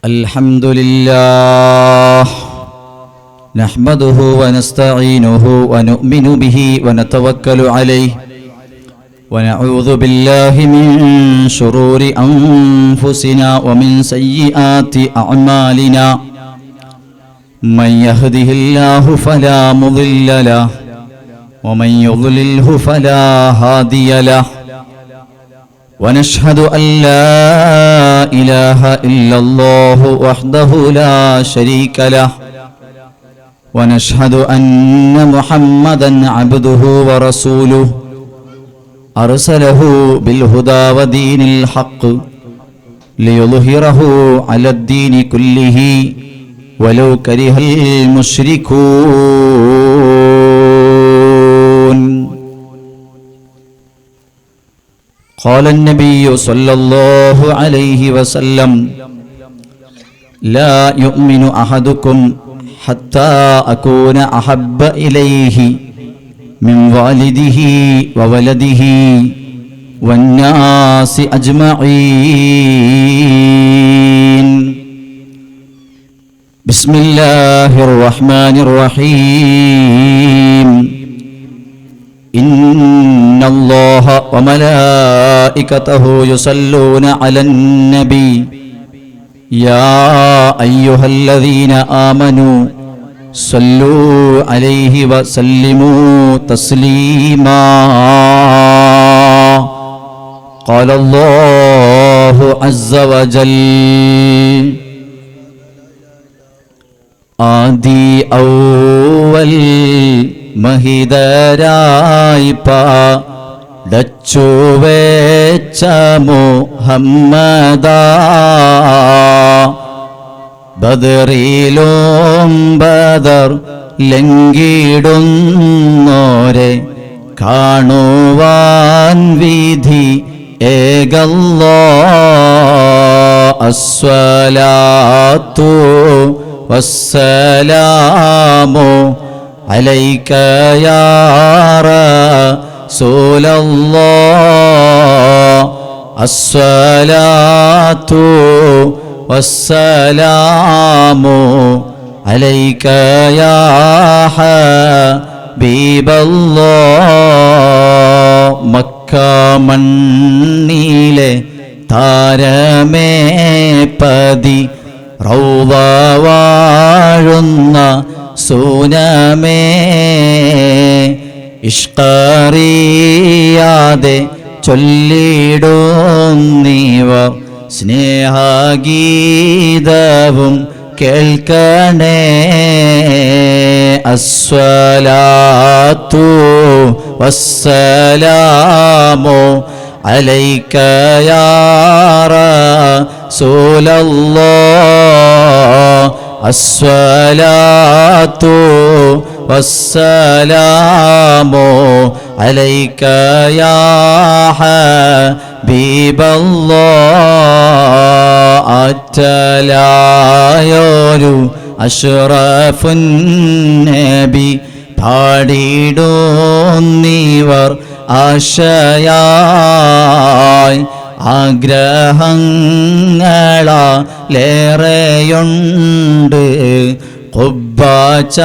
Alhamdulillah nahmaduhu wa nasta'inuhu wa nu'minu bihi wa natawakkalu alayhi wa na'udhu billahi min shururi anfusina wa min sayyiati a'malina man yahdihillahu fala mudilla lahu wa man yudlilhu fala hadiya lahu ونشهد أن لا إله إلا الله وحده لا شريك له ونشهد أن محمدا عبده ورسوله أرسله بالهدى ودين الحق ليظهره على الدين كله ولو كره المشركون. قال النبي صلى الله عليه وسلم لا يؤمن أحدكم حتى أكون أحب إليه من والده وولده والناس أجمعين. بسم الله الرحمن الرحيم. إن الله وملائكته يصلون على النبي يا أيها الذين آمنوا صلوا عليه وسلموا تسليما. قال الله عز وجل ആദി ഔവൽ മഹിതരായി പാടച്ചു വെച്ച മുഹമ്മദാ ബദറിലും ബദർ ലംഘിടുന്നോരെ കാണുവാൻ വിധി ഏകല്ലാഹ്. അസ്സലാത്തു വസ്സലാമു അലൈക യാ റസൂലല്ലാഹ്. അസ്സലാത്തു വസ്സലാമു അലൈക യാ ഹബീബല്ലാഹ്. മക്ക മണ്ണിലെ താരമേ പതി റൗള വാഴുന്ന സൂനമേ ഇഷ്കറിയാതെ ചൊല്ലിടുന്നീവർ സ്നേഹഗീതവും കേൾക്കണേ. അസ്സലാത്തു വസ്സലാമു അലൈക യാ റസൂലല്ലാഹ്. അസ്സലാത്തു വസ്സലാമു അലൈക യാ ഹബീബല്ലാഹ്. അറ്റലായൊരു അഷ്റഫുൻ നബി പാടിടുന്നീവർ ആശയായി ആഗ്രഹങ്ങളേറെയുണ്ട് ഖുബ്ബാചാരത്തിൽ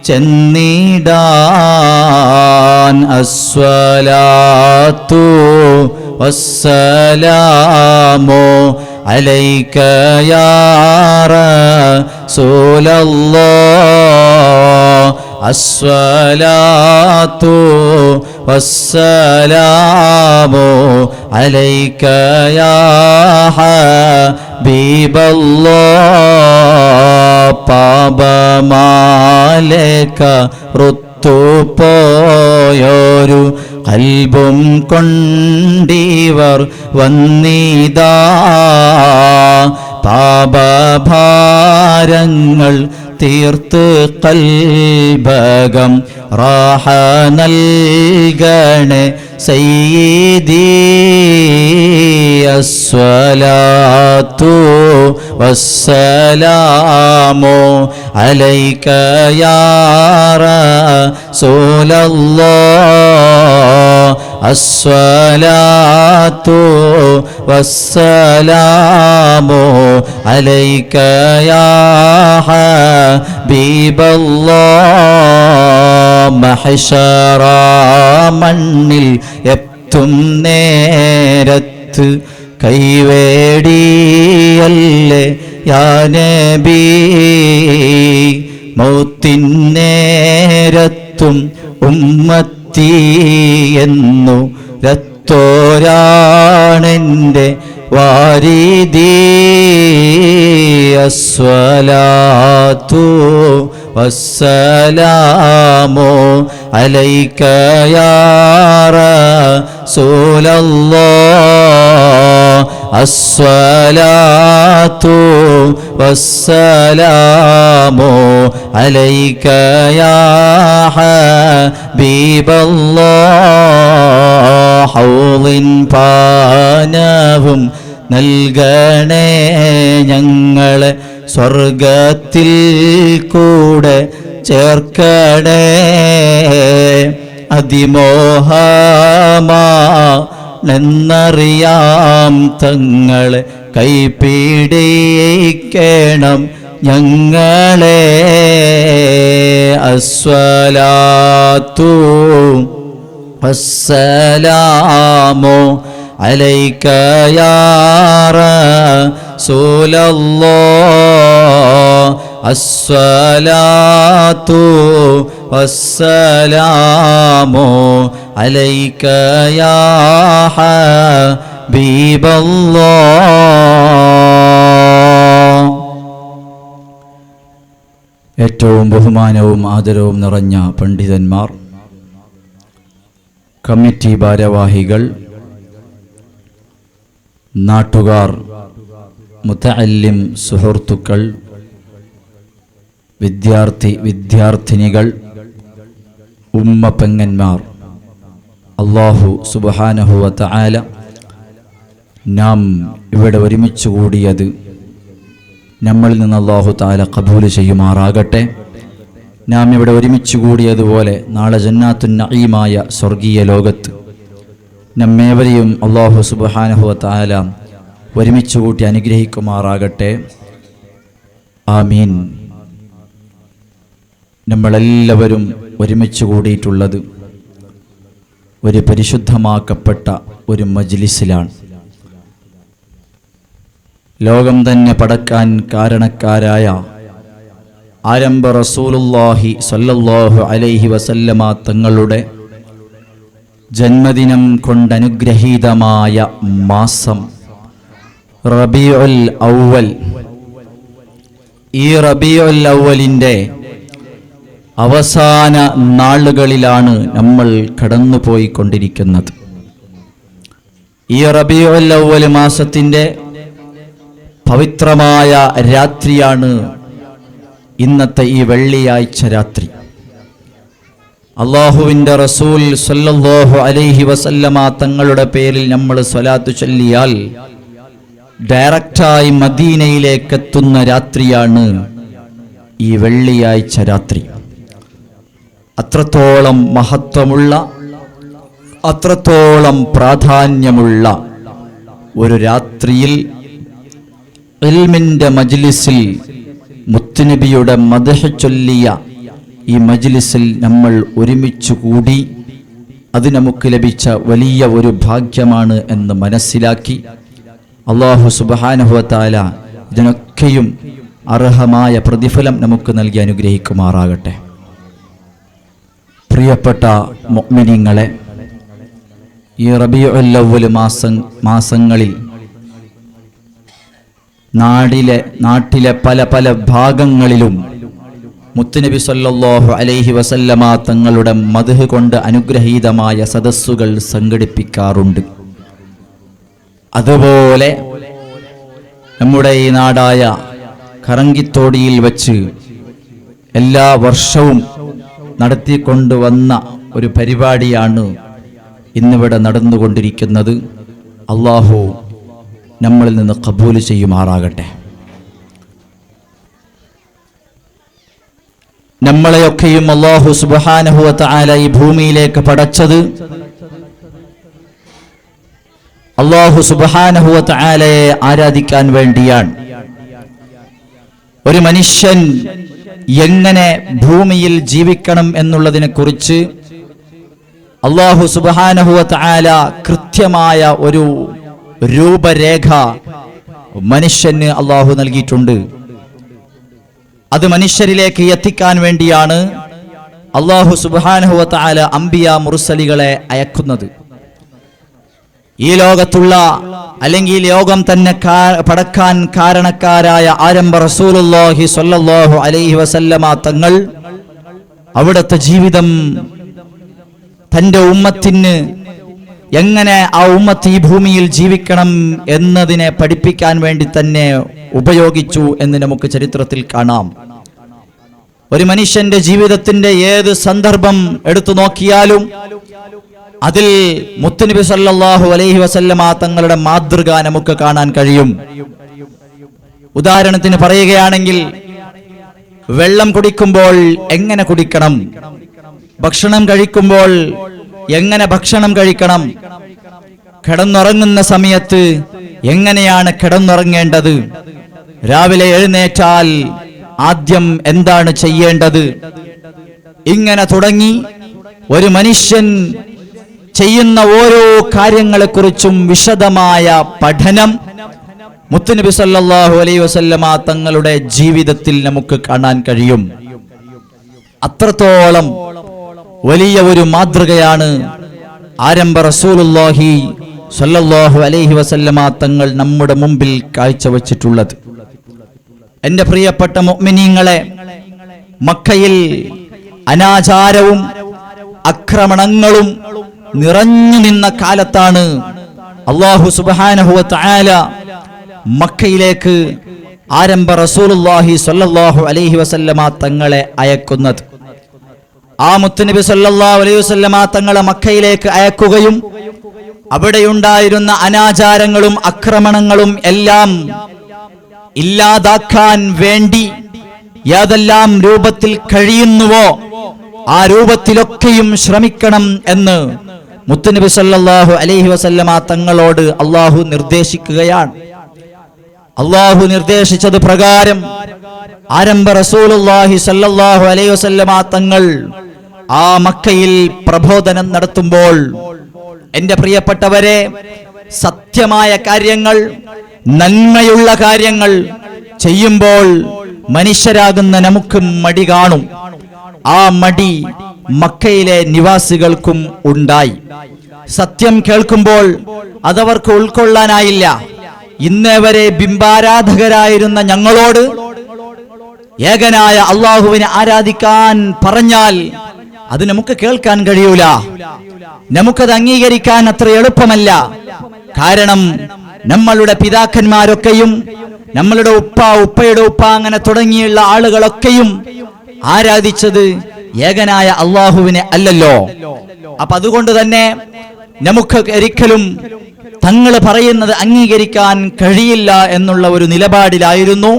ചെന്നിടാൻ. അസ്സലാത്തു വസ്സലാമു അലൈക യാ റസൂലല്ലാഹ്. അസ്സലാത്തു വസ്സലാമു അലൈക യാ ഹബീബല്ലാഹ്. പാപമാലേക റുത്തുപോയൊരു കൽബും കൊണ്ടിവർ വന്നിതാ. പാപഭാരങ്ങൾ തീർത്ത് കൽബകം റാഹ നൽകണേ സയ്യിദി. അസ്സലാത്തു വസ്സലാമു അലൈക യാ റസൂലല്ലാഹ്. അസ്സലാത്തു വസ്സലാമു അലൈക യാ ഹബീബല്ലാഹ്. മഹ്ശറ മണ്ണിൽ എത്തും നേരത്ത് കൈവേടിയല്ലേ യാ നബി, മൗത്തിൻ നേരത്തും ഉമ്മത്തി എന്നു രത്തോരാണെൻ്റെ വാരിദി. അസ്സലാത്തു വസ്സലാമു അലൈക യാ റസൂലല്ലാഹ്. അസ്സലാത്തു വസ്സലാമു അലൈക യാ ഹബീബല്ലാഹ്. ഹൗളിൻ പാനവും നൽകണേ ഞങ്ങളെ സ്വർഗത്തിൽ കൂടെ ചേർക്കണേ. അതിമോഹമാണെന്നറിയാം തങ്ങളെ കൈപിടിക്കണം ഞങ്ങളെ. അസ്സലാത്തു വസ്സലാമു അലൈക യാ റസൂലല്ലാഹ്. അസ്സലാത്തു വസ്സലാമു അലൈക യാ ഹബീബല്ലാഹ്. ഏറ്റവും ബഹുമാനവും ആദരവും നിറഞ്ഞ പണ്ഡിതന്മാർ, കമ്മിറ്റി ഭാരവാഹികൾ, നാട്ടുകാർ, മുതഅല്ലിം സുഹൃത്തുക്കൾ, വിദ്യാർത്ഥിനികൾ, ഉമ്മ പെങ്ങന്മാർ, അല്ലാഹു സുബ്ഹാനഹു വ തആല നാം ഇവിടെ ഒരുമിച്ച് കൂടിയത് നമ്മളിൽ നിന്ന് അല്ലാഹു തആല ഖബൂൽ ചെയ്യുമാറാകട്ടെ. നാം ഇവിടെ ഒരുമിച്ച് കൂടിയതുപോലെ നാളെ ജന്നാത്തുൻ നഈമായ സ്വർഗീയ ലോകത്ത് നമ്മേവരെയും അല്ലാഹു സുബ്ഹാനഹു വ തആല ഒരുമിച്ച് കൂട്ടി അനുഗ്രഹിക്കുമാറാകട്ടെ. ആമീൻ. നമ്മളെല്ലാവരും ഒരുമിച്ച് കൂടിയിട്ടുള്ളത് ഒരു പരിശുദ്ധമാക്കപ്പെട്ട ഒരു മജ്ലിസിലാണ്. ലോകം തന്നെ പടക്കാൻ കാരണക്കാരായ ആരംഭ റസൂലുള്ളാഹി സ്വല്ലല്ലാഹു അലൈഹി വസല്ലമ തങ്ങളുടെ ജന്മദിനം കൊണ്ടനുഗ്രഹീതമായ മാസം റബീഉൽ അവ്വൽ. ഈ റബീഉൽ അവ്വലിൻ്റെ അവസാന നാളുകളിലാണ് നമ്മൾ കടന്നുപോയിക്കൊണ്ടിരിക്കുന്നത്. ഈ റബീഉൽ അവ്വൽ മാസത്തിൻ്റെ പവിത്രമായ രാത്രിയാണ് ഇന്നത്തെ ഈ വെള്ളിയാഴ്ച രാത്രി. അല്ലാഹുവിൻ്റെ റസൂൽ സ്വല്ലല്ലാഹു അലൈഹി വസല്ലമ തങ്ങളുടെ പേരിൽ നമ്മൾ സ്വലാത്ത് ചൊല്ലിയാൽ ഡയറക്റ്റായി മദീനയിലേക്ക് എത്തുന്ന രാത്രിയാണ് ഈ വെള്ളിയാഴ്ച രാത്രി. അത്രത്തോളം മഹത്വമുള്ള, അത്രത്തോളം പ്രാധാന്യമുള്ള ഒരു രാത്രിയിൽ ഇൽമിൻ്റെ മജ്ലിസിൽ മുത്തുനബിയുടെ മദ്ഹ് ചൊല്ലിയ ഈ മജ്ലിസിൽ നമ്മൾ ഒരുമിച്ച് കൂടി അത് നമുക്ക് ലഭിച്ച വലിയ ഒരു ഭാഗ്യമാണ് എന്ന് മനസ്സിലാക്കി അല്ലാഹു സുബ്ഹാനഹു വ തആല ഇതിനൊക്കെയും അർഹമായ പ്രതിഫലം നമുക്ക് നൽകി അനുഗ്രഹിക്കുമാറാകട്ടെ. പ്രിയപ്പെട്ട മുഅ്മിനീങ്ങളെ, ഈ റബീഉൽ അവ്വൽ മാസങ്ങളിൽ നാട്ടിലെ പല പല ഭാഗങ്ങളിലും മുത്തുനബി സല്ലല്ലാഹു അലൈഹി വസല്ലമ തങ്ങളുടെ മദ്ഹ് കൊണ്ട് അനുഗ്രഹീതമായ സദസ്സുകൾ സംഘടിപ്പിക്കാറുണ്ട്. അതുപോലെ നമ്മുടെ ഈ നാടായ കറങ്കിത്തോടിയിൽ വച്ച് എല്ലാ വർഷവും നടത്തിക്കൊണ്ടുവന്ന ഒരു പരിപാടിയാണ് ഇന്നിവിടെ നടന്നുകൊണ്ടിരിക്കുന്നത്. അല്ലാഹു നമ്മളിൽ നിന്ന് ഖബൂൽ ചെയ്യുമാറാകട്ടെ. നമ്മളെയൊക്കെയും അല്ലാഹു സുബ്ഹാനഹു വ തആല ഈ ഭൂമിയിലേക്ക് പടച്ചത് അല്ലാഹു സുബ്ഹാനഹു വ തആലയെ ആരാധിക്കാൻ വേണ്ടിയാണ്. ഒരു മനുഷ്യൻ എങ്ങനെ ഭൂമിയിൽ ജീവിക്കണം എന്നുള്ളതിനെ കുറിച്ച് അല്ലാഹു സുബ്ഹാനഹു വ തആല കൃത്യമായ ഒരു രൂപരേഖ മനുഷ്യന് അല്ലാഹു നൽകിയിട്ടുണ്ട്. അത് മനുഷ്യരിലേക്ക് എത്തിക്കാൻ വേണ്ടിയാണ് അല്ലാഹു സുബ്ഹാനഹു വ തആല അംബിയ മുർസലികളെ അയക്കുന്നത്. ഈ ലോകത്തുള്ള അല്ലെങ്കിൽ ലോകം തന്നെ പടക്കാൻ കാരണക്കാരായ ആരംഭ റസൂലുള്ളാഹി സ്വല്ലല്ലാഹു അലൈഹി വസല്ലമ തങ്ങൾ അവിടുത്തെ ജീവിതം തന്റെ ഉമ്മത്തിന് എങ്ങനെ ആ ഉമ്മത്ത് ഈ ഭൂമിയിൽ ജീവിക്കണം എന്നതിനെ പഠിപ്പിക്കാൻ വേണ്ടി തന്നെ ഉപയോഗിച്ചു എന്ന് നമുക്ക് ചരിത്രത്തിൽ കാണാം. ഒരു മനുഷ്യന്റെ ജീവിതത്തിന്റെ ഏത് സന്ദർഭം എടുത്തു നോക്കിയാലും അതിൽ മുത്തുനബി സല്ലല്ലാഹു അലൈഹി വസല്ലമ തങ്ങളുടെ മാതൃക നമുക്ക് കാണാൻ കഴിയും. ഉദാഹരണത്തിന് പറയുകയാണെങ്കിൽ, വെള്ളം കുടിക്കുമ്പോൾ എങ്ങനെ കുടിക്കണം, ഭക്ഷണം കഴിക്കുമ്പോൾ എങ്ങനെ ഭക്ഷണം കഴിക്കണം, കിടന്നുറങ്ങുന്ന സമയത്ത് എങ്ങനെയാണ് കിടന്നുറങ്ങേണ്ടത്, രാവിലെ എഴുന്നേറ്റാൽ ആദ്യം എന്താണ് ചെയ്യേണ്ടത്, ഇങ്ങനെ തുടങ്ങി ഒരു മനുഷ്യൻ ചെയ്യുന്ന ഓരോ കാര്യങ്ങളെക്കുറിച്ചും വിശദമായ പഠനം മുത്തുനബി സല്ലല്ലാഹു അലൈഹി വസല്ലമ തങ്ങളുടെ ജീവിതത്തിൽ നമുക്ക് കാണാൻ കഴിയും. അത്രത്തോളം വലിയ ഒരു മാതൃകയാണ് ആരംഭ റസൂലുള്ളാഹി സല്ലല്ലാഹു അലൈഹി വസല്ലമ തങ്ങൾ നമ്മുടെ മുമ്പിൽ കാഴ്ചവെച്ചിട്ടുള്ളത്. എന്റെ പ്രിയപ്പെട്ട മുഅ്മിനീങ്ങളെ, മക്കയിൽ അനാചാരവും ആക്രമണങ്ങളും നിറഞ്ഞു നിന്ന കാലത്താണ് അല്ലാഹു സുബ്ഹാനഹു വ തആല മക്കയിലേക്ക് ആരംഭ റസൂലുള്ളാഹി സ്വല്ലല്ലാഹു അലൈഹി വസല്ലമ തങ്ങളെ അയക്കുന്നത്. ആ മുത്തുനബി സ്വല്ലല്ലാഹു അലൈഹി വസല്ലമ തങ്ങളെ മക്കയിലേക്ക് അയക്കുകയും അവിടെയുണ്ടായിരുന്ന അനാചാരങ്ങളും ആക്രമണങ്ങളും എല്ലാം ഇല്ലാതാക്കാൻ വേണ്ടി യാതെല്ലാം രൂപത്തിൽ കഴിയുന്നുവോ ആ രൂപത്തിലൊക്കെയും ശ്രമിക്കണം എന്ന് മുത്തുനബി സല്ലല്ലാഹു അലൈഹി വസല്ലമ തങ്ങളോട് അല്ലാഹു നിർദ്ദേശിക്കുകയാണ്. അല്ലാഹു നിർദ്ദേശിച്ചത് പ്രകാരം ആരംഭ റസൂലുള്ളാഹി സല്ലല്ലാഹു അലൈഹി വസല്ലമ തങ്ങൾ ആ മക്കയിൽ പ്രബോധനം നടത്തുമ്പോൾ, എന്റെ പ്രിയപ്പെട്ടവരെ, സത്യമായ കാര്യങ്ങൾ, നന്മയുള്ള കാര്യങ്ങൾ ചെയ്യുമ്പോൾ മനുഷ്യരാകുന്ന നമുക്ക് മടി കാണും. ആ മടി മക്കയിലെ നിവാസികൾക്കും ഉണ്ടായി. സത്യം കേൾക്കുമ്പോൾ അതവർക്ക് ഉൾക്കൊള്ളാനായില്ല. ഇന്നേ വരെ ബിംബാരാധകരായിരുന്ന ഞങ്ങളോട് ഏകനായ അള്ളാഹുവിനെ ആരാധിക്കാൻ പറഞ്ഞാൽ അത് നമുക്ക് കേൾക്കാൻ കഴിയൂല, നമുക്കത് അംഗീകരിക്കാൻ അത്ര എളുപ്പമല്ല. കാരണം നമ്മളുടെ പിതാക്കന്മാരൊക്കെയും നമ്മളുടെ ഉപ്പയുടെ ഉപ്പ അങ്ങനെ തുടങ്ങിയുള്ള ആളുകളൊക്കെയും ആരാധിച്ചത് ഏകനായ അള്ളാഹുവിനെ അല്ലല്ലോ. അപ്പൊ അതുകൊണ്ട് തന്നെ നമുക്ക് ഒരിക്കലും തങ്ങൾ പറയുന്നത് അംഗീകരിക്കാൻ കഴിയില്ല എന്നുള്ള ഒരു നിലപാടിലായിരുന്നു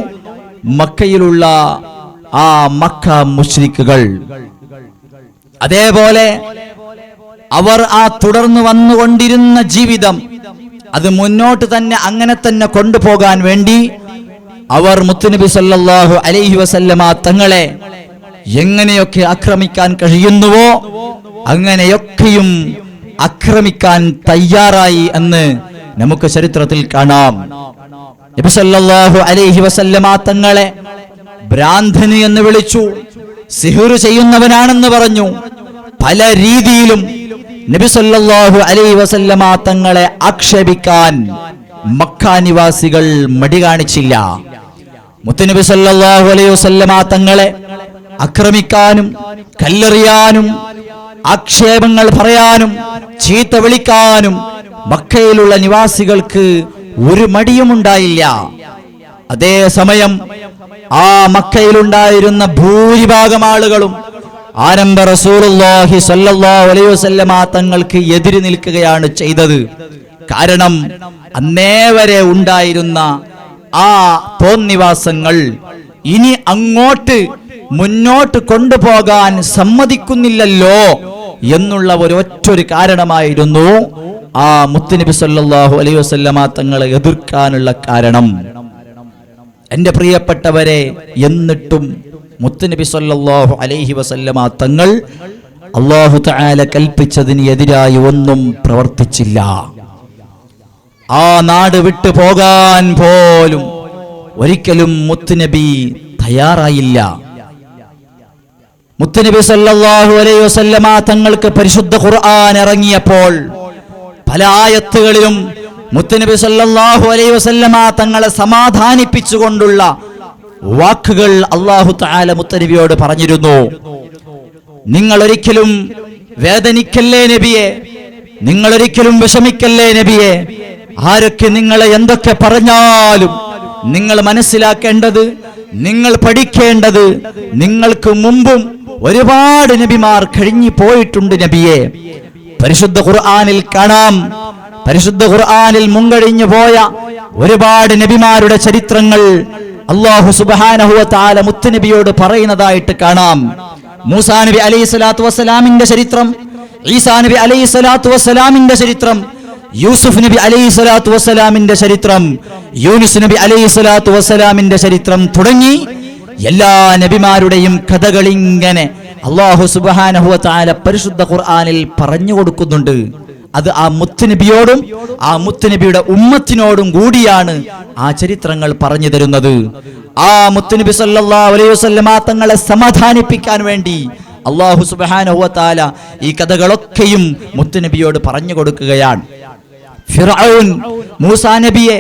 മക്കയിലുള്ള ആ മക്ക മുശ്രിക്കുകൾ. അതേപോലെ അവർ ആ തുടർന്ന് വന്നുകൊണ്ടിരുന്ന ജീവിതം അത് മുന്നോട്ട് തന്നെ അങ്ങനെ തന്നെ കൊണ്ടുപോകാൻ വേണ്ടി അവർ മുത്തുനബി സല്ലല്ലാഹു അലൈഹി വസല്ലമ തങ്ങളെ എങ്ങനെയൊക്കെ ആക്രമിക്കാൻ കഴിയുന്നുവോ അങ്ങനെയൊക്കെയും ആക്രമിക്കാൻ തയ്യാറായി എന്ന് നമുക്ക് ചരിത്രത്തിൽ കാണാം. നബി സല്ലല്ലാഹു അലൈഹി വസല്ലമ തങ്ങളെ ഭ്രാന്തന് എന്ന് വിളിച്ചു, സിഹ്ർ ചെയ്യുന്നവനാണെന്ന് പറഞ്ഞു. പല രീതിയിലും നബി സല്ലല്ലാഹു അലൈഹി വസല്ലമ തങ്ങളെ ആക്ഷേപിക്കാൻ മക്ക നിവാസികൾ മടി കാണിച്ചില്ല. മുത്തുനബി സല്ലല്ലാഹു അലൈഹി വസല്ലമ തങ്ങളെ ആക്രമിക്കാനും കല്ലെറിയാനും ആക്ഷേപങ്ങൾ പറയാനും ചീത്ത വിളിക്കാനും മക്കയിലുള്ള നിവാസികൾക്ക് ഒരു മടിയുമുണ്ടായില്ല. അതേസമയം ആ മക്കയിലുണ്ടായിരുന്ന ഭൂരിഭാഗം ആളുകളും ആരംഭ റസൂലുള്ളാഹി സ്വല്ലല്ലാഹു അലൈഹി വസല്ലമ തങ്ങൾക്ക് എതിര് നിൽക്കുകയാണ് ചെയ്തത്. കാരണം അന്നേ വരെ ഉണ്ടായിരുന്ന ആ തോന്നിവാസങ്ങൾ ഇനി അങ്ങോട്ട് മുന്നോട്ട് കൊണ്ടുപോകാൻ സമ്മതിക്കുന്നില്ലല്ലോ എന്നുള്ള ഒരൊറ്റൊരു കാരണമായിരുന്നു ആ മുത്തുനബി സല്ലല്ലാഹു അലൈഹി വസല്ലമ തങ്ങളെ എതിർക്കാനുള്ള കാരണം? എൻ്റെ പ്രിയപ്പെട്ടവരെ, എന്നിട്ടും മുത്തുനബി സല്ലല്ലാഹു അലൈഹി വസല്ലമ തങ്ങൾ അല്ലാഹു തആല കൽപ്പിച്ചതിന് എതിരായി ഒന്നും പ്രവർത്തിച്ചില്ല. ആ നാട് വിട്ടു പോകാൻ പോലും ഒരിക്കലും മുത്തുനബി തയ്യാറായില്ല. മുത്തുനബി സല്ലല്ലാഹു അലൈഹി വസല്ലമ തങ്ങൾക്ക് പരിശുദ്ധ ഖുർആൻ ഇറങ്ങിയപ്പോൾ പല ആയത്തുകളിലും മുത്തുനബി സല്ലല്ലാഹു അലൈഹി വസല്ലമ തങ്ങളെ സമാധാനിപ്പിച്ചുകൊണ്ടുള്ള വാക്കുകൾ അല്ലാഹു തആല മുത്തുനബിയോട് പറഞ്ഞിരുന്നു. നിങ്ങൾ ഒരിക്കലും വേദനിക്കല്ലേ നബിയെ, നിങ്ങൾ ഒരിക്കലും വിഷമിക്കല്ലേ നബിയെ. ആരൊക്കെ നിങ്ങളെ എന്തൊക്കെ പറഞ്ഞാലും നിങ്ങൾ മനസ്സിലാക്കേണ്ടത്, നിങ്ങൾ പഠിക്കേണ്ടത്, നിങ്ങൾക്ക് മുമ്പും ഒരുപാട് നബിമാർ കഴിഞ്ഞു പോയിട്ടുണ്ട് നബിയെ. പരിശുദ്ധ ഖുർആനിൽ കാണാം, പരിശുദ്ധ ഖുർആനിൽ മുൻകഴിഞ്ഞു പോയ ഒരുപാട് നബിമാരുടെ ചരിത്രങ്ങൾ അല്ലാഹു സുബ്ഹാനഹു വ തആല മുത്തുനബിയോട് പറയുന്നതായിട്ട് കാണാം. മൂസാ നബി അലൈഹി സ്വലാത്തു വസ്സലാമിന്റെ ചരിത്രം, ഈസാ നബി അലൈഹി സ്വലാത്തു വസ്സലാമിന്റെ ചരിത്രം, യൂസുഫ് നബി അലൈഹി സ്വലാത്തു വസ്സലാമിന്റെ ചരിത്രം, യൂനുസ് നബി അലൈഹി സ്വലാത്തു വസ്സലാമിന്റെ ചരിത്രം തുടങ്ങി എല്ലാ നബിമാരുടെയും കഥകൾ ഇങ്ങനെ അല്ലാഹു സുബ്ഹാനഹു വ തആല പരിശുദ്ധ ഖുർആനിൽ പറഞ്ഞു കൊടുക്കുന്നുണ്ട്. അത് ആ മുത്തുനബിയോടും ആ മുത്തുനബിയുടെ ഉമ്മത്തിനോടും കൂടിയാണ് ആ ചരിത്രങ്ങൾ പറഞ്ഞു തരുന്നത്. ആ മുത്തുനബി സല്ലല്ലാഹു അലൈഹി വസല്ലമ തങ്ങളെ സമാധാനിപ്പിക്കാൻ വേണ്ടി അല്ലാഹു സുബ്ഹാനഹു വ തആല ഈ കഥകളൊക്കെയും മുത്തുനബിയോട് പറഞ്ഞു കൊടുക്കുകയാണ്. ഫിർഔൻ മൂസാ നബിയെ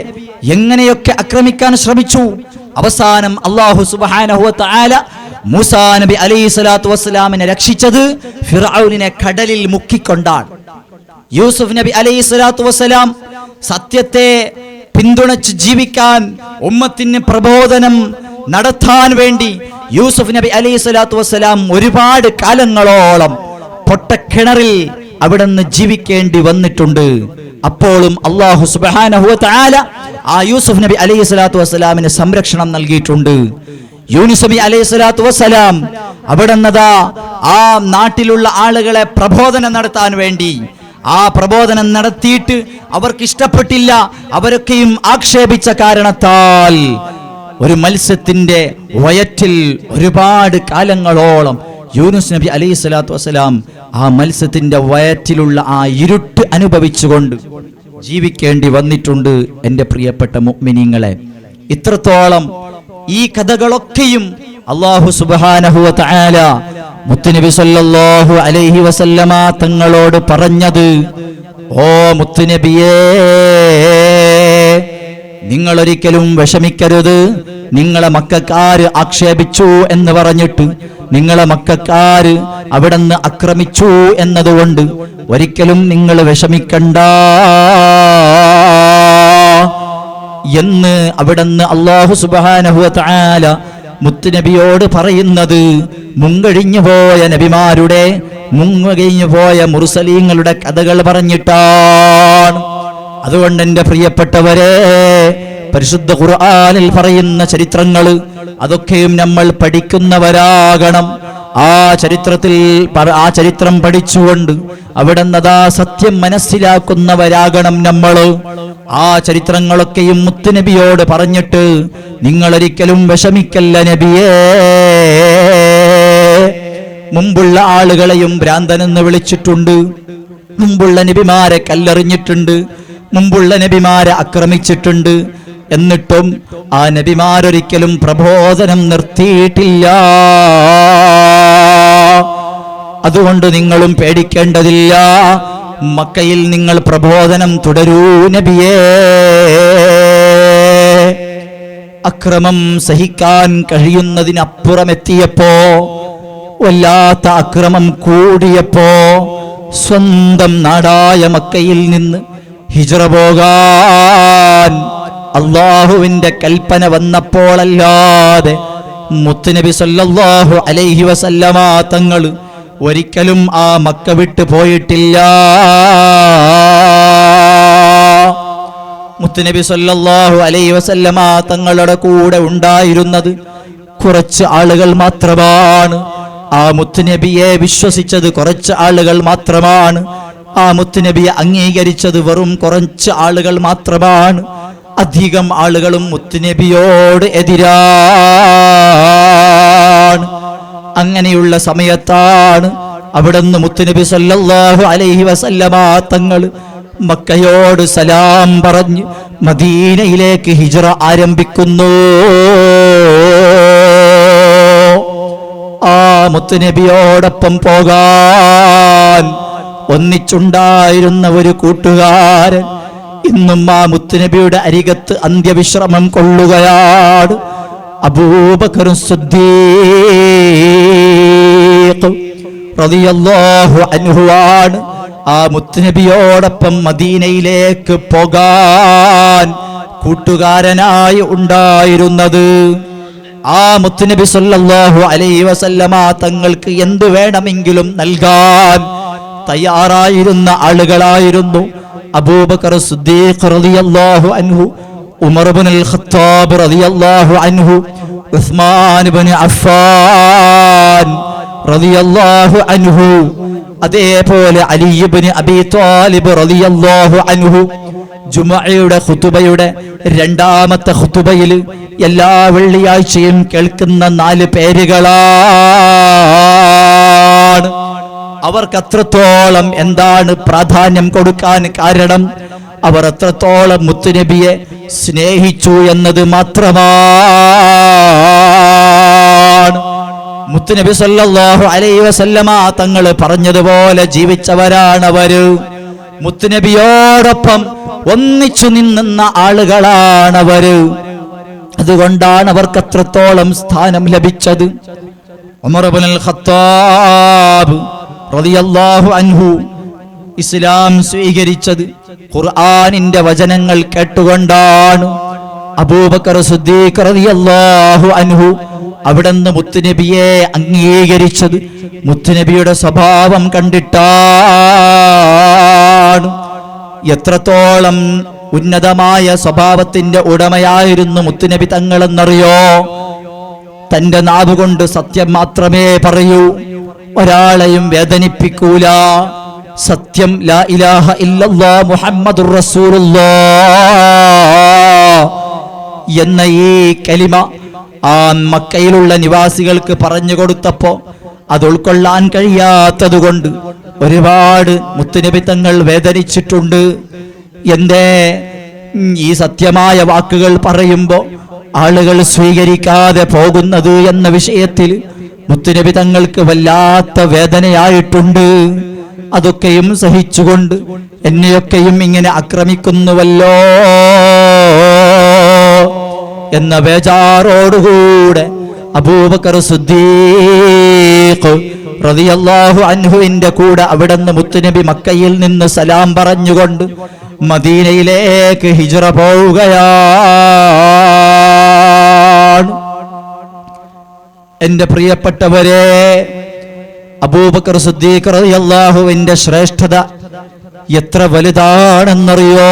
എങ്ങനെയൊക്കെ ആക്രമിക്കാൻ ശ്രമിച്ചു. അവസാനം അല്ലാഹു സുബ്ഹാനഹു വ തആല മൂസാ നബി അലൈഹി സ്വലാത്തു വസ്സലാമിനെ രക്ഷിച്ചത് ഫിർഔനിനെ കടലിൽ മുക്കിക്കൊണ്ടാണ്. യൂസുഫ് നബി അലൈഹി സ്വലാത്തു വസ്സലാം സത്യത്തെ പിന്തുണച്ച് ജീവിക്കാൻ, ഉമ്മത്തിന് പ്രബോധനം നടത്താൻ വേണ്ടി യൂസുഫ് നബി അലൈഹി സ്വലാത്തു വസ്സലാം ഒരുപാട് കാലങ്ങളോളം പൊട്ടക്കിണറിൽ അവിടുന്ന് ജീവിക്കേണ്ടി വന്നിട്ടുണ്ട്. അപ്പോഴും അല്ലാഹു സുബ്ഹാനഹു വ തആല ആ യൂസുഫ് നബി അലൈഹി സ്വലാത്തു വസ്സലാമിന് സംരക്ഷണം നൽകിയിട്ടുണ്ട്. യൂനുസ് നബി അലൈഹി സ്വലാത്തു വസ്സലാം അവിടുന്നതാ ആ നാട്ടിലുള്ള ആളുകളെ പ്രബോധനം നടത്താൻ വേണ്ടി ആ പ്രബോധനം നടത്തിയിട്ട് അവർക്ക് ഇഷ്ടപ്പെട്ടില്ല. അവരൊക്കെയും ആക്ഷേപിച്ച കാരണത്താൽ ഒരു മത്സ്യത്തിന്റെ വയറ്റിൽ ഒരുപാട് കാലങ്ങളോളം യൂനുസ് നബി അലൈഹി സ്വലാത്തു വസ്സലാം ആ മത്സ്യത്തിന്റെ വയറ്റിലുള്ള ആ ഇരുട്ട് അനുഭവിച്ചുകൊണ്ട് ജീവിക്കേണ്ടി വന്നിട്ടുണ്ട്. എൻ്റെ പ്രിയപ്പെട്ട മുഅ്മിനീങ്ങളെ, ഇത്രത്തോളം ഈ കഥകളൊക്കെയും അല്ലാഹു സുബ്ഹാനഹു വ തആല മുത്തുനബി സല്ലല്ലാഹു അലൈഹി വസല്ലമ തങ്ങളോട് പറഞ്ഞത്, ഓ മുത്തുനബിയേ, നിങ്ങൾ ഒരിക്കലും വിഷമിക്കരുത്. നിങ്ങളെ മക്കക്കാര് ആക്ഷേപിച്ചു എന്ന് പറഞ്ഞിട്ട്, നിങ്ങളെ മക്കക്കാര് അവിടുന്ന് ആക്രമിച്ചു എന്നതുകൊണ്ട് ഒരിക്കലും നിങ്ങൾ വിഷമിക്കണ്ട എന്ന് അവിടുന്ന് അല്ലാഹു സുബ്ഹാനഹു വ തആല മുത്തുനബിയോട് പറയുന്നത് മുൻകഴിഞ്ഞു പോയ നബിമാരുടെ, മുൻകഴിഞ്ഞു പോയ മുർസലീങ്ങളുടെ കഥകൾ പറഞ്ഞിട്ടാണ്. അതുകൊണ്ട് എൻ്റെ പ്രിയപ്പെട്ടവരെ, പരിശുദ്ധ ഖുർആനിൽ പറയുന്ന ചരിത്രങ്ങൾ അതൊക്കെയും നമ്മൾ പഠിക്കുന്നവരാകണം. ആ ചരിത്രം പഠിച്ചുകൊണ്ട് അവിടുന്നതാ സത്യം മനസ്സിലാക്കുന്നവരാകണം നമ്മൾ. ആ ചരിത്രങ്ങളൊക്കെയും മുത്തുനബിയോട് പറഞ്ഞിട്ട്, നിങ്ങൾ ഒരിക്കലും വിഷമിക്കല്ല നബിയേ. മുമ്പുള്ള ആളുകളെയും ഭ്രാന്തനെന്ന് വിളിച്ചിട്ടുണ്ട്, മുമ്പുള്ള നബിമാരെ കല്ലെറിഞ്ഞിട്ടുണ്ട്, മുമ്പുള്ള നബിമാരെ ആക്രമിച്ചിട്ടുണ്ട്. എന്നിട്ടും ആ നബിമാരൊരിക്കലും പ്രബോധനം നിർത്തിയിട്ടില്ല. അതുകൊണ്ട് നിങ്ങളും പേടിക്കേണ്ടതില്ല. മക്കയിൽ നിങ്ങൾ പ്രബോധനം തുടരൂ നബിയേ. അക്രമം സഹിക്കാൻ കഴിയുന്നതിനപ്പുറമെത്തിയപ്പോ, വല്ലാത്ത അക്രമം കൂടിയപ്പോ, സ്വന്തം നാടായ മക്കയിൽ നിന്ന് ഹിജ്റ പോകാൻ അല്ലാഹുവിന്റെ കൽപ്പന വന്നപ്പോഴല്ലാതെ മുത്തുനബി സല്ലല്ലാഹു അലൈഹി വസല്ലമ തങ്ങൾ ഒരിക്കലും ആ മക്ക വിട്ടു പോയിട്ടില്ല. മുത്തുനബി സല്ലല്ലാഹു അലൈഹി വസല്ലമ തങ്ങളുടെ കൂടെ ഉണ്ടായിരുന്നത് കുറച്ച് ആളുകൾ മാത്രമാണ്. ആ മുത്തുനബിയെ വിശ്വസിച്ചത് കുറച്ച് ആളുകൾ മാത്രമാണ്. ആ മുത്തുനബിയെ അംഗീകരിച്ചത് വെറും കുറച്ച് ആളുകൾ മാത്രമാണ്. അധികം ആളുകളും മുത്തുനബിയോട് എതിരാണ്. അങ്ങനെയുള്ള സമയത്താണ് അവിടുന്ന് മുത്തുനബി സല്ലല്ലാഹു അലൈഹി വസല്ലമ തങ്ങൾ മക്കയോട് സലാം പറഞ്ഞ് മദീനയിലേക്ക് ഹിജ്റ ആരംഭിക്കുന്നു. ആ മുത്തുനബിയോടൊപ്പം പോകാൻ ഒന്നിച്ചുണ്ടായിരുന്ന ഒരു കൂട്ടുകാരൻ ഇന്നും ആ മുത്തുനബിയുടെ അരികത്ത് അന്ത്യവിശ്രമം കൊള്ളുകയാണ്. അബൂബക്കർ സിദ്ദീഖ് റളിയല്ലാഹു അൻഹു ആണ് ആ മുത്തുനബിയോടൊപ്പം മദീനയിലേക്ക് പോകാൻ കൂട്ടുകാരനായി ഉണ്ടായിരുന്നത്. ആ മുത്തുനബി സല്ലല്ലാഹു അലൈഹി വസല്ലമ തങ്ങൾക്ക് എന്തു വേണമെങ്കിലും നൽകാൻ തയ്യാറായിരുന്ന ആളുകളായിരുന്നു അബൂബക്കർ സിദ്ദീഖ് റളിയല്ലാഹു അൻഹു, ഉമർ ഇബ്നുൽ ഖത്താബ് റളിയല്ലാഹു അൻഹു, ഉസ്മാൻ ഇബ്നു അഫ്ഫാൻ റളിയല്ലാഹു അൻഹു, അതേപോലെ അലി ഇബ്നു അബീ ത്വാലിബ് റളിയല്ലാഹു അൻഹു. ജുമുഅയുടെ ഖുതുബയുടെ രണ്ടാമത്തെ ഖുതുബയിൽ എല്ലാ വെള്ളിയാഴ്ചയും കേൾക്കുന്ന 4 പേരുകളാണ്. അവർക്ക് അത്രത്തോളം എന്താണ് പ്രാധാന്യം കൊടുക്കാൻ കാരണം? അവർ അത്രത്തോളം മുത്തുനബിയെ സ്നേഹിച്ചു എന്നത് മാത്രമാണ്. മുത്തുനബി സല്ലല്ലാഹു അലൈഹി വസല്ലമ തങ്ങൾ പറഞ്ഞതുപോലെ ജീവിച്ചവരാണവര്. മുത്തുനബിയോടൊപ്പം ഒന്നിച്ചു നിന്ന ആളുകളാണവര്. അതുകൊണ്ടാണ് അവർക്ക് അത്രത്തോളം സ്ഥാനം ലഭിച്ചത്. ഉമർ ഇബ്നുൽ ഖത്താബ് റളിയല്ലാഹു അൻഹു ഇസ്ലാം സ്വീകരിച്ചത് ഖുർആനിന്റെ വചനങ്ങൾ കേട്ടുകൊണ്ടാണ്. അബൂബക്കർ സിദ്ദീഖ് റളിയല്ലാഹു അൻഹു അവിടുന്ന് മുത്തുനബിയെ അംഗീകരിച്ചത് മുത്തുനബിയുടെ സ്വഭാവം കണ്ടിട്ടാണ്. എത്രത്തോളം ഉന്നതമായ സ്വഭാവത്തിന്റെ ഉടമയായിരുന്നു മുത്തുനബി തങ്ങളെന്നറിയോ? തന്റെ നാവുകൊണ്ട് സത്യം മാത്രമേ പറയൂ, ഒരാളെയും വേദനിപ്പിക്കൂല. സത്യം ലാ ഇലാഹ ഇല്ലല്ലാഹ് മുഹമ്മദുർ റസൂലുള്ളാഹ് എന്ന ഈ കലിമ ആ മക്കയിലുള്ള നിവാസികൾക്ക് പറഞ്ഞു കൊടുത്തപ്പോ അത് ഉൾക്കൊള്ളാൻ കഴിയാത്തതുകൊണ്ട് ഒരുപാട് മുത്തുനബി തങ്ങൾ വേദനിച്ചിട്ടുണ്ട്. എന്തേ ഈ സത്യമായ വാക്കുകൾ പറയുമ്പോൾ ആളുകൾ സ്വീകരിക്കാതെ പോകുന്നത് എന്ന വിഷയത്തിൽ മുത്തുനബി തങ്ങൾക്ക് വല്ലാത്ത വേദനയായിട്ടുണ്ട്. അതൊക്കെയും സഹിച്ചുകൊണ്ട് എന്നെയൊക്കെയും ഇങ്ങനെ ആക്രമിക്കുന്നുവല്ലോ എന്ന ബേജാറോടുകൂടെ അബൂബക്കർ സിദ്ദീഖ് റളിയല്ലാഹു അൻഹുവിന്റെ കൂടെ അവിടുന്ന് മുത്തുനബി മക്കയിൽ നിന്ന് സലാം പറഞ്ഞുകൊണ്ട് മദീനയിലേക്ക് ഹിജ്റ പോവുകയാണ്. എന്റെ പ്രിയപ്പെട്ടവരെ, അബൂബക്കർ സിദ്ദീഖ് റളിയല്ലാഹുവിന്റെ ശ്രേഷ്ഠത എത്ര വലുതാണെന്നറിയോ?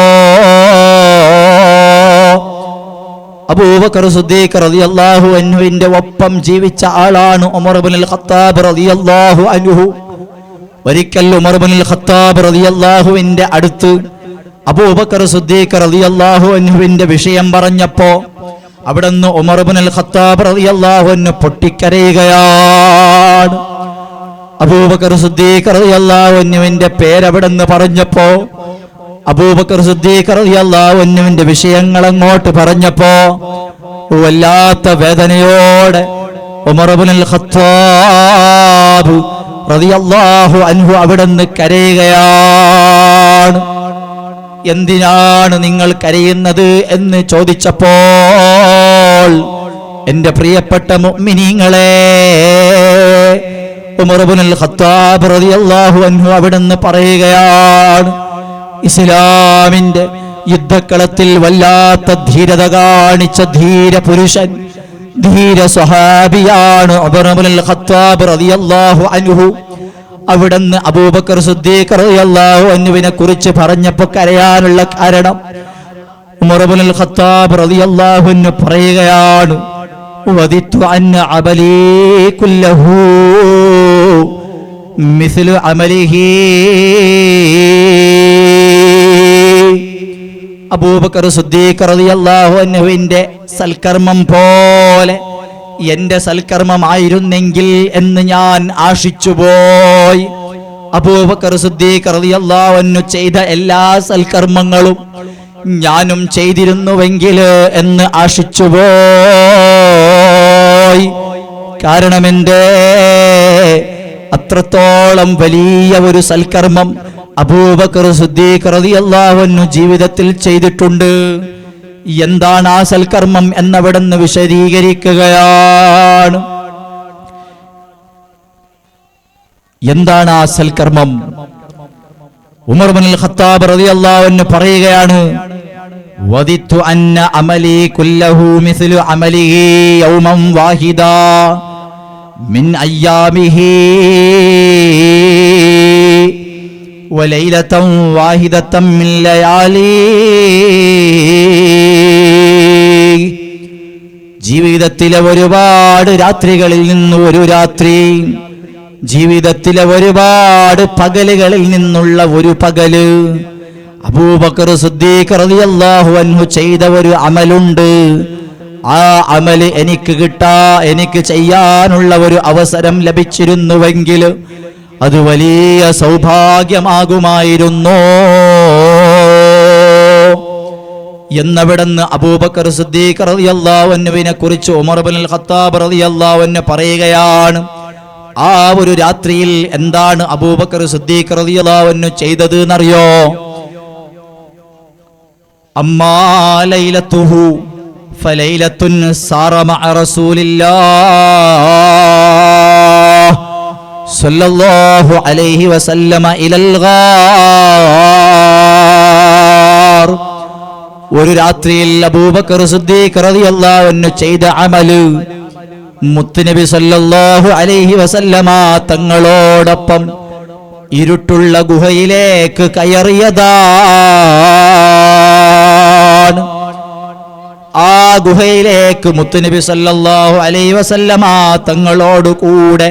അബൂബക്കർ സിദ്ദീഖ് റളിയല്ലാഹു അൻഹുവിന്റെ ഒപ്പം ജീവിച്ച ആളാണ് ഉമർ ഇബ്നുൽ ഖത്താബ് റളിയല്ലാഹു അൻഹു. ഒരിക്കൽ ഉമർ ഇബ്നുൽ ഖത്താബ് റളിയല്ലാഹുവിന്റെ അടുത്ത് അബൂബക്കർ സിദ്ദീഖ് റളിയല്ലാഹു അൻഹുവിന്റെ വിഷയം പറഞ്ഞപ്പോ അവിടുന്ന് ഉമർ ഇബ്നുൽ ഖത്താബ് റളിയല്ലാഹു അൻഹു പൊട്ടിക്കരയുകയാണ്. അബൂബക്കർ സിദ്ദീഖ് റളിയല്ലാഹു അൻഹുവിന്റെ പേര് അവിടുന്ന് പറഞ്ഞപ്പോ അബൂബക്കർ സിദ്ദീഖ് റളിയല്ലാഹു അൻഹുവിന്റെ വിഷയങ്ങൾ അങ്ങോട്ട് പറഞ്ഞപ്പോ വല്ലാത്ത വേദനയോടെ ഉമർ ഇബ്നുൽ ഖത്താബ് റളിയല്ലാഹു അൻഹു അവിടുന്ന് കരയുകയാണ്. എന്തിനാണ് നിങ്ങൾ കരയുന്നത് എന്ന് ചോദിച്ചപ്പോൾ എന്റെ പ്രിയപ്പെട്ട മുഅ്മിനീങ്ങളെ, ഉമർ ഇബ്നുൽ ഖത്താബ് റളിയല്ലാഹു അൻഹു അവിടുന്ന് പറയുകയാണ്, ഇസ്ലാമിന്റെ യുദ്ധക്കളത്തിൽ വല്ലാത്ത ധീരത കാണിച്ച ധീര പുരുഷൻ, ധീര സ്വഹാബിയാണ് ഉമർ ഇബ്നുൽ ഖത്താബ് റളിയല്ലാഹു അൻഹു. അവിടുന്ന് അബൂബക്കർ സിദ്ദീഖ് റളിയല്ലാഹു അൻഹുവിനെ കുറിച്ച് പറഞ്ഞപ്പോൾ കരയാനുള്ള കാരണം ഉമർ ഇബ്നുൽ ഖത്താബ് റളിയല്ലാഹു അൻഹു പറയുകയാണ്, വദിത്തു അന്ന അബലി കുല്ലഹു മിസ്ലു അമലിഹി, അബൂബക്കർ സിദ്ദീഖ് റളിയല്ലാഹു അൻഹുവിന്റെ സൽക്കർമ്മം പോലെ എന്റെ സൽക്കർമ്മമായിരുന്നെങ്കിൽ എന്ന് ഞാൻ ആശിച്ചുപോയി. അബൂബക്കർ സിദ്ദീഖ് റളിയല്ലാഹു അൻഹു ചെയ്ത എല്ലാ സൽക്കർമ്മങ്ങളും ഞാനും ചെയ്തിരുന്നുവെങ്കിൽ എന്ന് ആശിച്ചുപോയി. കാരണമെന്തേ? അത്രത്തോളം വലിയ ഒരു സൽക്കർമ്മം അബൂബക്കർ സിദ്ദീഖ് റളിയല്ലാഹു അൻഹു ജീവിതത്തിൽ ചെയ്തിട്ടുണ്ട്. എന്താണ് ആ സൽക്കർമ്മം എന്നവിടുന്ന് വിശദീകരിക്കുകയാണ്. എന്താണ് ആ സൽക്കർമ്മം? ഉമർ ഇബ്നുൽ ഖത്താബ് റളിയല്ലാഹു അൻഹു പറയുകയാണ്, വദിത്തു അന്ന അമലി കുല്ലഹു മിസ്ലു അമലിഹി യൗമൻ വാഹിദാ മിൻ അയ്യാമിഹി വലൈലതൻ വാഹിദതൻ മിൻ ലയാലി. ജീവിതത്തിലെ ഒരുപാട് രാത്രികളിൽ നിന്ന് ഒരു രാത്രി, ജീവിതത്തിലെ ഒരുപാട് പകലുകളിൽ നിന്നുള്ള ഒരു പകല്, അബൂബക്കർ സിദ്ദീഖ് റളിയല്ലാഹു അൻഹു ചെയ്ത ഒരു അമലുണ്ട്. ആ അമല് എനിക്ക് ചെയ്യാനുള്ള ഒരു അവസരം ലഭിച്ചിരുന്നുവെങ്കിൽ അത് വലിയ സൗഭാഗ്യമാകുമായിരുന്നു എന്നവിടുന്ന് അബൂബക്കർ സിദ്ദീഖ് റളിയല്ലാഹു അൻഹുവിനെ കുറിച്ച് ഉമർ ഇബ്നുൽ ഖത്താബ് റളിയല്ലാഹു അൻഹു പറയുകയാണ്. ആ ഒരു രാത്രിയിൽ എന്താണ് അബൂബക്കർ സിദ്ദീഖ് റളിയല്ലാഹു അൻഹു ചെയ്തത് എന്നറിയോ? അമ്മാ ലൈലത്തുഹു ഫലൈലത്തുൻ സാറ മഅ റസൂലില്ലാഹ് സല്ലല്ലാഹു അലൈഹി വസല്ലമ ഇലൽ ഗാർ. ഒരു രാത്രിയിൽ അബൂബക്കർ സിദ്ദീഖ് റളിയല്ലാഹു അൻഹു ചെയ്ത അമല് മുത്തുനബി സല്ലല്ലാഹു അലൈഹി വസല്ലമ തങ്ങളോടൊപ്പം ഇരുട്ടുള്ള ഗുഹയിലേക്ക് കയറിയതാണ്. ആ ഗുഹയിലേക്ക് മുത്തുനബി സല്ലല്ലാഹു അലൈഹി വസല്ലമ തങ്ങളോട് കൂടെ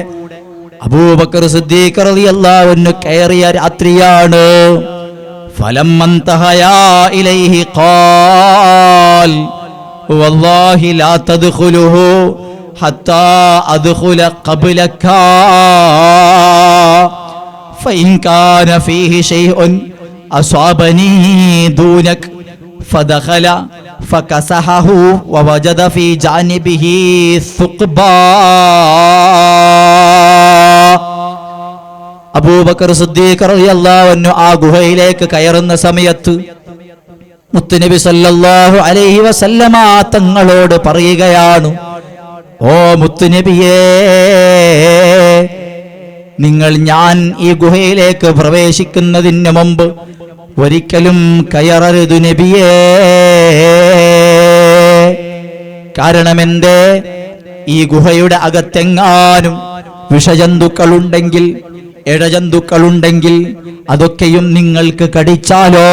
അബൂബക്കർ സിദ്ദീഖ് റളിയല്ലാഹു അൻഹു കയറിയ രാത്രിയാണ്. ഫലമ്മന്തഹയാ ഇലൈഹി ഖാൽ വല്ലാഹി ലാ തദ്ഖുലുഹു ഹത്താ അദ്ഖുല ഖബ്ലക ഫഇൻ കാന ഫീഹി ശൈഉൻ അസ്വാബനി ദൂനക ഫദഖല ഫകസഹഹു വവജദ ഫീ ജാനിബിഹി സുഖ്ബാ. അബൂബക്കർ സിദ്ദീഖ് റളിയല്ലാഹു അൻഹു ആ ഗുഹയിലേക്ക് കയറുന്ന സമയത്ത് മുത്തുനബി സല്ലല്ലാഹു അലൈഹി വസല്ലമ തങ്ങളോട് പറയുകയാണ്, ഓ മുത്തുനബിയേ, നിങ്ങൾ ഞാൻ ഈ ഗുഹയിലേക്ക് പ്രവേശിക്കുന്നതിന് മുമ്പ് ഒരിക്കലും കയറരുത് നബിയേ. കാരണമെന്തേ? ഈ ഗുഹയുടെ അകത്തെങ്ങാനും വിഷജന്തുക്കളുണ്ടെങ്കിൽ, ഇഴജന്തുക്കളുണ്ടെങ്കിൽ അതൊക്കെയും നിങ്ങൾക്ക് കടിച്ചാലോ,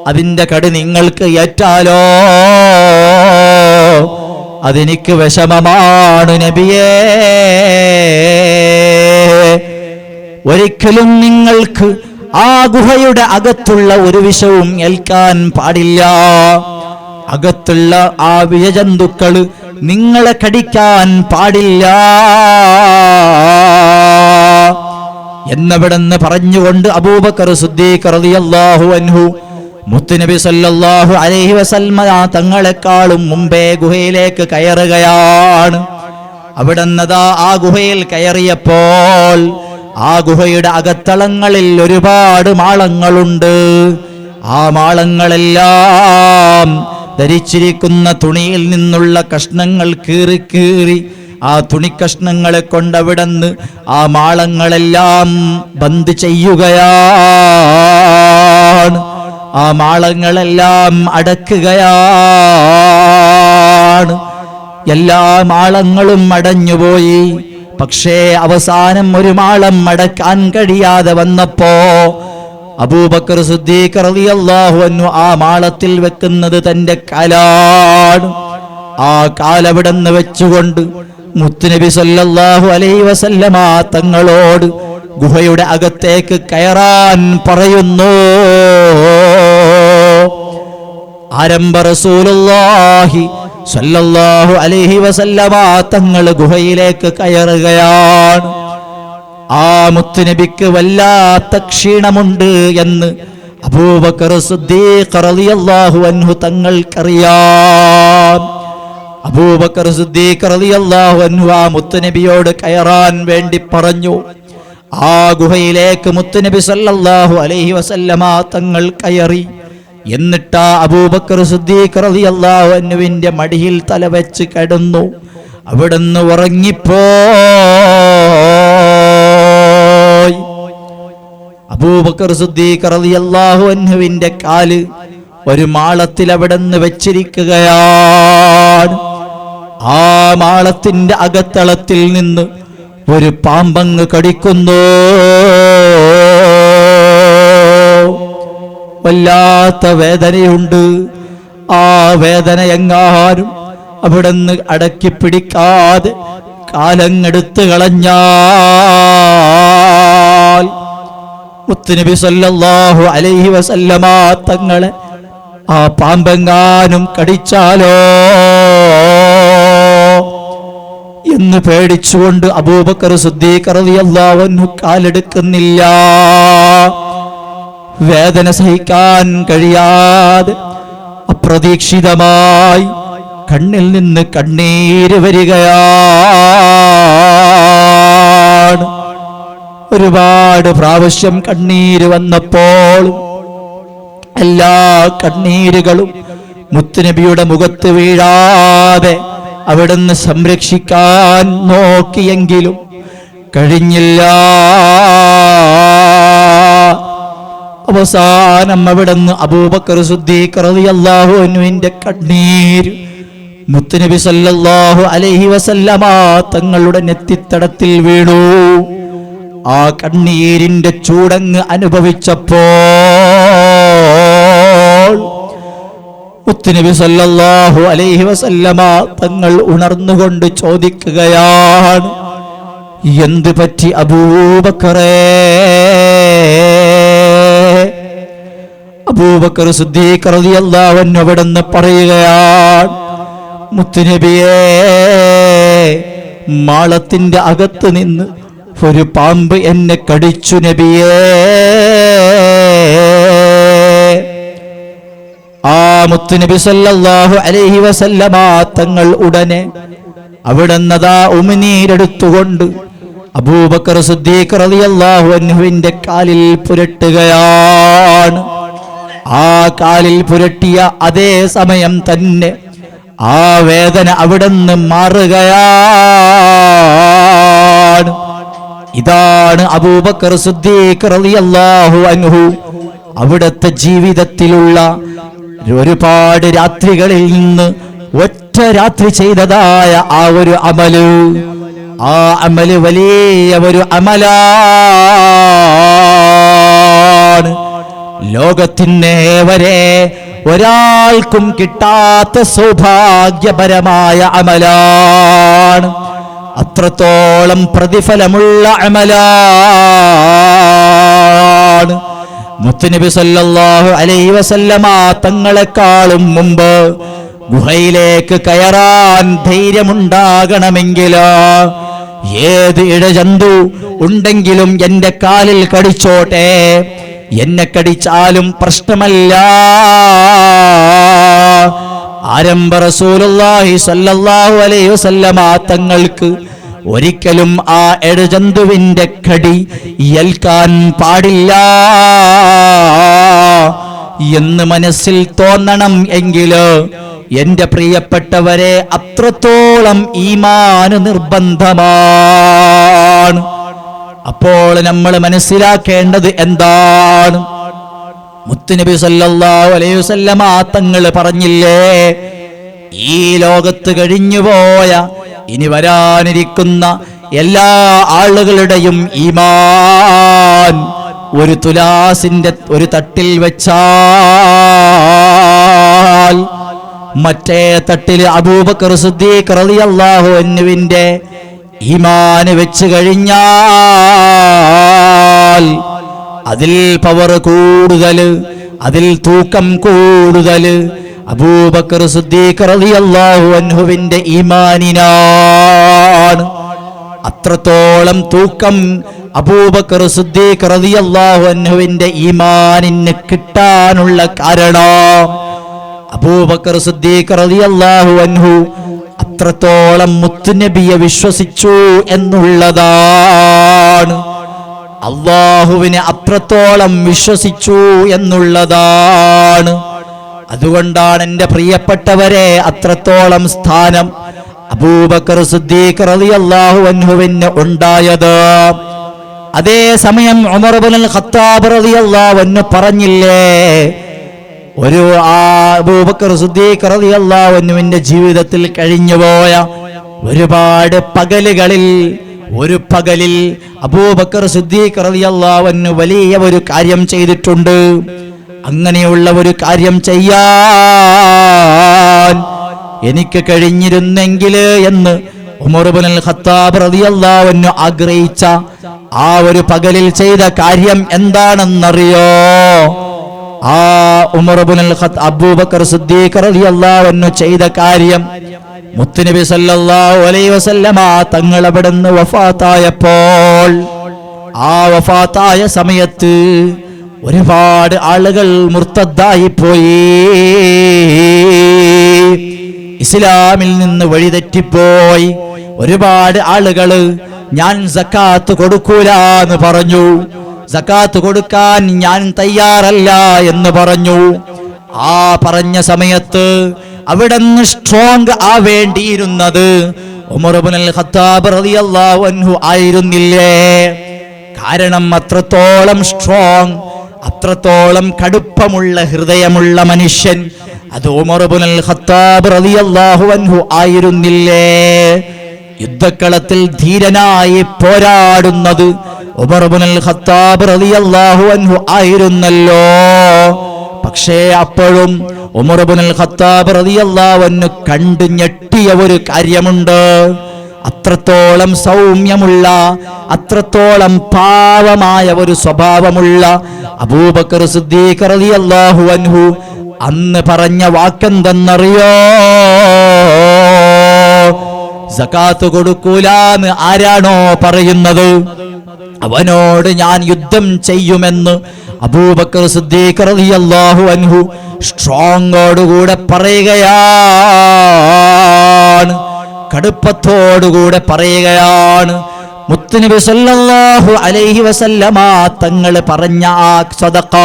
അതിന്റെ കടി നിങ്ങൾക്ക് ഏറ്റാലോ അതെനിക്ക് വിഷമമാണ് നബിയേ. ഒരിക്കലും നിങ്ങൾക്ക് ആ ഗുഹയുടെ അകത്തുള്ള ഒരു വിഷവും ഏൽക്കാൻ പാടില്ല. അകത്തുള്ള ആ വിഷജന്തുക്കൾ നിങ്ങളെ കടിക്കാൻ പാടില്ല എന്നവിടെന്ന് പറഞ്ഞുകൊണ്ട് അബൂബക്കർ സിദ്ദീഖ് റളിയല്ലാഹു അൻഹു മുത്തുനബി സല്ലല്ലാഹു അലൈഹി വസല്ലമ തങ്ങളെക്കാളും മുമ്പേ ഗുഹയിലേക്ക് കയറുകയാണ്. അവിടുന്നതാ ആ ഗുഹയിൽ കയറിയപ്പോൾ ആ ഗുഹയുടെ അകത്തളങ്ങളിൽ ഒരുപാട് മാളങ്ങളുണ്ട്. ആ മാളങ്ങളെല്ലാം ധരിച്ചിരിക്കുന്ന തുണിയിൽ നിന്നുള്ള കഷ്ണങ്ങൾ കീറി കീറി ആ തുണിക്കഷ്ണങ്ങളെ കൊണ്ടവിടുന്ന് ആ മാളങ്ങളെല്ലാം ബന്ദ് ചെയ്യുകയാണ്. ആ മാളങ്ങളെല്ലാം അടക്കുകയാണ്. എല്ലാ മാളങ്ങളും അടഞ്ഞുപോയി. പക്ഷേ അവസാനം ഒരു മാളം അടക്കാൻ കഴിയാതെ വന്നപ്പോ അബൂബക്കർ സിദ്ദീഖ് റളിയല്ലാഹു അൻഹു ആ മാളത്തിൽ വെക്കുന്നത് തന്റെ കാലാണ്. ആ കാലവിടന്ന് വെച്ചുകൊണ്ട് മുത്തുനബി സല്ലല്ലാഹു അലൈഹി വസല്ലമ തങ്ങളോട് ഗുഹയുടെ അകത്തേക്ക് കയറാൻ പറയുന്നു. ആരംഭ റസൂലുള്ളാഹി സല്ലല്ലാഹു അലൈഹി വസല്ലമ തങ്ങൾ ഗുഹയിലേക്ക് കയറുകയാണ്. ആ മുത്തുനബിക്ക് വല്ലാത്ത ക്ഷീണമുണ്ട് എന്ന് അബൂബക്കർ സിദ്ദീഖ് റളിയല്ലാഹു അൻഹു തങ്ങൾക്കറിയാം. അബൂബക്കർ സിദ്ദീഖ് റളിയല്ലാഹു അൻഹു ആ മുത്തുനബിയോട് കയറാൻ വേണ്ടി പറഞ്ഞു. ആ ഗുഹയിലേക്ക് മുത്തുനബി സല്ലല്ലാഹു അലൈഹി വസല്ലമ തങ്ങൾ കയറി. എന്നിട്ട് അബൂബക്കർ സിദ്ദീഖ് റളിയല്ലാഹു അൻഹുവിന്റെ മടിയിൽ തലവെച്ച് കിടന്നു. അവിടുന്ന് ഉറങ്ങിപ്പോയി. അബൂബക്കർ സിദ്ദീഖ് റളിയല്ലാഹു അൻഹുവിന്റെ കാല് ഒരു മാളത്തിൽ അവിടുന്ന് വെച്ചിരിക്കുകയാണ്. ആ മാളത്തിന്റെ അകത്തളത്തിൽ നിന്ന് ഒരു പാമ്പങ്ങ് കടിക്കുന്നു. വല്ലാത്ത വേദനയുണ്ട്. ആ വേദന എങ്ങാനും അവിടുന്ന് അടക്കി പിടിക്കാതെ കാലങ്ങെടുത്ത് കളഞ്ഞാൽ മുത്തുനബി സല്ലല്ലാഹു അലൈഹി വസല്ലമ തങ്ങളെ ആ പാമ്പെങ്ങാനും കടിച്ചാലോ എന്ന് പേടിച്ചുകൊണ്ട് അബൂബക്കർ സിദ്ദീഖ് റളിയല്ലാഹു അൻഹു കാലെടുക്കുന്നില്ല. വേദന സഹിക്കാൻ കഴിയാതെ അപ്രതീക്ഷിതമായി കണ്ണിൽ നിന്ന് കണ്ണീര് വരികയാണ്. ഒരുപാട് പ്രാവശ്യം കണ്ണീര് വന്നപ്പോൾ എല്ലാ കണ്ണീരുകളും മുത്തുനബിയുടെ മുഖത്ത് വീഴാതെ അവിടുന്ന് സംരക്ഷിക്കാൻ നോക്കിയെങ്കിലും കഴിഞ്ഞില്ല. അവസാനം അവിടുന്ന് അബൂബക്കർ സിദ്ദീഖ് റളിയല്ലാഹു അൻഹുവിന്റെ കണ്ണീര് മുത്തുനബി സല്ലല്ലാഹു അലൈഹി വസല്ലമ തങ്ങളുടെ നെറ്റിത്തടത്തിൽ വീണു. ആ കണ്ണീരിന്റെ ചൂടങ്ങ് അനുഭവിച്ചപ്പോൾ മുത്തുനബി സല്ലല്ലാഹു അലൈഹി വസല്ലമ തങ്ങൾ ഉണർന്നുകൊണ്ട് ചോദിക്കുകയാണ്, എന്ത് പറ്റി അബൂബക്കറേ? അബൂബക്കർ സിദ്ദീഖ് റളിയല്ലാഹു അൻഹു അവിടുന്ന് പറയുകയാണ്, മുത്തുനബിയേ, മാളത്തിന്റെ അകത്ത് നിന്ന് ഒരു പാമ്പ് എന്നെ കടിച്ചു നബിയേ. ആ മുത്തുനബി സല്ലല്ലാഹു അലൈഹി വസല്ലമ തങ്ങൾ ഉടനെ അവിടുന്നതാ ഉമിനീരെടുത്തുകൊണ്ട് അബൂബക്കർ സിദ്ദീഖ് റളിയല്ലാഹു അൻഹുവിന്റെ കാലിൽ പുരട്ടുകയാണ്. ആ കാലിൽ പുരട്ടിയ അതേ സമയം തന്നെ ആ വേദന അവിടുന്ന് മാറുകയാണ്. ഇതാണ് അബൂബക്കർ സിദ്ദീഖ് റളിയല്ലാഹു അൻഹു അവിടുത്തെ ജീവിതത്തിലുള്ള ഒരുപാട് രാത്രികളിൽ നിന്ന് ഒറ്റ രാത്രി ചെയ്തതായ ആ ഒരു അമല്. ആ അമല് വലിയ ഒരു അമലാണ്. ലോകത്തിനെ വരെ ഒരാൾക്കും കിട്ടാത്ത സൗഭാഗ്യപരമായ അമലാണ്. അത്രത്തോളം പ്രതിഫലമുള്ള അമലാണ്. മുത്തുനബി സല്ലല്ലാഹു അലൈഹി വസല്ലമ തങ്ങളെക്കാളും മുമ്പ് ഗുഹയിലേക്ക് കയറാൻ ധൈര്യമുണ്ടാകണമെങ്കിൽ ഏത് ഇഴജന്തു ഉണ്ടെങ്കിലും എന്റെ കാലിൽ കടിച്ചോട്ടെ, എന്നെ കടിച്ചാലും പ്രശ്നമല്ല. ആരംഭ റസൂലുള്ളാഹി സ്വല്ലല്ലാഹു അലൈഹി വസല്ലമ തങ്ങൾക്ക് ഒരിക്കലും ആ ഇഴജന്തുവിന്റെ കടി ഏൽക്കാൻ പാടില്ല എന്ന് മനസ്സിൽ തോന്നണം. എങ്കില് എന്റെ പ്രിയപ്പെട്ടവരെ, അത്രത്തോളം ഈമാന് നിർബന്ധമാണ്. അപ്പോൾ നമ്മൾ മനസ്സിലാക്കേണ്ടത് എന്താണ്? മുത്തുനബി സല്ലല്ലാഹു അലൈഹി വസല്ലമ തങ്ങൾ പറഞ്ഞില്ലേ, ഈ ലോകത്ത് കഴിഞ്ഞുപോയ ഇനി വരാനിരിക്കുന്ന എല്ലാ ആളുകളുടെയും ഈമാൻ ഒരു തുലാസിന്റെ ഒരു തട്ടിൽ വെച്ചാൽ മറ്റേ തട്ടിൽ അബൂബക്കർ സിദ്ദീഖ് റളിയല്ലാഹു അൻഹുവിന്റെ ഈമാൻ വെച്ച് കഴിഞ്ഞാൽ അതിൽ പവർ കൂടുതൽ, അതിൽ തൂക്കം കൂടുതൽ അബൂബക്കർ സിദ്ദീഖ് റളിയല്ലാഹു അൻഹുവിന്റെ ഈമാനിനാണ്. അത്രത്തോളം തൂക്കം അബൂബക്കർ സിദ്ദീഖ് റളിയല്ലാഹു അൻഹുവിന്റെ ഈമാനിന് കിട്ടാനുള്ള കാരണം അബൂബക്കർ സിദ്ദീഖ് റളിയല്ലാഹു അൻഹു അത്രത്തോളം മുത്തുനബിയെ വിശ്വസിച്ചു എന്നുള്ളതാണ്. അല്ലാഹുവിനെ അത്രത്തോളം വിശ്വസിച്ചു എന്നുള്ളതാണ്. അതുകൊണ്ടാണ് എൻ്റെ പ്രിയപ്പെട്ടവരെ അത്രത്തോളം സ്ഥാനം അബൂബക്കർ സിദ്ദീഖ് റളിയല്ലാഹു അൻഹുവിന് ഉണ്ടായത്. അതേ സമയം ഉമർ ഇബ്നുൽ ഖത്താബ് റളിയല്ലാഹു അൻഹു പറഞ്ഞില്ലേ, ഒരു അബൂബക്കർ സിദ്ദീഖ് റളിയല്ലാഹു അൻഹുവിന്റെ ജീവിതത്തിൽ കഴിഞ്ഞുപോയ ഒരുപാട് പകലുകളിൽ ഒരു പകലിൽ അബൂബക്കർ സിദ്ദീഖ് റളിയല്ലാഹു അൻഹു വലിയ ഒരു കാര്യം ചെയ്തിട്ടുണ്ട്. അങ്ങനെയുള്ള ഒരു കാര്യം ചെയ്യാൻ എനിക്ക് കഴിഞ്ഞിരുന്നെങ്കിൽ എന്ന് ഉമർ ഇബ്നുൽ ഖത്താബ് റളിയല്ലാഹു അൻഹു ആഗ്രഹിച്ച ആ ഒരു പകലിൽ ചെയ്ത കാര്യം എന്താണെന്നറിയോ? ആ ഉമർ ഇബ്നുൽ ഖത്താബ് അബൂബക്കർ സിദ്ദീഖ് റളിയല്ലാഹു അൻഹു ചെയ്ത കാര്യം, മുത്തുനബി സല്ലല്ലാഹു അലൈഹി വസല്ലമ തങ്ങൾ അവിടുന്ന് വഫാത്തായപ്പോൾ, ആ വഫാത്തായ സമയത്ത് ഒരുപാട് ആളുകൾ മുർത്തദ്ദായി പോയി, ഇസ്ലാമിൽ നിന്ന് വഴിതെറ്റിപ്പോയി. ഒരുപാട് ആളുകൾ ഞാൻ സക്കാത്ത് കൊടുക്കൂല എന്ന് പറഞ്ഞു, സക്കാത്ത് കൊടുക്കാൻ ഞാൻ തയ്യാറല്ല എന്ന് പറഞ്ഞു. ആ പറഞ്ഞ സമയത്ത് അവിടുന്ന് സ്ട്രോങ് ആവേണ്ടിയിരുന്നത് ഉമർ ഇബ്നുൽ ഖത്താബ് റളിയല്ലാഹു അൻഹു ആയിരുന്നില്ലേ? കാരണം അത്രത്തോളം സ്ട്രോങ്, അത്രത്തോളം കടുപ്പമുള്ള ഹൃദയമുള്ള മനുഷ്യൻ അത് ഉമർ ഇബ്നുൽ ഖത്താബ് റളിയല്ലാഹു അൻഹു ആയിരുന്നില്ലേ? യുദ്ധക്കളത്തിൽ ധീരനായി പോരാടുന്നത് ഉമർ ഇബ്നുൽ ഖത്താബ് റളിയല്ലാഹു അൻഹു ആയിരുന്നല്ലോ. പക്ഷേ അപ്പോഴും ഉമർ ഇബ്നുൽ ഖത്താബ് റളിയല്ലാഹു അൻഹു കണ്ടു ഞെട്ടിയ ഒരു കാര്യമുണ്ട്. അത്രത്തോളം സൗമ്യമുള്ള, അത്രത്തോളം പാവമായ ഒരു സ്വഭാവമുള്ള അബൂബക്കർ സിദ്ദീഖ് റളിയല്ലാഹു അൻഹു അന്ന് പറഞ്ഞ വാക്കെന്തെന്നറിയോ? സകാത്ത് കൊടുക്കൂലാന്ന് ആരാണോ പറയുന്നത് അവനോട് ഞാൻ യുദ്ധം ചെയ്യുമെന്ന് അബൂബക്കർ സിദ്ദീഖ് റളിയല്ലാഹു അൻഹു സ്ട്രോങ്ങോടുകൂടെ പറയുകയാണ്, കടുപ്പത്തോടുകൂടെ പറയുകയാണ്. മുത്തുനബി സല്ലല്ലാഹു അലൈഹി വസല്ലമ തങ്ങൾ പറഞ്ഞ ആ സദഖ,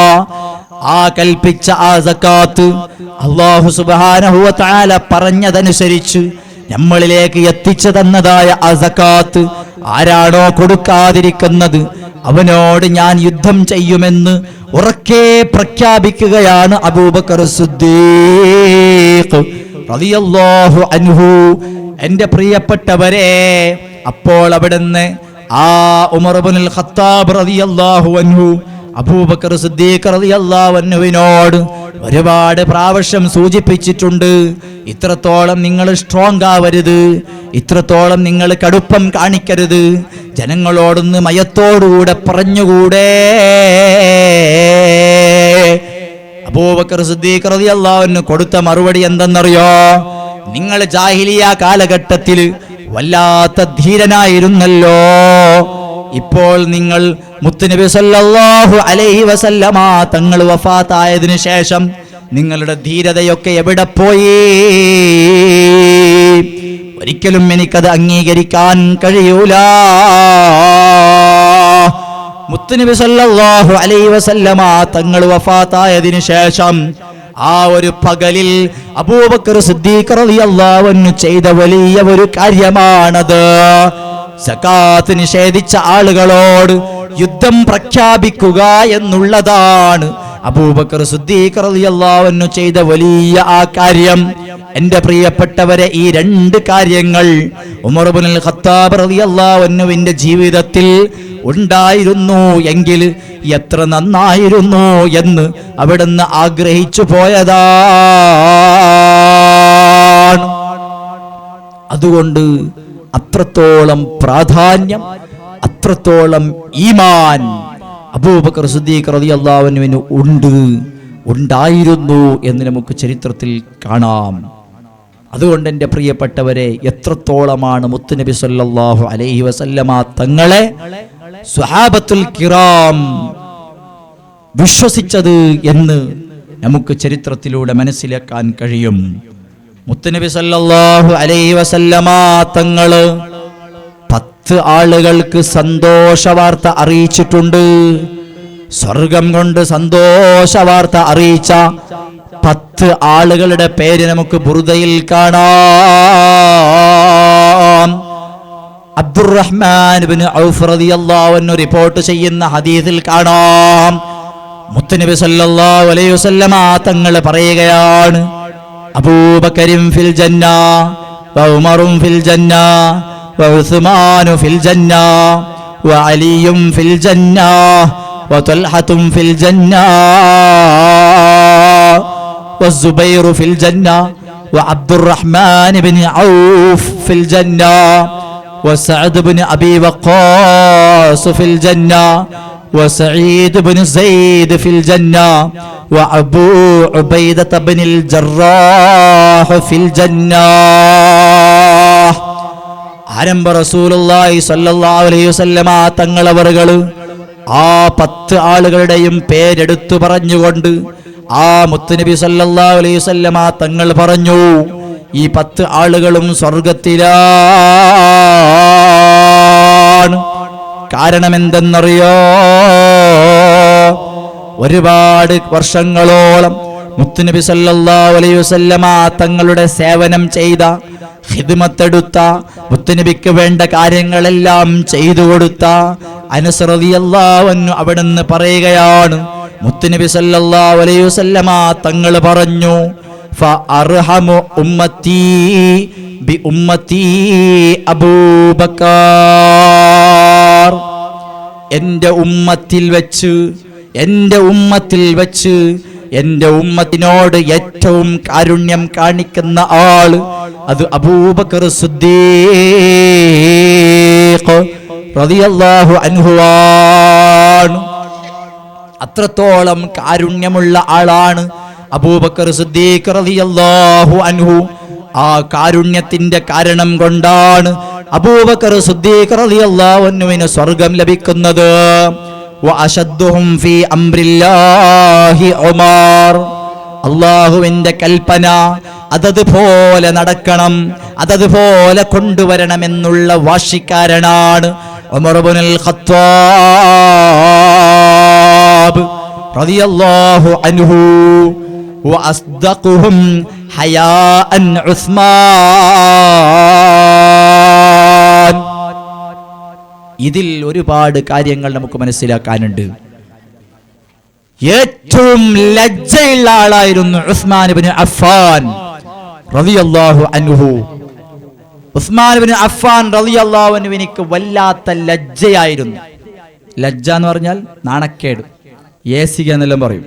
ആ കൽപ്പിച്ച ആ സകാത്ത് അല്ലാഹു സുബ്ഹാനഹു വ തആല പറഞ്ഞതനുസരിച്ച് നമ്മളിലേക്ക് എത്തിച്ചു തന്നതായ ആ സകാത്ത് ആരാണോ കൊടുക്കാതിരിക്കുന്നത് അവനോട് ഞാൻ യുദ്ധം ചെയ്യുമെന്ന് ഉറക്കെ പ്രഖ്യാപിക്കുകയാണ് അബൂബക്കർ സിദ്ദീഖ് റളിയല്ലാഹു അൻഹു. എൻ്റെ പ്രിയപ്പെട്ടവരെ, അപ്പോൾ അവിടുന്ന് ആ ഉമർ ഇബ്നുൽ ഖത്താബ് റളിയല്ലാഹു അൻഹു അബൂബക്കർ സിദ്ദീഖ് റളിയല്ലാഹു അൻഹുവിനോട് ഒരുപാട് പ്രാവശ്യം സൂചിപ്പിച്ചിട്ടുണ്ട്, ഇത്രത്തോളം നിങ്ങൾ സ്ട്രോങ് ആവരുത്, ഇത്രത്തോളം നിങ്ങൾ കടുപ്പം കാണിക്കരുത്, ജനങ്ങളോടൊന്ന് മയത്തോടുകൂടെ പറഞ്ഞുകൂടെ. അബൂബക്കർ സിദ്ദീഖ് റളിയല്ലാഹു അൻഹു കൊടുത്ത മറുപടി എന്തെന്നറിയോ? നിങ്ങൾ ജാഹിലിയ കാലഘട്ടത്തിൽ വല്ലാത്ത ധീരനായിരുന്നല്ലോ, ഇപ്പോൾ നിങ്ങൾ മുത്തുനബി സല്ലല്ലാഹു അലൈഹി വസല്ലമ തങ്ങൾ വഫാത്തായതിനു ശേഷം നിങ്ങളുടെ ധീരതയൊക്കെ എവിടെ പോയി? ഒരിക്കലും എനിക്കത് അംഗീകരിക്കാൻ കഴിയൂല. മുത്തുനബി സല്ലല്ലാഹു അലൈഹി വസല്ലമ തങ്ങൾ വഫാത്തായതിനു ശേഷം ആ ഒരു പകലിൽ അബൂബക്കർ സിദ്ദീഖ് റളിയല്ലാഹു അൻഹു ചെയ്ത വലിയ ഒരു കാര്യമാണത്. സകാത്ത് നിഷേധിച്ച ആളുകളോട് യുദ്ധം പ്രഖ്യാപിക്കുക എന്നുള്ളതാണ് അബൂബക്കർ സിദ്ദീഖ് റളിയല്ലാഹു അൻഹു ചെയ്ത വലിയ ആ കാര്യം. എൻ്റെ പ്രിയപ്പെട്ടവരെ, ഈ രണ്ട് കാര്യങ്ങൾ ഉമർ ഇബ്നുൽ ഖത്താബ് റളിയല്ലാഹു അൻഹുവിന്റെ ജീവിതത്തിൽ ഉണ്ടായിരുന്നു എങ്കിൽ എത്ര നന്നായിരുന്നു എന്ന് അവിടുന്ന് ആഗ്രഹിച്ചു പോയതാ. അതുകൊണ്ട് അത്രത്തോളം പ്രാധാന്യം, അത്രത്തോളം ഈമാൻ അബൂബക്കർ സിദ്ദീഖ് റളിയല്ലാഹു അൻഹുവിന് ഉണ്ടായിരുന്നു എന്ന് നമുക്ക് ചരിത്രത്തിൽ കാണാം. അതുകൊണ്ട് എൻ്റെ പ്രിയപ്പെട്ടവരെ, എത്രത്തോളമാണ് മുത്തുനബി സല്ലല്ലാഹു അലൈഹി വസല്ലമ തങ്ങളെ സ്വഹാബത്തുൽ കിറാം വിശ്വസിച്ചത് എന്ന് നമുക്ക് ചരിത്രത്തിലൂടെ മനസ്സിലാക്കാൻ കഴിയും. മുത്തുനബി സല്ലല്ലാഹു അലൈഹി വസല്ലമ തങ്ങള് 10 ആളുകൾക്ക് സന്തോഷ വാർത്ത അറിയിച്ചിട്ടുണ്ട്. സ്വർഗം കൊണ്ട് സന്തോഷ വാർത്ത അറിയിച്ച 10 ആളുകളുടെ പേര് നമുക്ക് ബുർദയിൽ കാണാം. അബ്ദുറഹ്മാൻ ഇബ്നു ഔഫ് റളിയല്ലാഹു അൻഹു റിപ്പോർട്ട് ചെയ്യുന്ന ഹദീസിൽ കാണാം, മുത്തുനബി സല്ലല്ലാഹു അലൈഹി വസല്ലമ തങ്ങൾ പറയുകയാണ്, അബൂബക്കറും ഫിൽ ജന്ന വ ഉമറും ഫിൽ ജന്ന വ ഉസ്മാനു ഫിൽ ജന്ന വ അലിയും ഫിൽ ജന്ന വ തൽഹത്തും ഫിൽ ജന്ന വ സുബൈറു ഫിൽ ജന്ന വ അബ്ദുറഹ്മാൻ ഇബ്നു ഔഫ് ഫിൽ ജന്ന വ സഅദ് ഇബ്നു അബി വഖാസ് ഫിൽ ജന്ന وسعيد بن زيد في الجنة وأبو عبيدة بن الجراح في الجنة. ആരംഭ റസൂലുള്ളാഹി സ്വല്ലല്ലാഹു അലൈഹി വസല്ലമ തങ്ങളവറുകൾ ആ 10 ആളുകളുടെയും പേരെടുത്തു പറഞ്ഞുകൊണ്ട് ആ മുത്തുനബി സല്ലല്ലാഹു അലൈഹി വസല്ലമ തങ്ങൾ പറഞ്ഞു, ഈ 10 ആളുകളും സ്വർഗത്തിലാണ്. കാരണം എന്തെന്നറിയോ? ഒരുപാട് വർഷങ്ങളോളം മുത്തുനബി സല്ലല്ലാഹു അലൈഹി വസല്ലമ തങ്ങളുടെ സേവനം ചെയ്ത, ഖിദ്മത്തെടുത്ത, മുത്തുനബിക്ക് വേണ്ട കാര്യങ്ങളെല്ലാം ചെയ്തു കൊടുത്ത അനസ് റളിയല്ലാഹു അൻഹു അവിടുന്ന് പറയുകയാണ്, മുത്തുനബി സല്ലല്ലാഹു അലൈഹി വസല്ലമ തങ്ങൾ പറഞ്ഞു, ഫഅർഹമു ഉമ്മത്തി ബി ഉമ്മത്തി അബൂബക്കർ. എൻ്റെ ഉമ്മത്തിൽ വെച്ച് എൻ്റെ ഉമ്മത്തിനോട് ഏറ്റവും കാരുണ്യം കാണിക്കുന്ന ആള് അത് അബൂബക്കർ സിദ്ദീഖ് റളിയല്ലാഹു അൻഹുവാണ്. അത്രത്തോളം കാരുണ്യമുള്ള ആളാണ് അബൂബക്കർ സിദ്ദീഖ് റളിയല്ലാഹു അൻഹു. ആ കാരുണ്യത്തിന്റെ കാരണം കൊണ്ടാണ് അബൂബക്കർ സിദ്ദീഖ് റളിയല്ലാഹു അൻഹുവിന് സ്വർഗ്ഗം ലഭിക്കുന്നത്. വഅശദ്ദുഹും ഫീ അംരില്ലാഹി ഉമർ. അല്ലാഹുവിന്റെ കൽപ്പന അതതുപോലെ നടക്കണം, അതതുപോലെ കൊണ്ടുവരണമെന്നുള്ള വാശിക്കാരനാണ് ഉമർ ഇബ്നുൽ ഖത്താബ് റളിയല്ലാഹു അൻഹു. വഅസ്ദഖുഹും ഹയാഅൻ ഉസ്മാൻ. ഇതിൽ ഒരുപാട് കാര്യങ്ങൾ നമുക്ക് മനസ്സിലാക്കാനുണ്ട്. ഏറ്റവും ലജ്ജയുള്ള ആളായിരുന്നു ഉസ്മാൻ ഇബ്നു അഫ്ഫാൻ റളിയല്ലാഹു അൻഹു. ഉസ്മാൻ ഇബ്നു അഫ്ഫാൻ റളിയല്ലാഹു അൻഹുവിനിക്ക് വല്ലാത്ത ലജ്ജയായിരുന്നു. ലജ്ജ എന്ന് പറഞ്ഞാൽ നാണക്കേട്, ഏസിക എന്നെല്ലാം പറയും.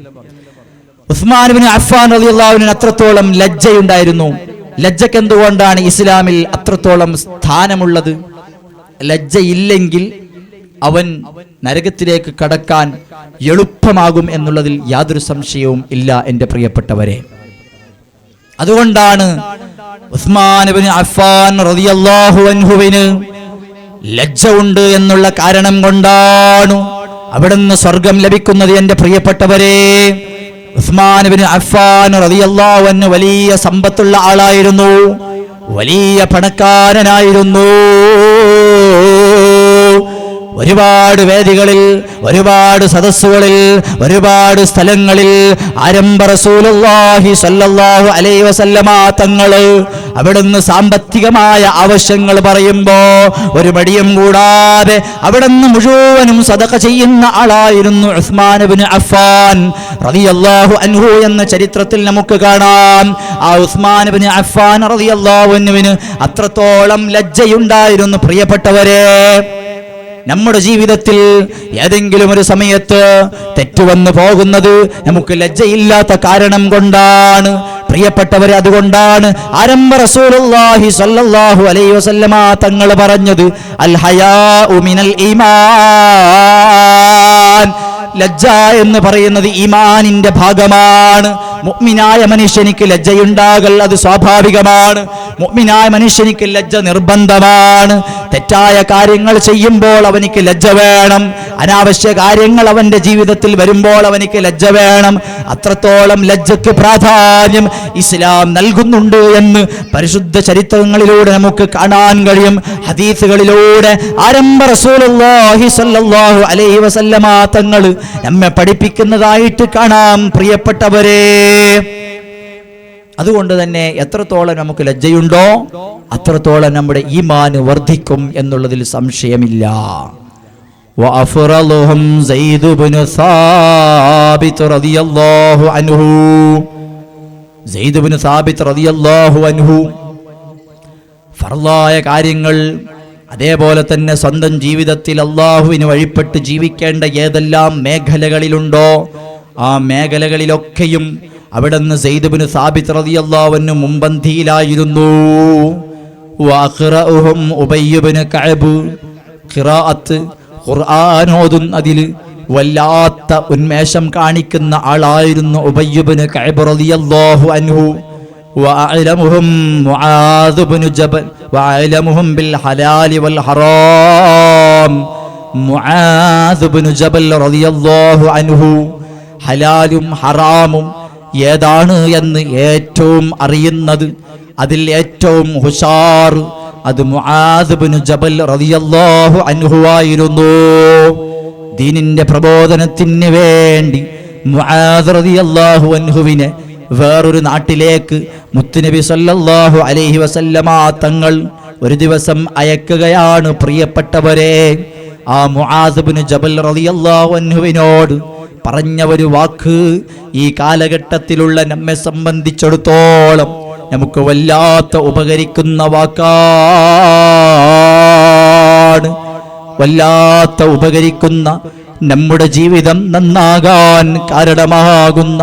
ഉസ്മാൻ ഇബ്നു അഫ്ഫാൻ റളിയല്ലാഹു അൻഹു അത്രത്തോളം ലജ്ജയുണ്ടായിരുന്നു. ലജ്ജക്ക് എന്തുകൊണ്ടാണ് ഇസ്ലാമിൽ അത്രത്തോളം സ്ഥാനമുള്ളത്? ലജ്ജയില്ലെങ്കിൽ അവൻ നരകത്തിലേക്ക് കടക്കാൻ എളുപ്പമാകും എന്നുള്ളതിൽ യാതൊരു സംശയവും ഇല്ല എൻ്റെ പ്രിയപ്പെട്ടവരെ. അതുകൊണ്ടാണ് ഉസ്മാൻ ഇബ്നു അഫ്ഫാൻ റളിയല്ലാഹു അൻഹുവിന് ലജ്ജ ഉണ്ട് എന്നുള്ള കാരണം കൊണ്ടാണ് അവിടുന്ന് സ്വർഗം ലഭിക്കുന്നത്. എൻ്റെ പ്രിയപ്പെട്ടവരെ, ഉസ്മാൻ ഇബ്നു അഫ്ഫാൻ റളിയല്ലാഹു അൻഹു വലിയ സമ്പത്തുള്ള ആളായിരുന്നു, വലിയ പണക്കാരനായിരുന്നു. ഒരുപാട് വേദികളിൽ, ഒരുപാട് സദസ്സുകളിൽ, ഒരുപാട് സ്ഥലങ്ങളിൽ ആരംഭ റസൂലുള്ളാഹി സ്വല്ലല്ലാഹു അലൈഹി വസല്ലമ തങ്ങള് അവിടുന്ന് സാമ്പത്തികമായ ആവശ്യങ്ങൾ പറയുമ്പോ ഒരു മടിയും കൂടാതെ അവിടുന്ന് മുഴുവനും സദഖ ചെയ്യുന്ന ആളായിരുന്നു ഉസ്മാൻ ഇബ്നു അഫ്ഫാൻ റളിയല്ലാഹു അൻഹു എന്ന ചരിത്രത്തിൽ നമുക്ക് കാണാം. ആ ഉസ്മാൻ ഇബ്നു അഫ്ഫാൻ റളിയല്ലാഹു അൻഹുവിന് അത്രത്തോളം ലജ്ജയുണ്ടായിരുന്നു. പ്രിയപ്പെട്ടവരെ, നമ്മുടെ ജീവിതത്തിൽ ഏതെങ്കിലും ഒരു സമയത്ത് തെറ്റുവന്നു പോകുന്നത് നമുക്ക് ലജ്ജയില്ലാത്ത കാരണം കൊണ്ടാണ്. പ്രിയപ്പെട്ടവരെ, അതുകൊണ്ടാണ് ആരംഭ റസൂലുള്ളാഹി സ്വല്ലല്ലാഹു അലൈഹി വസല്ലമ തങ്ങൾ പറഞ്ഞത് അൽ ഹയാഉ മിനൽ ഈമാൻ. ലജ്ജ എന്ന് പറയുന്നത് ഈമാനിന്റെ ഭാഗമാണ്. മുഅ്മിനായ മനുഷ്യനിക്ക് ലജ്ജയുണ്ടാകൽ അത് സ്വാഭാവികമാണ്. മുഅ്മിനായ മനുഷ്യനിക്ക് ലജ്ജ നിർബന്ധമാണ്. തെറ്റായ കാര്യങ്ങൾ ചെയ്യുമ്പോൾ അവനിക്ക് ലജ്ജ വേണം. അനാവശ്യ കാര്യങ്ങൾ അവന്റെ ജീവിതത്തിൽ വരുമ്പോൾ അവനിക്ക് ലജ്ജ വേണം. അത്രത്തോളം ലജ്ജയ്ക്ക് പ്രാധാന്യം ഇസ്ലാം നൽകുന്നുണ്ട് എന്ന് പരിശുദ്ധ ചരിത്രങ്ങളിലൂടെ നമുക്ക് കാണാൻ കഴിയും. ഹദീസുകളിലൂടെ ആരംഭ റസൂലുള്ളാഹി സ്വല്ലല്ലാഹു അലൈഹി വസല്ലമ തങ്ങൾ നമ്മെ പഠിപ്പിക്കുന്നതായിട്ട് കാണാം. പ്രിയപ്പെട്ടവരെ, അതുകൊണ്ട് തന്നെ എത്രത്തോളം നമുക്ക് ലജ്ജയുണ്ടോ അത്രത്തോളം നമ്മുടെ ഈമാൻ വർദ്ധിക്കും എന്നുള്ളതിൽ സംശയമില്ല. വഅഫറലുഹും സയ്യിദ് ഇബ്നു സാബിത്ത് റളിയല്ലാഹു അൻഹു. സയ്യിദ് ഇബ്നു സാബിത്ത് റളിയല്ലാഹു അൻഹു ഫർളായ കാര്യങ്ങൾ, അതേപോലെ തന്നെ സ്വന്തം ജീവിതത്തിൽ അള്ളാഹുവിന് വഴിപ്പെട്ട് ജീവിക്കേണ്ട ഏതെല്ലാം മേഖലകളിലുണ്ടോ ആ മേഖലകളിലൊക്കെയും അവിടുന്ന് സയ്യിദ് ഇബ്നു സാബിത്ത് റളിയല്ലാഹു അൻഹു മുൻപന്തിയിലായിരുന്നു. വഅഖറഉഹും ഉബയ്യ് ഇബ്നു കഅബ്. ഖിറാഅത്ത്, ഖുർആൻ ഓതുന്നതിൽ വല്ലാത്ത ഉന്മേഷം കാണിക്കുന്ന ആളായിരുന്നു ഉബയ്യ് ഇബ്നു കഅബ് റളിയല്ലാഹു അൻഹു. വഅലമുഹും മുആദ് ഇബ്നു ജബൽ വഅലമുഹും ബിൽ ഹലാലി വൽ ഹറാം. മുആദ് ഇബ്നു ജബൽ റളിയല്ലാഹു അൻഹു ഹലാലും ഹറാമും ഏതാണ് എന്ന് ഏറ്റവും അറിയുന്നത്, അതിൽ ഏറ്റവും ഹുഷാർ അത് മുആദ് ഇബ്നു ജബൽ റളിയല്ലാഹു അൻഹു ആയിരുന്നു. ദീനിന്റെ പ്രബോധനത്തിന് വേണ്ടി മുആദ് റളിയല്ലാഹു അൻഹുവിനെ വേറൊരു നാട്ടിലേക്ക് മുത്തുനബി സല്ലല്ലാഹു അലൈഹി വസല്ലമ തങ്ങൾ ഒരു ദിവസം അയക്കുകയാണ്. പ്രിയപ്പെട്ടവരെ, ആ മുആദ് ഇബ്നു ജബൽ റളിയല്ലാഹു അൻഹുവിനോട് പറഞ്ഞ ഒരു വാക്ക് ഈ കാലഘട്ടത്തിലുള്ള നമ്മെ സംബന്ധിച്ചിടത്തോളം നമുക്ക് വല്ലാത്ത ഉപകരിക്കുന്ന വാക്കാണ്. വല്ലാത്ത ഉപകരിക്കുന്ന, നമ്മുടെ ജീവിതം നന്നാകാൻ കാരണമാകുന്ന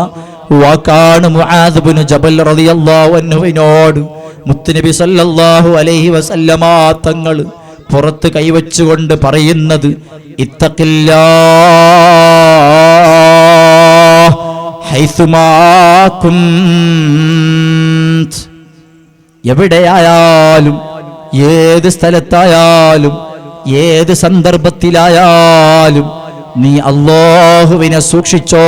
വാക്കാണ് മുആദ് ഇബ്നു ജബൽ റളിയല്ലാഹു അൻഹുവിനോട് മുത്തുനബി സല്ലല്ലാഹു അലൈഹി വസല്ലമ തങ്ങൾ പുറത്ത് കൈവച്ചുകൊണ്ട് പറയുന്നത് ഇത്തഖില്ലാഹ് ഹൈസുമാ കുന്ത്. എവിടെയായാലും ഏത് സ്ഥലത്തായാലും ഏത് സന്ദർഭത്തിലായാലും നീ അല്ലാഹുവിനെ സൂക്ഷിച്ചോ.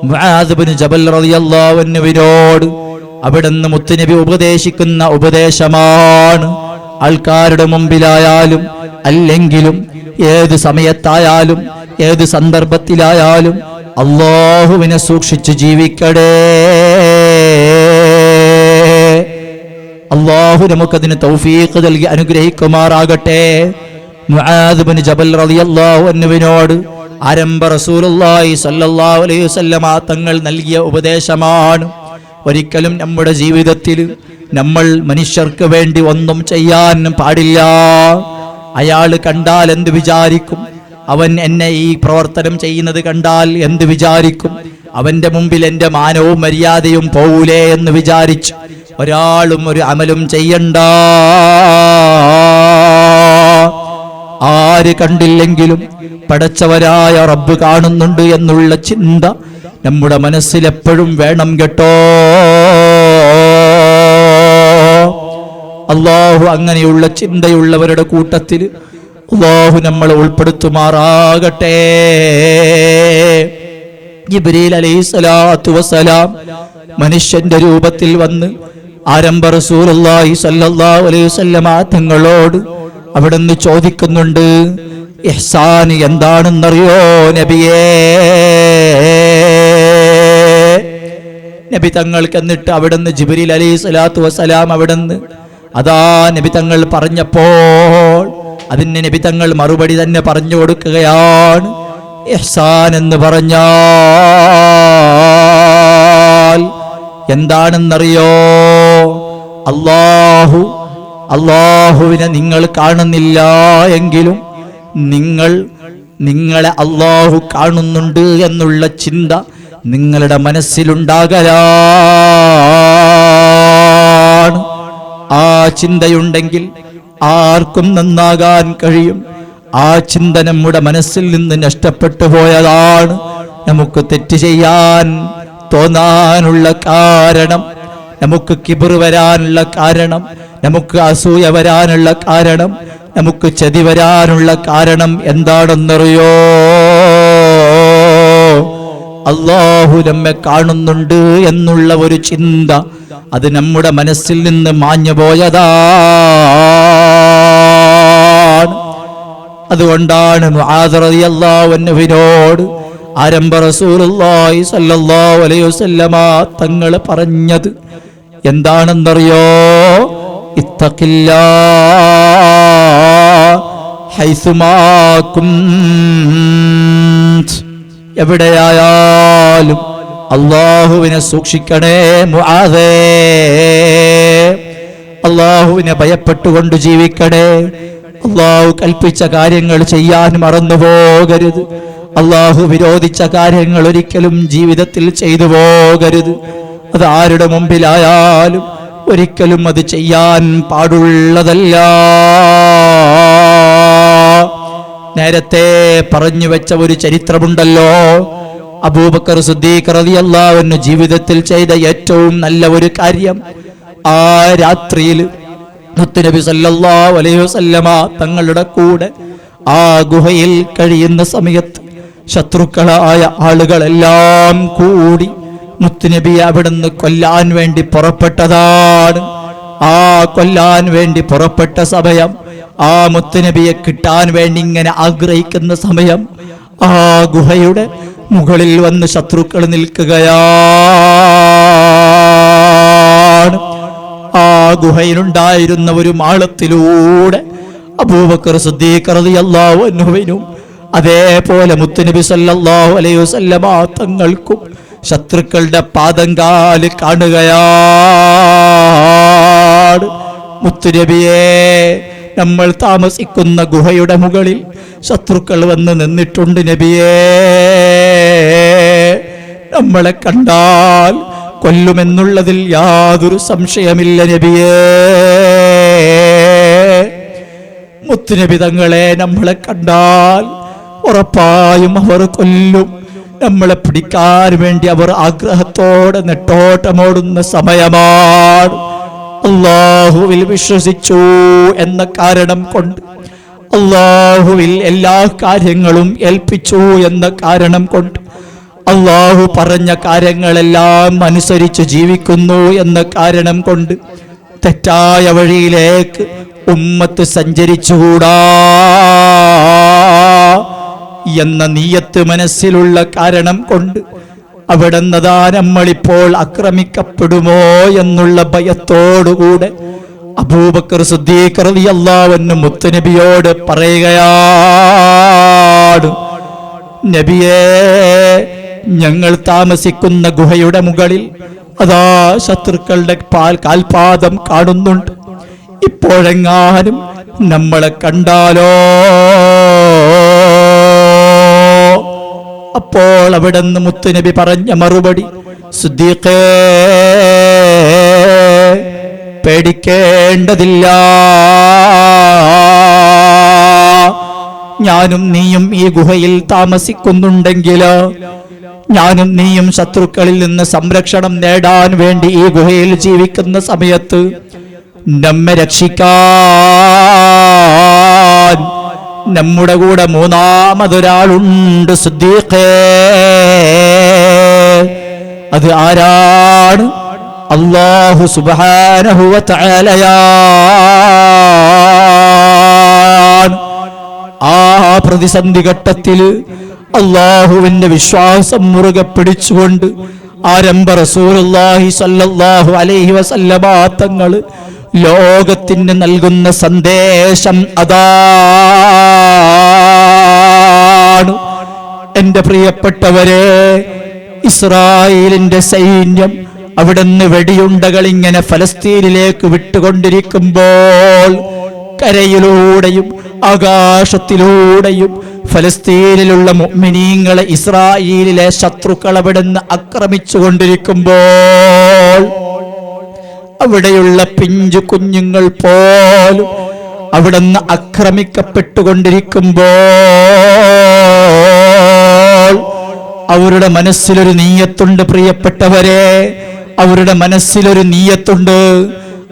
മുആദ് ഇബ്നു ജബൽ റളിയല്ലാഹു അൻഹുവിനോട് അവിടുന്ന് മുത്തുനബി ഉപദേശിക്കുന്ന ഉപദേശമാണ്. ആൾക്കാരുടെ മുമ്പിലായാലും അല്ലെങ്കിലും ഏത് സമയത്തായാലും ഏത് സന്ദർഭത്തിലായാലും അല്ലാഹുവിനെ സൂക്ഷിച്ച് ജീവിക്കടേ. അല്ലാഹു നമുക്കതിന് തൗഫീഖ് നൽകി അനുഗ്രഹിക്കുമാറാകട്ടെ. മുആദ് ഇബ്നു ജബൽ റളിയല്ലാഹു അൻഹുവിനോട് ആരംഭ റസൂലുള്ളാഹി സ്വല്ലല്ലാഹു അലൈഹി വസല്ലമ തങ്ങൾ നൽകിയ ഉപദേശമാണ്. ഒരിക്കലും നമ്മുടെ ജീവിതത്തിൽ നമ്മൾ മനുഷ്യർക്ക് വേണ്ടി ഒന്നും ചെയ്യാൻ പാടില്ല. അയാൾ കണ്ടാൽ എന്ത് വിചാരിക്കും, അവൻ എന്നെ ഈ പ്രവർത്തനം ചെയ്യുന്നത് കണ്ടാൽ എന്ത് വിചാരിക്കും, അവന്റെ മുമ്പിൽ എൻ്റെ മാനവും മര്യാദയും പോവൂലേ എന്ന് വിചാരിച്ചു ഒരാളും ഒരു അമലും ചെയ്യണ്ട. ആര് കണ്ടില്ലെങ്കിലും പടച്ചവരായ റബ്ബ് കാണുന്നുണ്ട് എന്നുള്ള ചിന്ത നമ്മുടെ മനസ്സിൽ എപ്പോഴും വേണം കേട്ടോ. അല്ലാഹു അങ്ങനെയുള്ള ചിന്തയുള്ളവരുടെ കൂട്ടത്തിൽ അല്ലാഹു നമ്മളെ ഉൾപ്പെടുത്തുമാറാകട്ടെ. ജിബ്രീൽ അലൈഹിസ്സലാത്തു വസ്സലാം മനുഷ്യന്റെ രൂപത്തിൽ വന്ന് ആരംഭ റസൂലുള്ളാഹി സ്വല്ലല്ലാഹു അലൈഹി വസല്ലമ തങ്ങളോട് അവിടുന്ന് ചോദിക്കുന്നുണ്ട്, ഇഹ്സാൻ എന്താണെന്നറിയോ നബിയേ? നബി തങ്ങൾക്ക് എന്നിട്ട് അവിടുന്ന് ജിബ്രീൽ അലൈഹിസ്സലാത്തു വസ്സലാം അവിടുന്ന് അതാ നബി തങ്ങൾ പറഞ്ഞപ്പോൾ അതിന് നബി തങ്ങൾ മറുപടി തന്നെ പറഞ്ഞു കൊടുക്കുകയാണ്. ഇഹ്സാൻ എന്ന് പറഞ്ഞാൽ എന്താണെന്നറിയോ? അല്ലാഹുവിനെ നിങ്ങൾ കാണുന്നില്ല എങ്കിലും നിങ്ങളെ അല്ലാഹു കാണുന്നുണ്ട് എന്നുള്ള ചിന്ത നിങ്ങളുടെ മനസ്സിലുണ്ടാകലാണ്. ആ ചിന്തയുണ്ടെങ്കിൽ ആർക്കും നന്നാകാൻ കഴിയും. ആ ചിന്ത നമ്മുടെ മനസ്സിൽ നിന്ന് നഷ്ടപ്പെട്ടു പോയതാണ് നമുക്ക് തെറ്റ് ചെയ്യാൻ തോന്നാനുള്ള കാരണം, നമുക്ക് കിബർ വരാനുള്ള കാരണം, നമുക്ക് അസൂയ വരാനുള്ള കാരണം, നമുക്ക് ചതി വരാനുള്ള കാരണം എന്താണെന്നറിയോ? അല്ലാഹു നമ്മെ കാണുന്നുണ്ട് എന്നുള്ള ഒരു ചിന്ത അത് നമ്മുടെ മനസ്സിൽ നിന്ന് മാഞ്ഞു പോയതാണ്. അതുകൊണ്ടാണ് മുആദ് റളിയല്ലാഹു അൻഹുവിനോട് ആരംഭ റസൂലുള്ളാഹി സ്വല്ലല്ലാഹു അലൈഹി വസല്ലമ തങ്ങൾ പറഞ്ഞത് എന്താണെന്നറിയോ? ഇത്തഖില്ലാഹ് ഹൈസുമാ കുന്ത്. എവിടെയായാലും അല്ലാഹുവിനെ സൂക്ഷിക്കണേ മുആദേ. അല്ലാഹുവിനെ ഭയപ്പെട്ടുകൊണ്ട് ജീവിക്കണേ. അല്ലാഹു കൽപ്പിച്ച കാര്യങ്ങൾ ചെയ്യാൻ മറന്നു പോകരുത്. അല്ലാഹു വിരോധിച്ച കാര്യങ്ങൾ ഒരിക്കലും ജീവിതത്തിൽ ചെയ്തു പോകരുത്. അത് ആരുടെ മുമ്പിലായാലും ഒരിക്കലും അത് ചെയ്യാൻ പാടുള്ളതല്ല. നേരത്തെ പറഞ്ഞു വെച്ച ഒരു ചരിത്രമുണ്ടല്ലോ, അബൂബക്കർ സിദ്ദീഖ് റളിയല്ലാഹു അൻഹു ജീവിതത്തിൽ ചെയ്ത ഏറ്റവും നല്ല ഒരു കാര്യം, ആ രാത്രിയിൽ മുത്തുനബി സല്ലല്ലാഹു അലൈഹി വസല്ലമ തങ്ങളുടെ കൂടെ ആ ഗുഹയിൽ കഴിയുന്ന സമയത്ത് ശത്രുക്കളായ ആളുകളെല്ലാം കൂടി മുത്തുനബിയെ അവിടുന്ന് കൊല്ലാൻ വേണ്ടി പുറപ്പെട്ടതാണ്. ആ കൊല്ലാൻ വേണ്ടി പുറപ്പെട്ട സമയം, ആ മുത്തുനബിയെ കിട്ടാൻ വേണ്ടി ഇങ്ങനെ ആഗ്രഹിക്കുന്ന സമയം, ആ ഗുഹയുടെ മുകളിൽ വന്ന് ശത്രുക്കൾ നിൽക്കുകയാണ്. ആ ഗുഹയിലുണ്ടായിരുന്ന ഒരു മാളത്തിലൂടെ അബൂബക്കർ സിദ്ദീഖ് റളിയല്ലാഹു അൻഹുവിനും അതേപോലെ മുത്തുനബി സല്ലല്ലാഹു അലൈഹി വസല്ലമ തങ്ങൾക്കും ശത്രുക്കളുടെ പാദങ്കാല് കാണുകയാണ്. മുത്തുനബിയെ, നമ്മൾ താമസിക്കുന്ന ഗുഹയുടെ മുകളിൽ ശത്രുക്കൾ വന്ന് നിന്നിട്ടുണ്ട് നബിയേ. നമ്മളെ കണ്ടാൽ കൊല്ലുമെന്നുള്ളതിൽ യാതൊരു സംശയമില്ല നബിയേ. മുത്തുനബി തങ്ങളെ നമ്മളെ കണ്ടാൽ ഉറപ്പായും അവർ കൊല്ലും. നമ്മളെ പിടിക്കാൻ വേണ്ടി അവർ ആഗ്രഹത്തോടെ നെട്ടോട്ടമോടുന്ന സമയമാണ്. അല്ലാഹുവിൽ വിശ്വസിച്ചു എന്ന കാരണം കൊണ്ട്, അല്ലാഹുവിൽ എല്ലാ കാര്യങ്ങളും ഏൽപ്പിച്ചു എന്ന കാരണം കൊണ്ട്, അല്ലാഹു പറഞ്ഞ കാര്യങ്ങളെല്ലാം അനുസരിച്ച് ജീവിക്കുന്നു എന്ന കാരണം കൊണ്ട് തെറ്റായ വഴിയിലേക്ക് ഉമ്മത്ത് സഞ്ചരിച്ചുകൂടാ എന്ന നിയ്യത്ത് മനസ്സിലുള്ള കാരണം കൊണ്ട് അവിടുന്നതാ നമ്മളിപ്പോൾ ആക്രമിക്കപ്പെടുമോ എന്നുള്ള ഭയത്തോടുകൂടെ അബൂബക്കർ സിദ്ദീഖ് റളിയല്ലാഹു അൻഹു മുത്തുനബിയോട് പറയുകയാണ്, നബിയേ, ഞങ്ങൾ താമസിക്കുന്ന ഗുഹയുടെ മുകളിൽ അതാ ശത്രുക്കളുടെ കാൽപാദം കാണുന്നുണ്ട്. ഇപ്പോഴെങ്ങാനും നമ്മളെ കണ്ടാലോ? അപ്പോൾ അവിടുന്ന് മുത്തുനബി പറഞ്ഞ മറുപടി, സിദ്ദീഖേ, പേടിക്കേണ്ടതില്ല. ഞാനും നീയും ഈ ഗുഹയിൽ താമസിക്കുന്നുണ്ടെങ്കിലോ, ഞാനും നീയും ശത്രുക്കളിൽ നിന്ന് സംരക്ഷണം നേടാൻ വേണ്ടി ഈ ഗുഹയിൽ ജീവിക്കുന്ന സമയത്ത് നമ്മെ രക്ഷിക്കാൻ നമ്മുടെ കൂടെ മൂന്നാമതൊരാളുണ്ട് സിദ്ദീഖേ. അത് ആരാണ്? അല്ലാഹു സുബ്ഹാനഹു വ തആലയാണ്. ആ പ്രതിസന്ധി ഘട്ടത്തിൽ അല്ലാഹുവിന്റെ വിശ്വാസം മുറുകെ പിടിച്ചുകൊണ്ട് ആരംഭ റസൂലുള്ളാഹി സ്വല്ലല്ലാഹു അലൈഹി വസല്ലമ തങ്ങൾ ലോകത്തിന് നൽകുന്ന സന്ദേശം അതാണ്. എന്റെ പ്രിയപ്പെട്ടവരെ, ഇസ്രായേലിന്റെ സൈന്യം അവിടുന്ന് വെടിയുണ്ടകൾ ഇങ്ങനെ ഫലസ്തീനിലേക്ക് വിട്ടുകൊണ്ടിരിക്കുമ്പോൾ കരയിലൂടെയും ആകാശത്തിലൂടെയും ഫലസ്തീനിലുള്ള മുഅ്മിനീങ്ങളെ ഇസ്രായേലിലെ ശത്രുക്കൾ അവിടുന്ന് ആക്രമിച്ചുകൊണ്ടിരിക്കുമ്പോൾ അവിടെയുള്ള പിഞ്ചു കുഞ്ഞുങ്ങൾ പോലും അവിടുന്ന് ആക്രമിക്കപ്പെട്ടുകൊണ്ടിരിക്കുമ്പോൾ അവരുടെ മനസ്സിലൊരു നീയത്തുണ്ട്. പ്രിയപ്പെട്ടവരെ, അവരുടെ മനസ്സിലൊരു നീയത്തുണ്ട്.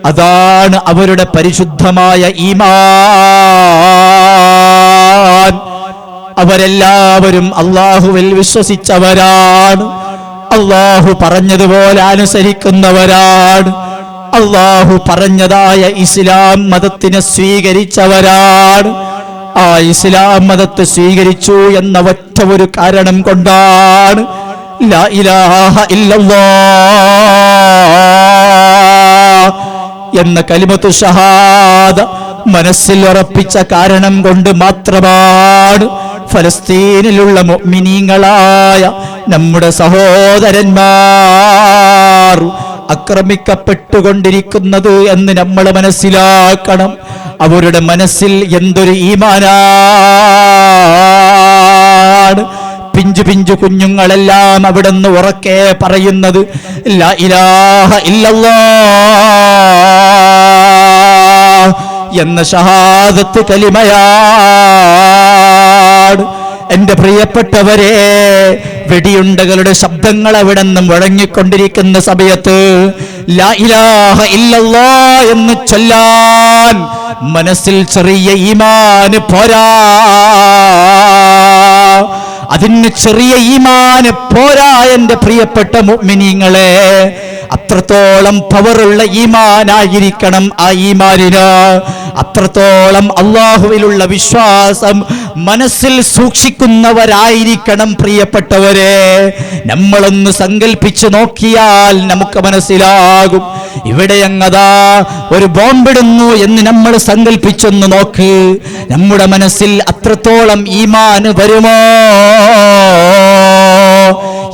അതാണ് അവരുടെ പരിശുദ്ധമായ ഈമാൻ. അവരെല്ലാവരും അല്ലാഹുവിൽ വിശ്വസിച്ചവരാണ്. അല്ലാഹു പറഞ്ഞതുപോലെ അനുസരിക്കുന്നവരാണ്. അല്ലാഹു പറഞ്ഞതായ ഇസ്ലാം മതത്തിനെ സ്വീകരിച്ചവരാണ്. ആ ഇസ്ലാം മതത്തെ സ്വീകരിച്ചു എന്ന ഒറ്റ ഒരു കാരണം കൊണ്ടാണ് ലാ ഇലാഹ ഇല്ലല്ലാഹ് എന്ന കലിമത്തു ഷഹാദ മനസ്സിൽ ഉറപ്പിച്ച കാരണം കൊണ്ട് മാത്രമാണ് ഫലസ്തീനിലുള്ള മുഅ്മിനീങ്ങളായ നമ്മുടെ സഹോദരന്മാർ ആക്രമിക്കപ്പെട്ടുകൊണ്ടിരിക്കുന്നത് എന്ന് നമ്മൾ മനസ്സിലാക്കണം. അവരുടെ മനസ്സിൽ എന്തൊരു ഈമാനാണ്. പിഞ്ചു പിഞ്ചു കുഞ്ഞുങ്ങളെല്ലാം അവിടുന്ന് ഉറക്കെ പറയുന്നത് ലാ ഇലാഹ ഇല്ലല്ലാഹ് എന്ന ഷഹാദത്ത് കലിമയാണ്. എന്റെ പ്രിയപ്പെട്ടവരെ, വെടിയുണ്ടകളുടെ ശബ്ദങ്ങൾ അവിടെ നിന്നും മുഴങ്ങിക്കൊണ്ടിരിക്കുന്ന സമയത്ത് ലാ ഇലാഹ ഇല്ലല്ലാഹ് എന്ന് ചൊല്ലാൻ മനസ്സിൽ ചെറിയ ഈമാന് പോരാ. അതിന് ചെറിയ ഈമാന് പോരാ. എന്റെ പ്രിയപ്പെട്ട മുഅ്മിനീങ്ങളെ, അത്രത്തോളം പവറുള്ള ഈമാനായിരിക്കണം ആ ഈമാനിന്. അത്രത്തോളം അല്ലാഹുവിലുള്ള വിശ്വാസം മനസ്സിൽ സൂക്ഷിക്കുന്നവരായിരിക്കണം പ്രിയപ്പെട്ടവരെ. നമ്മളൊന്ന് സങ്കല്പിച്ച് നോക്കിയാൽ നമുക്ക് മനസ്സിലാകും. ഇവിടെ അങ്ങതാ ഒരു ബോംബിടുന്നു എന്ന് നമ്മൾ സങ്കല്പിച്ചൊന്ന് നോക്ക്. നമ്മുടെ മനസ്സിൽ അത്രത്തോളം ഈമാന് വരുമോ?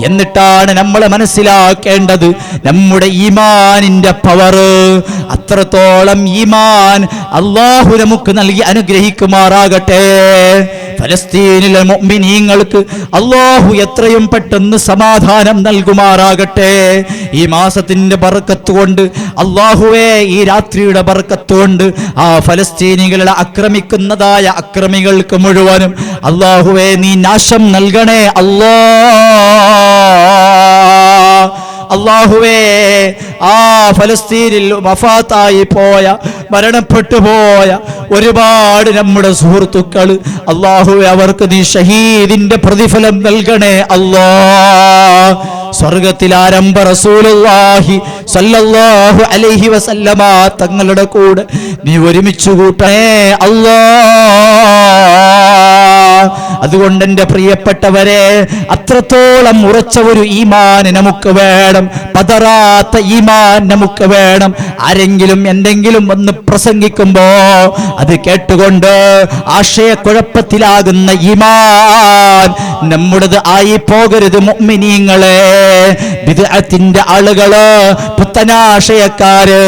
എന്നിട്ടാണ് നമ്മൾ മനസ്സിലാക്കേണ്ടത് നമ്മുടെ ഈമാനിന്റെ പവർ. അത്രത്തോളം ഈമാൻ അല്ലാഹു നമുക്ക് നൽകി അനുഗ്രഹിക്കുമാറാകട്ടെ. ഫലസ്തീനിലെ മുഅ്മിനീങ്ങൾക്ക് അല്ലാഹു എത്രയും പെട്ടെന്ന് സമാധാനം നൽകുമാറാകട്ടെ. ഈ മാസത്തിന്റെ ബർക്കത്ത് കൊണ്ട് അല്ലാഹുവേ, ഈ രാത്രിയുടെ ബർക്കത്ത് കൊണ്ട് ആ ഫലസ്തീനികളെ ആക്രമിക്കുന്നതായ അക്രമികൾക്ക് മുഴുവനും അല്ലാഹുവേ നീ നാശം നൽകണേ അല്ലാഹുവേ. ആ ഫലസ്തീനിൽ വഫാത്തായി പോയ, മരണപ്പെട്ടു പോയ ഒരുപാട് നമ്മുടെ സുഹൃത്തുക്കൾ അല്ലാഹുവേ, അവർക്ക് നീ ഷഹീദിന്റെ പ്രതിഫലം നൽകണേ അല്ലാഹ്. സ്വർഗത്തിൽ ആരംഭ റസൂലുള്ളാഹി സ്വല്ലല്ലാഹു അലൈഹി വസല്ലമ തങ്ങളുടെ കൂടെ നീ ഒരുമിച്ച് കൂട്ടണേ അല്ലാഹ്. അതുകൊണ്ട് എൻ്റെ പ്രിയപ്പെട്ടവരെ, അത്രത്തോളം ഉറച്ച ഒരു ഈമാൻ നമുക്ക് വേണം. പതറാത്ത ഈമാൻ നമുക്ക് വേണം. ആരെങ്കിലും എന്തെങ്കിലും ഒന്ന് പ്രസംഗിക്കുമ്പോ അത് കേട്ടുകൊണ്ട് ആശയക്കുഴപ്പത്തിലാകുന്ന ഈമാൻ നമ്മുടേത് ആയി പോകരുത് മുഅ്മിനീങ്ങളെ. ബിദ്അത്തിന്റെ ആളുകള്, പുത്തനാശയക്കാര്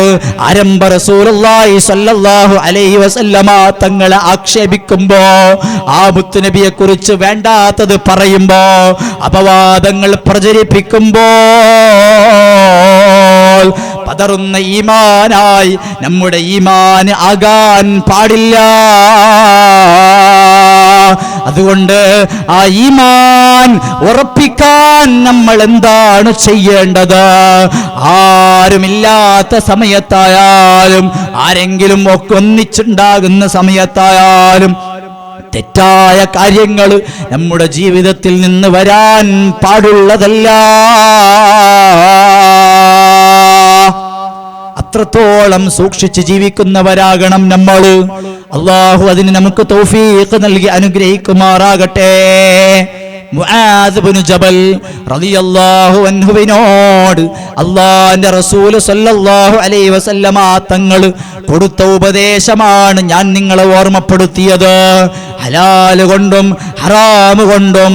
ആരംഭ റസൂലുള്ളാഹി സ്വല്ലല്ലാഹു അലൈഹി വസല്ലമ തങ്ങളെ ആക്ഷേപിക്കുമ്പോ, ആ മുത്തുനബിയെ കുറിച്ച് വേണ്ടാത്തത് പറയുമ്പോ, അപവാദങ്ങൾ പ്രചരിപ്പിക്കുമ്പോൾ പതറുന്ന ഈമാനായി നമ്മുടെ ഈമാൻ ആകാൻ പാടില്ല. അതുകൊണ്ട് ആ ഈമാൻ ഉറപ്പിക്കാൻ നമ്മൾ എന്താണ് ചെയ്യേണ്ടത്? ആരുമില്ലാത്ത സമയത്തായാലും, ആരെങ്കിലും ഒക്കെ ഒന്നിച്ചുണ്ടാകുന്ന സമയത്തായാലും തെറ്റായ കാര്യങ്ങൾ നമ്മുടെ ജീവിതത്തിൽ നിന്ന് വരാൻ പാടുള്ളതല്ല. അത്രത്തോളം സൂക്ഷിച്ച് ജീവിക്കുന്നവരാകണം നമ്മൾ. അല്ലാഹു അതിന് നമുക്ക് തൗഫീഖ് നൽകി അനുഗ്രഹിക്കുമാറാകട്ടെ. മുആദ് ഇബ്നു ജബൽ റളിയല്ലാഹു അൻഹുവിനോട് അല്ലാഹുവിന്റെ റസൂൽ സ്വല്ലല്ലാഹു അലൈഹി വസല്ലമ തങ്ങൾ കൊടുത്ത ഉപദേശമാണ് ഞാൻ നിങ്ങളെ ഓർമ്മപ്പെടുത്തിയത്. ഹലാൽ കൊണ്ടും ഹറാം കൊണ്ടും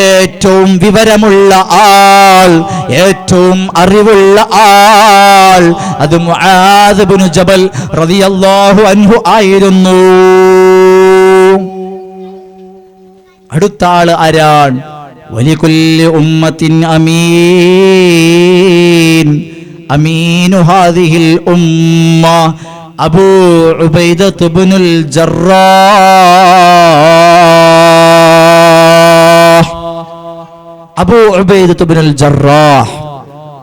ഏറ്റവും വിവരമുള്ള ആൾ, ഏറ്റവും അറിവുള്ള ആൾ അത് മുആദ് ഇബ്നു ജബൽ റളിയല്ലാഹു അൻഹു ആയിരുന്നു. അടുത്ത ആള് ആരാണ്? വലികുല്ലി ഉമ്മത്തിൻ അമീൻ, അമീനു ഹാദിഹിൽ ഉമ്മ അബൂ ഉബൈദത്ത് ഇബ്നുൽ ജറാഹ്. അബൂ ഉബൈദത്ത് ഇബ്നുൽ ജറാഹ്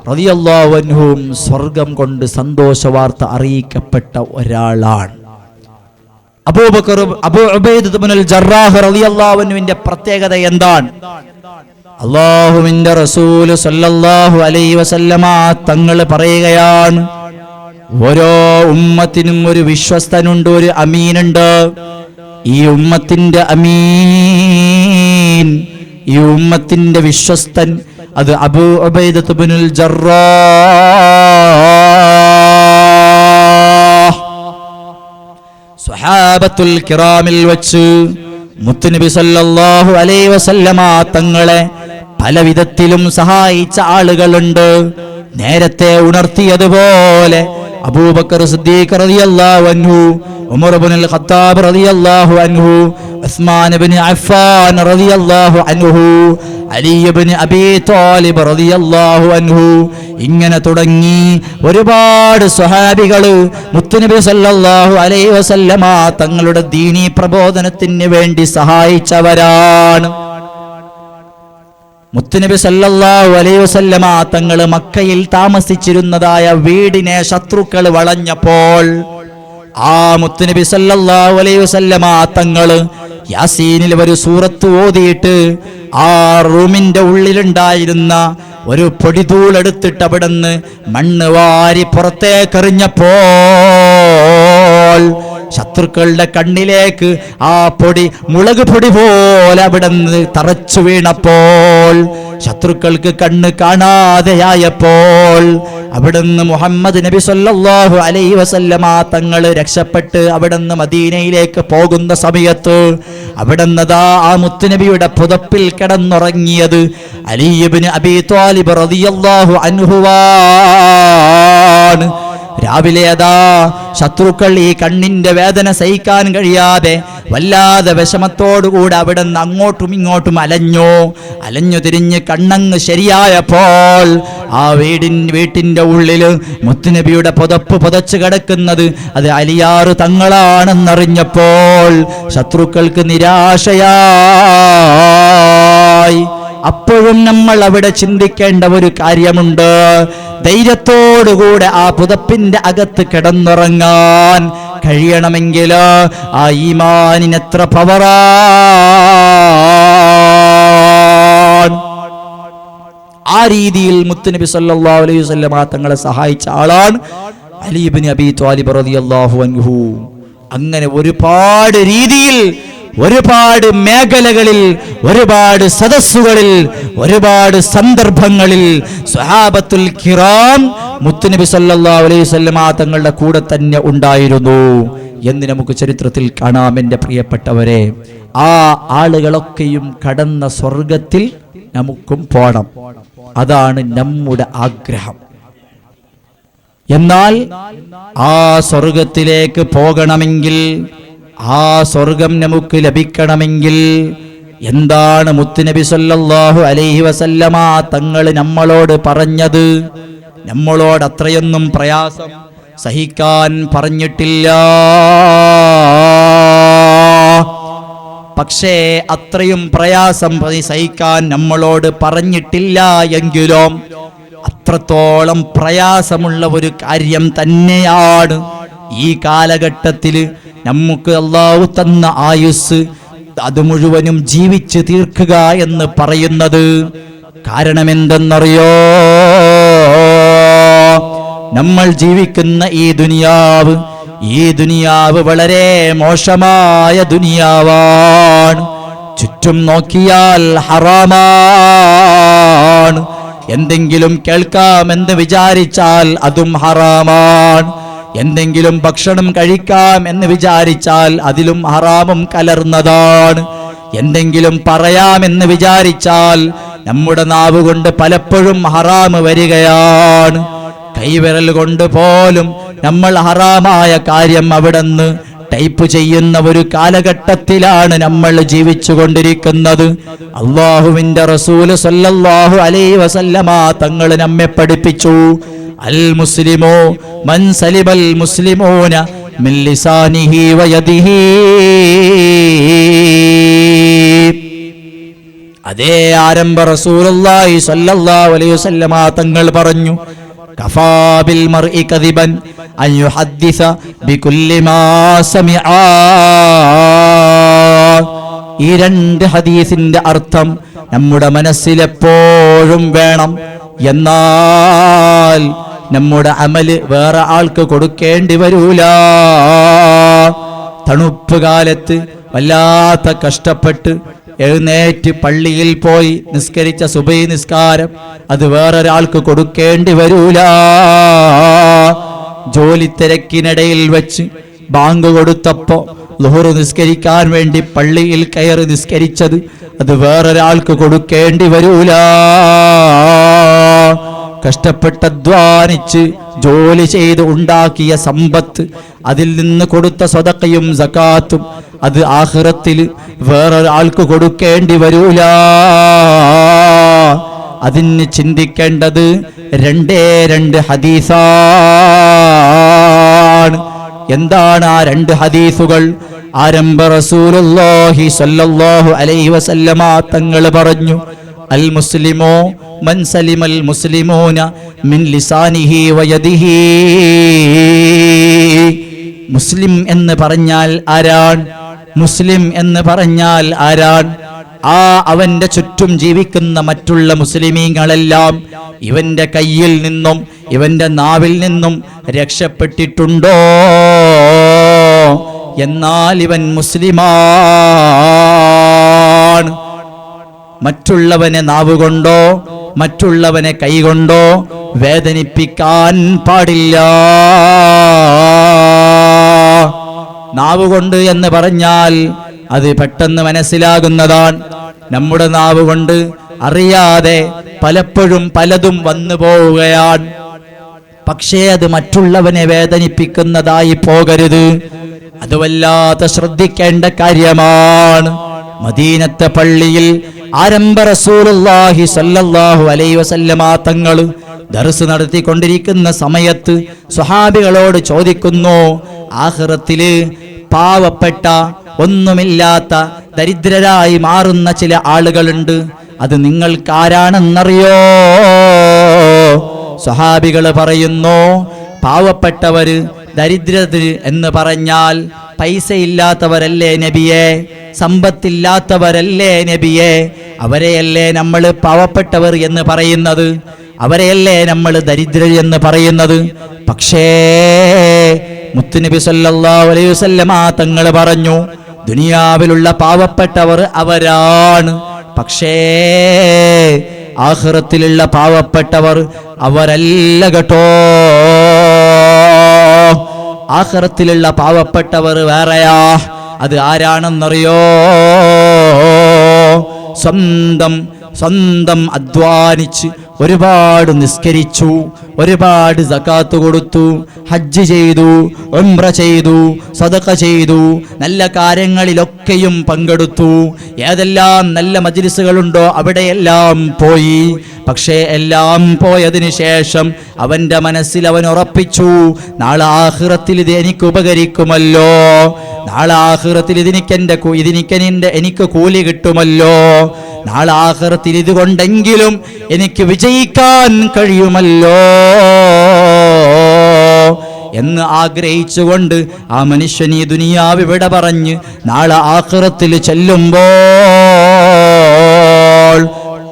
റളിയല്ലാഹു അൻഹു സ്വർഗം കൊണ്ട് സന്തോഷ വാർത്ത അറിയിക്കപ്പെട്ട ഒരാളാണ്. അബൂ ഉബൈദത്ത് ഇബ്നുൽ ജറാഹ് റളിയല്ലാഹു അൻഹുവിന്റെ പ്രത്യേകത എന്താണ്? അല്ലാഹുവിന്റെ റസൂൽ സല്ലല്ലാഹു അലൈഹി വസല്ലമ തങ്ങൾ പറയുകയാണ്, ഓരോ ഉമ്മത്തിനും ഒരു വിശ്വസ്തനുണ്ട്, ഒരു അമീനുണ്ട്. ഈ ഉമ്മത്തിന്റെ അമീൻ, ഈ ഉമ്മത്തിന്റെ വിശ്വസ്തൻ, അത് അബൂ ഉബൈദത്ത് ഇബ്നുൽ ജറാഹ്. സ്വഹാബത്തുൽ കിറാമിൽ വച്ച് മുത്തുനബി സല്ലല്ലാഹു അലൈഹി വസല്ലമ തങ്ങളെ പല വിധത്തിലും സഹായിച്ച ആളുകളുണ്ട്. നേരത്തെ ഉണർത്തിയതുപോലെ അബൂബക്കർ സിദ്ദീഖ് റളിയല്ലാഹു അൻഹു, ഉമർ ഇബ്നുൽ ഖത്താബ് റളിയല്ലാഹു അൻഹു, ഉസ്മാൻ ഇബ്നു അഫ്ഫാൻ റളിയല്ലാഹു അൻഹു, അലി ഇബ്നു അബീ ത്വാലിബ് റളിയല്ലാഹു അൻഹു, ഇങ്ങനെ തുടങ്ങി ഒരുപാട് സ്വഹാബികൾ മുത്തുനബി സല്ലല്ലാഹു അലൈഹി വസല്ലമ തങ്ങളുടെ ദീനീ പ്രബോധനത്തിന് വേണ്ടി സഹായിച്ചവരാണ്. മുത്തുനബി സല്ലല്ലാഹു അലൈഹി വസല്ലമ തങ്ങൾ മക്കയിൽ താമസിച്ചിരുന്നതായ വീടിനെ ശത്രുക്കൾ വളഞ്ഞപ്പോൾ ആ മുത്തുനബി സല്ലല്ലാഹു അലൈഹി വസല്ലമ തങ്ങൾ യാസീനിൽ ഒരു സൂറത്ത് ഓതിയിട്ട് ആ റൂമിന്റെ ഉള്ളിലുണ്ടായിരുന്ന ഒരു പൊടിതൂളെടുത്തിട്ട് അവിടുന്ന് മണ്ണ് വാരി പുറത്തേക്കെറിഞ്ഞപ്പോൾ ശത്രുക്കളുടെ കണ്ണിലേക്ക് ആ പൊടി മുളക് പൊടി പോലെ അവിടെ നിന്ന് തറച്ചു വീണപ്പോൾ ശത്രുക്കൾക്ക് കണ്ണ് കാണാതെയായപ്പോൾ അവിടുന്ന് മുഹമ്മദ് നബി സല്ലല്ലാഹു അലൈഹി വസല്ലമ തങ്ങൾ രക്ഷപ്പെട്ട് അവിടുന്ന് മദീനയിലേക്ക് പോകുന്ന സമയത്ത് അവിടുന്ന് ആ മുത്തുനബിയുടെ പുതപ്പിൽ കിടന്നുറങ്ങിയത് അലി ഇബ്നു അബീ ത്വാലിബ് റളിയല്ലാഹു അൻഹുവാണ്. രാവിലെ അതാ ശത്രുക്കൾ ഈ കണ്ണിന്റെ വേദന സഹിക്കാൻ കഴിയാതെ വല്ലാതെ വിഷമത്തോടുകൂടെ അവിടുന്ന് അങ്ങോട്ടും ഇങ്ങോട്ടും അലഞ്ഞു തിരിഞ്ഞ് കണ്ണങ്ങ് ശരിയായപ്പോൾ ആ വീട്ടിന്റെ ഉള്ളിൽ മുത്തുനബിയുടെ പുതപ്പ് പുതച്ചു കിടക്കുന്നത് അത് അലിയാറ് തങ്ങളാണെന്നറിഞ്ഞപ്പോൾ ശത്രുക്കൾക്ക് നിരാശയായി. അപ്പോഴും നമ്മൾ അവിടെ ചിന്തിക്കേണ്ട ഒരു കാര്യമുണ്ട്. ധൈര്യത്തോടുകൂടെ ആ പുതപ്പിന്റെ അകത്ത് കിടന്നുറങ്ങാൻ കഴിയണമെങ്കിൽ ആ ഈമാനിന് എത്ര പവറാണ്. ആ രീതിയിൽ മുത്തുനബി സല്ലല്ലാഹു അലൈഹി വസല്ലം തങ്ങളെ സഹായിച്ച ആളാണ് അലി ഇബ്നു അബീ ത്വാലിബ് റളിയല്ലാഹു അൻഹു. അങ്ങനെ ഒരുപാട് രീതിയിൽ, ഒരുപാട് മേഖലകളിൽ, ഒരുപാട് സദസ്സുകളിൽ, ഒരുപാട് സന്ദർഭങ്ങളിൽ സ്വഹാബത്തുൽ കിറാം മുത്തുനബി സല്ലല്ലാഹു അലൈഹി വസല്ലം തങ്ങളുടെ കൂടെ തന്നെ ഉണ്ടായിരുന്നു എന്ന് നമുക്ക് ചരിത്രത്തിൽ കാണാം. എൻ്റെ പ്രിയപ്പെട്ടവരെ, ആ ആളുകളൊക്കെയും കടന്ന സ്വർഗത്തിൽ നമുക്കും പോണം. അതാണ് നമ്മുടെ ആഗ്രഹം. എന്നാൽ ആ സ്വർഗത്തിലേക്ക് പോകണമെങ്കിൽ, ആ സ്വർഗം നമുക്ക് ലഭിക്കണമെങ്കിൽ എന്താണ് മുത്തുനബി സല്ലല്ലാഹു അലൈഹി വസല്ലമ തങ്ങൾ നമ്മളോട് പറഞ്ഞത്? നമ്മളോട് അത്രയൊന്നും പ്രയാസം സഹിക്കാൻ പറഞ്ഞിട്ടില്ല. പക്ഷേ അത്രയും പ്രയാസം സഹിക്കാൻ നമ്മളോട് പറഞ്ഞിട്ടില്ല എങ്കിലും അത്രത്തോളം പ്രയാസമുള്ള ഒരു കാര്യം തന്നെയാണ് ഈ കാലഘട്ടത്തിൽ നമുക്ക് അല്ലാഹു തന്ന ആയുസ് അത് മുഴുവനും ജീവിച്ച് തീർക്കുക എന്ന് പറയുന്നത്. കാരണം എന്തെന്നറിയോ? നമ്മൾ ജീവിക്കുന്ന ഈ ദുനിയാവ് വളരെ മോശമായ ദുനിയാവാണ്. ചുറ്റും നോക്കിയാൽ ഹറാമാണ്. എന്തെങ്കിലും കേൾക്കാമെന്ന് വിചാരിച്ചാൽ അതും ഹറാമാണ്. എന്തെങ്കിലും ഭക്ഷണം കഴിക്കാം എന്ന് വിചാരിച്ചാൽ അതിലും ഹറാമും കലർന്നതാണ്. എന്തെങ്കിലും പറയാമെന്ന് വിചാരിച്ചാൽ നമ്മുടെ നാവ് കൊണ്ട് പലപ്പോഴും ഹറാം വരികയാണ്. കൈവിരൽ കൊണ്ട് പോലും നമ്മൾ ഹറാമായ കാര്യം അവിടുന്ന് ടൈപ്പ് ചെയ്യുന്ന ഒരു കാലഘട്ടത്തിലാണ് നമ്മൾ ജീവിച്ചു കൊണ്ടിരിക്കുന്നത്. അല്ലാഹുവിന്റെ റസൂല് സല്ലല്ലാഹു അലൈഹി വസല്ലമ തങ്ങൾ നമ്മെ പഠിപ്പിച്ചു, അൽ മുസ്ലിമോ മൻ സലിബൽ മുസ്ലിമൂന മിൻ ലിസാനിഹി വയദിഹി. അതേ ആരംഭ റസൂലുള്ളാഹി സ്വല്ലല്ലാഹു അലൈഹി വസല്ലമ തങ്ങൾ പറഞ്ഞു, കഫാ ബിൽ മർഇ കദിബൻ അൻ യുഹദ്ദിസ ബികുല്ലി മാ സമിഅ. ഈ രണ്ട് ഹദീസിന്റെ അർത്ഥം നമ്മുടെ മനസ്സിലെപ്പോഴും വേണം. എന്നാൽ നമ്മുടെ അമല് വേറെ ആൾക്ക് കൊടുക്കേണ്ടി വരൂല. തണുപ്പ് കാലത്ത് വല്ലാത്ത കഷ്ടപ്പെട്ട് എഴുന്നേറ്റ് പള്ളിയിൽ പോയി നിസ്കരിച്ച സുബഹി നിസ്കാരം അത് വേറൊരാൾക്ക് കൊടുക്കേണ്ടി വരൂല. ജോലി തിരക്കിനിടയിൽ വെച്ച് ബാങ്ക് കൊടുത്തപ്പോ ളുഹർ നിസ്കരിക്കാൻ വേണ്ടി പള്ളിയിൽ കയറി നിസ്കരിച്ചത് അത് വേറൊരാൾക്ക് കൊടുക്കേണ്ടി വരൂല. കഷ്ടപ്പെട്ട് അധ്വാനിച്ച് ജോലി ചെയ്ത് ഉണ്ടാക്കിയ സമ്പത്ത്, അതിൽ നിന്ന് കൊടുത്ത സദഖയും സകാത്തും അത് ആഖിറത്തിൽ വേറൊരാൾക്ക് കൊടുക്കേണ്ടി വരൂല. അതിന് ചിന്തിക്കേണ്ടത് രണ്ട് ഹദീസാണ്. എന്താണ് ആ രണ്ട് ഹദീസുകൾ? ആരംഭ റസൂലുള്ളാഹി സ്വല്ലല്ലാഹു അലൈഹി വസല്ലമ തങ്ങൾ പറഞ്ഞു, അൽ മുസ്ലിമോ മൻ സലിമൽ മുസ്ലിമൂന മിൻ ലിസാനിഹി വയദിഹി. മുസ്ലിം എന്ന് പറഞ്ഞാൽ ആരാണ്? മുസ്ലിം എന്ന് പറഞ്ഞാൽ ആരാണ്? ആ അവന്റെ ചുറ്റും ജീവിക്കുന്ന മറ്റുള്ള മുസ്ലിമീങ്ങളെല്ലാം ഇവന്റെ കയ്യിൽ നിന്നും ഇവന്റെ നാവിൽ നിന്നും രക്ഷപ്പെട്ടിട്ടുണ്ടോ? എന്നാൽ ഇവൻ മുസ്ലിമാണ്. മറ്റുള്ളവനെ നാവുകൊണ്ടോ മറ്റുള്ളവനെ കൈകൊണ്ടോ വേദനിപ്പിക്കാൻ പാടില്ല. നാവുകൊണ്ട് എന്ന് പറഞ്ഞാൽ അത് പെട്ടെന്ന് മനസ്സിലാകുന്നതാണ്. നമ്മുടെ നാവുകൊണ്ട് അറിയാതെ പലപ്പോഴും പലതും വന്നു പോവുകയാണ്. പക്ഷേ അത് മറ്റുള്ളവനെ വേദനിപ്പിക്കുന്നതായി പോകരുത്. അത് വല്ലാതെ ശ്രദ്ധിക്കേണ്ട കാര്യമാണ്. മദീനത്തെ പള്ളിയിൽ ആരംഭ റസൂലുള്ളാഹി സ്വല്ലല്ലാഹു അലൈഹി വസല്ലമ തങ്ങൾ ദർസ് നടത്തിക്കൊണ്ടിരിക്കുന്ന സമയത്ത് സ്വഹാബികളോട് ചോദിക്കുന്നു, ആഖിറത്തില് പാവപ്പെട്ട ഒന്നുമില്ലാത്ത ദരിദ്രരായി മാറുന്ന ചില ആളുകളുണ്ട്, അത് നിങ്ങൾക്കാരാണെന്നറിയോ? സ്വഹാബികൾ പറയുന്നു, പാവപ്പെട്ടവര് ദരിദ്രര് എന്ന് പറഞ്ഞാൽ പൈസ ഇല്ലാത്തവരല്ലേ നബിയെ, സമ്പത്തില്ലാത്തവരല്ലേ നബിയെ? അവരെയല്ലേ നമ്മൾ പാവപ്പെട്ടവർ എന്ന് പറയുന്നത്, അവരെയല്ലേ നമ്മൾ ദരിദ്രർ എന്ന് പറയുന്നത്? പക്ഷേ മുത്തുനബി സല്ലല്ലാഹു അലൈഹി വസല്ലമ തങ്ങൾ പറഞ്ഞു, ദുനിയാവിലുള്ള പാവപ്പെട്ടവർ അവരാണ്, പക്ഷേ ആഖിറത്തിലുള്ള പാവപ്പെട്ടവർ അവരല്ല കേട്ടോ. ആഖിറത്തിലുള്ള പാവപ്പെട്ടവർ വേറെയാ. അത് ആരാണെന്നറിയോ? സ്വന്തം അധ്വാനിച്ച് ഒരുപാട് നിസ്കരിച്ചു, ഒരുപാട് സകാത്ത് കൊടുത്തു, ഹജ്ജ് ചെയ്തു, ഉംറ ചെയ്തു, സദഖ ചെയ്തു, നല്ല കാര്യങ്ങളിലൊക്കെയും പങ്കെടുത്തു, ഏതെല്ലാം നല്ല മജ്ലിസുകളുണ്ടോ അവിടെയെല്ലാം പോയി. പക്ഷേ എല്ലാം പോയതിനു ശേഷം അവന്റെ മനസ്സിൽ അവൻ ഉറപ്പിച്ചു, നാളെ ആഖിറത്തിൽ ഇത് എനിക്ക് ഉപകരിക്കുമല്ലോ, നാളെ ആഖിറത്തിൽ എനിക്ക് കൂലി കിട്ടുമല്ലോ, നാളെ ആഖിറത്തിൽ ഇതുകൊണ്ടെങ്കിലും എനിക്ക് വിജയിക്കാൻ കഴിയുമല്ലോ എന്ന് ആഗ്രഹിച്ചുകൊണ്ട് ആ മനുഷ്യൻ ഈ ദുനിയാവ് വിട പറഞ്ഞ് നാളെ ആഖിറത്തിൽ ചെല്ലുമ്പോൾ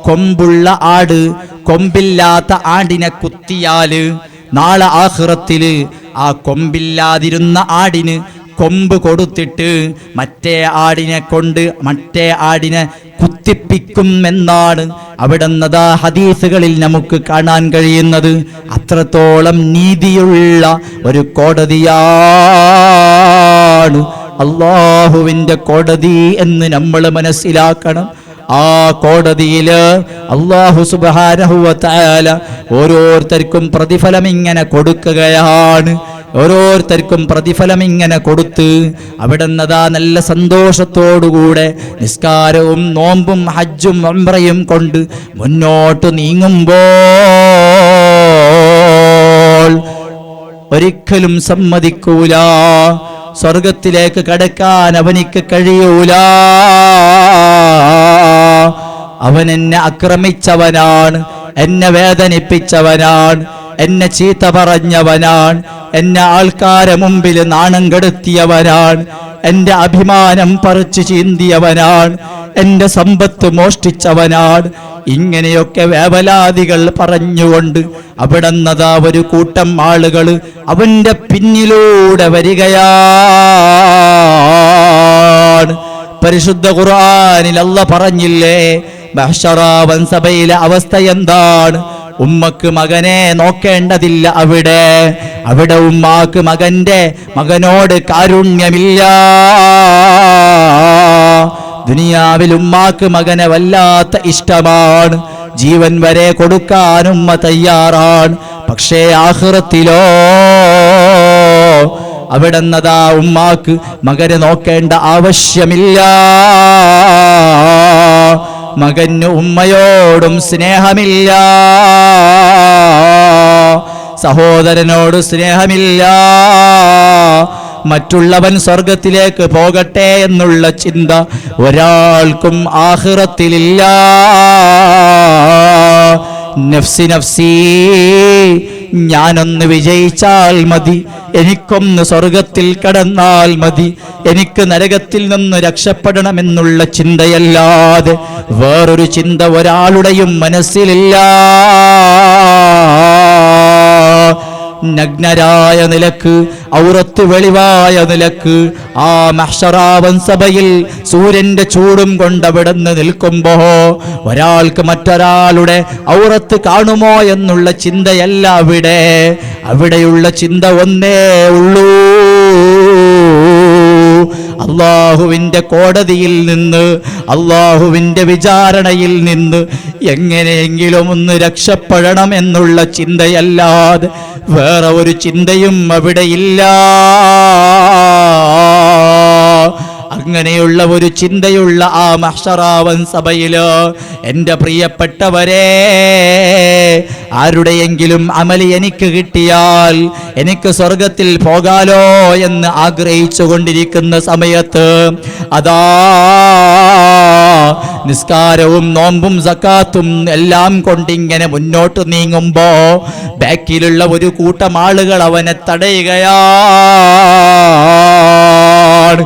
കൊമ്പുള്ള ആട് കൊമ്പില്ലാത്ത ആടിനെ കുത്തിയാല് നാളെ ആഖിറത്തില് ആ കൊമ്പില്ലാതിരുന്ന ആടിന് കൊമ്പ് കൊടുത്തിട്ട് മറ്റേ ആടിനെ കൊണ്ട് മറ്റേ ആടിനെ കുത്തിപ്പിക്കുമെന്നാണ് അവിടുന്ന് ഹദീസുകളിൽ നമുക്ക് കാണാൻ കഴിയുന്നത്. അത്രത്തോളം നീതിയുള്ള ഒരു കോടതിയാണ് അല്ലാഹുവിൻ്റെ കോടതി എന്ന് നമ്മൾ മനസ്സിലാക്കണം. ആ കോടതിയില് അല്ലാഹു സുബ്ഹാനഹു വ തആല ഓരോരുത്തർക്കും പ്രതിഫലം ഇങ്ങനെ കൊടുക്കുകയാണ്. ഓരോരുത്തർക്കും പ്രതിഫലം ഇങ്ങനെ കൊടുത്ത് അവിടുന്നതാ നല്ല സന്തോഷത്തോടുകൂടെ നിസ്കാരവും നോമ്പും ഹജ്ജും ഉംറയും കൊണ്ട് മുന്നോട്ട് നീങ്ങുമ്പോൾ ഒരിക്കലും സമ്മതിക്കൂല, സ്വർഗത്തിലേക്ക് കടക്കാൻ അവനിക്ക് കഴിയൂല. അവൻ എന്നെ ആക്രമിച്ചവനാണ്, എന്നെ വേദനിപ്പിച്ചവനാണ്, എന്നെ ചീത്ത പറഞ്ഞവനാണ്, എന്നെ ആൾക്കാരെ മുമ്പിൽ നാണം കെടുത്തിയവനാണ്, എന്റെ അഭിമാനം പറിച്ചു ചീന്തിയവനാണ്, എന്റെ സമ്പത്ത് മോഷ്ടിച്ചവനാണ്. ഇങ്ങനെയൊക്കെ വേവലാദികൾ പറഞ്ഞുകൊണ്ട് അവിടുന്നതാ ഒരു കൂട്ടം ആളുകൾ അവന്റെ പിന്നിലൂടെ വരികയാണ്. പരിശുദ്ധ ഖുർആനിൽ അല്ലാഹ് പറഞ്ഞില്ലേ, മഹ്ശറ വൻസഭയിലെ അവസ്ഥ എന്താണ്? ഉമ്മക്ക് മകനെ നോക്കേണ്ടതില്ല, അവിടെ ഉമ്മാക്ക് മകനോട് കാരുണ്യമില്ല. ദുനിയാവിൽ ഉമ്മാക്ക് മകനെ വല്ലാത്ത ഇഷ്ടമാണ്, ജീവൻ വരെ കൊടുക്കാൻ ഉമ്മ തയ്യാറാണ്. പക്ഷേ ആഖിറത്തിലോ അവിടുന്നതാ ഉമ്മാക്ക് മകനെ നോക്കേണ്ട ആവശ്യമില്ല. മകന് ഉമ്മയോടും സ്നേഹമില്ല, സഹോദരനോട് സ്നേഹമില്ല. മറ്റുള്ളവൻ സ്വർഗത്തിലേക്ക് പോകട്ടെ എന്നുള്ള ചിന്ത ഒരാൾക്കും ആഖിറത്തിലില്ല. നഫ്സി നഫ്സി, ഞാനൊന്ന് വിജയിച്ചാൽ മതി, എനിക്കൊന്ന് സ്വർഗത്തിൽ കടന്നാൽ മതി, എനിക്ക് നരകത്തിൽ നിന്ന് രക്ഷപ്പെടണമെന്നുള്ള ചിന്തയല്ലാതെ വേറൊരു ചിന്ത ഒരാളുടെയും മനസ്സിലില്ല. നഗ്നരായ നിലക്ക്, ഔറത്ത് വെളിവായ നിലക്ക് ആ മഹ്ശറാവൻ സഭയിൽ സൂര്യന്റെ ചൂടും കൊണ്ടവിടുന്ന് നിൽക്കുമ്പോ ഒരാൾക്ക് മറ്റൊരാളുടെ ഔറത്ത് കാണുമോ എന്നുള്ള ചിന്തയല്ല അവിടെയുള്ള ചിന്ത ഒന്നേ ഉള്ളൂ, അള്ളാഹുവിന്റെ കോടതിയിൽ നിന്ന്, അള്ളാഹുവിന്റെ വിചാരണയിൽ നിന്ന് എങ്ങനെയെങ്കിലും ഒന്ന് രക്ഷപ്പെടണം എന്നുള്ള ചിന്തയല്ലാതെ വേറെ ഒരു ചിന്തയും അവിടെയില്ല. അങ്ങനെയുള്ള ഒരു ചിന്തയുള്ള ആ മഹ്ശറാവൻ സഭയില് എൻ്റെ പ്രിയപ്പെട്ടവരെ, ആരുടെയെങ്കിലും അമലി എനിക്ക് കിട്ടിയാൽ എനിക്ക് സ്വർഗത്തിൽ പോകാലോ എന്ന് ആഗ്രഹിച്ചു കൊണ്ടിരിക്കുന്ന സമയത്ത് അതാ നിസ്കാരവും നോമ്പും സക്കാത്തും എല്ലാം കൊണ്ടിങ്ങനെ മുന്നോട്ട് നീങ്ങുമ്പോ ബാക്കിലുള്ള ഒരു കൂട്ടം ആളുകൾ അവനെ തടയുകയാണ്.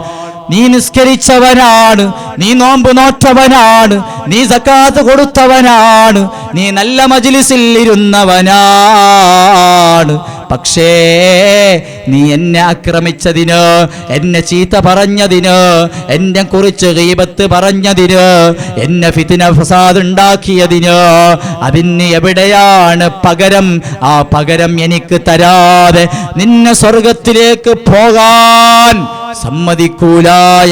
നീ നിസ്കരിച്ചവനാണ്, നീ നോമ്പ് നോറ്റവനാണ്, നീ സക്കാത്ത് കൊടുത്തവനാണ്, നീ നല്ല മജ്ലിസിൽ ഇരുന്നവനാണ്, പക്ഷേ നീ എന്നെ ആക്രമിച്ചതിന്, എന്നെ ചീത്ത പറഞ്ഞതിന്, എന്നെ കുറിച്ച് ഗീബത്ത് പറഞ്ഞതിന്, എന്നെ ഫിത്ന ഫസാദ് ഉണ്ടാക്കിയതിന് അതിന് എവിടെയാണ് പകരം? ആ പകരം എനിക്ക് തരാതെ നിന്നെ സ്വർഗത്തിലേക്ക് പോകാൻ സമ്മതിക്കൂല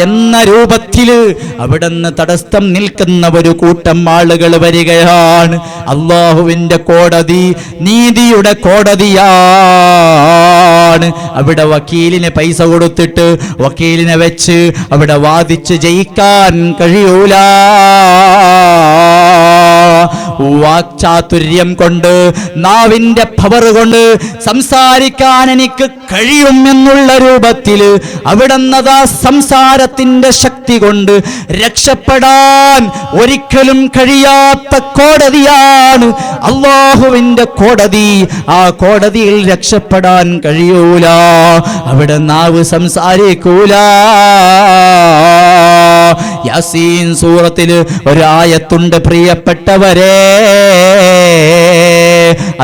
എന്ന രൂപത്തില് അവിടുന്ന് തടസ്സം നിൽക്കുന്ന ഒരു കൂട്ടം ആളുകൾ വരികയാണ്. അള്ളാഹുവിന്റെ കോടതി നീതിയുടെ കോടതിയാണ്. അവിടെ വക്കീലിന് പൈസ കൊടുത്തിട്ട് വക്കീലിനെ വെച്ച് അവിടെ വാദിച്ച് ജയിക്കാൻ കഴിയൂല. വാക്ചാതുര്യം കൊണ്ട്, നാവിന്റെ പവർ കൊണ്ട് സംസാരിക്കാൻ എനിക്ക് കഴിയും എന്നുള്ള രൂപത്തിൽ അവിടുന്നതാ സംസാരത്തിന്റെ ശക്തി കൊണ്ട് രക്ഷപ്പെടാൻ ഒരിക്കലും കഴിയാത്ത കോടതിയാണ് അല്ലാഹുവിന്റെ കോടതി. ആ കോടതിയിൽ രക്ഷപ്പെടാൻ കഴിയൂല, അവിടെ നാവ് സംസാരിക്കൂല. യാസീൻ സൂറത്തിൽ ഒരു ആയത്തുണ്ട് പ്രിയപ്പെട്ടവരെ,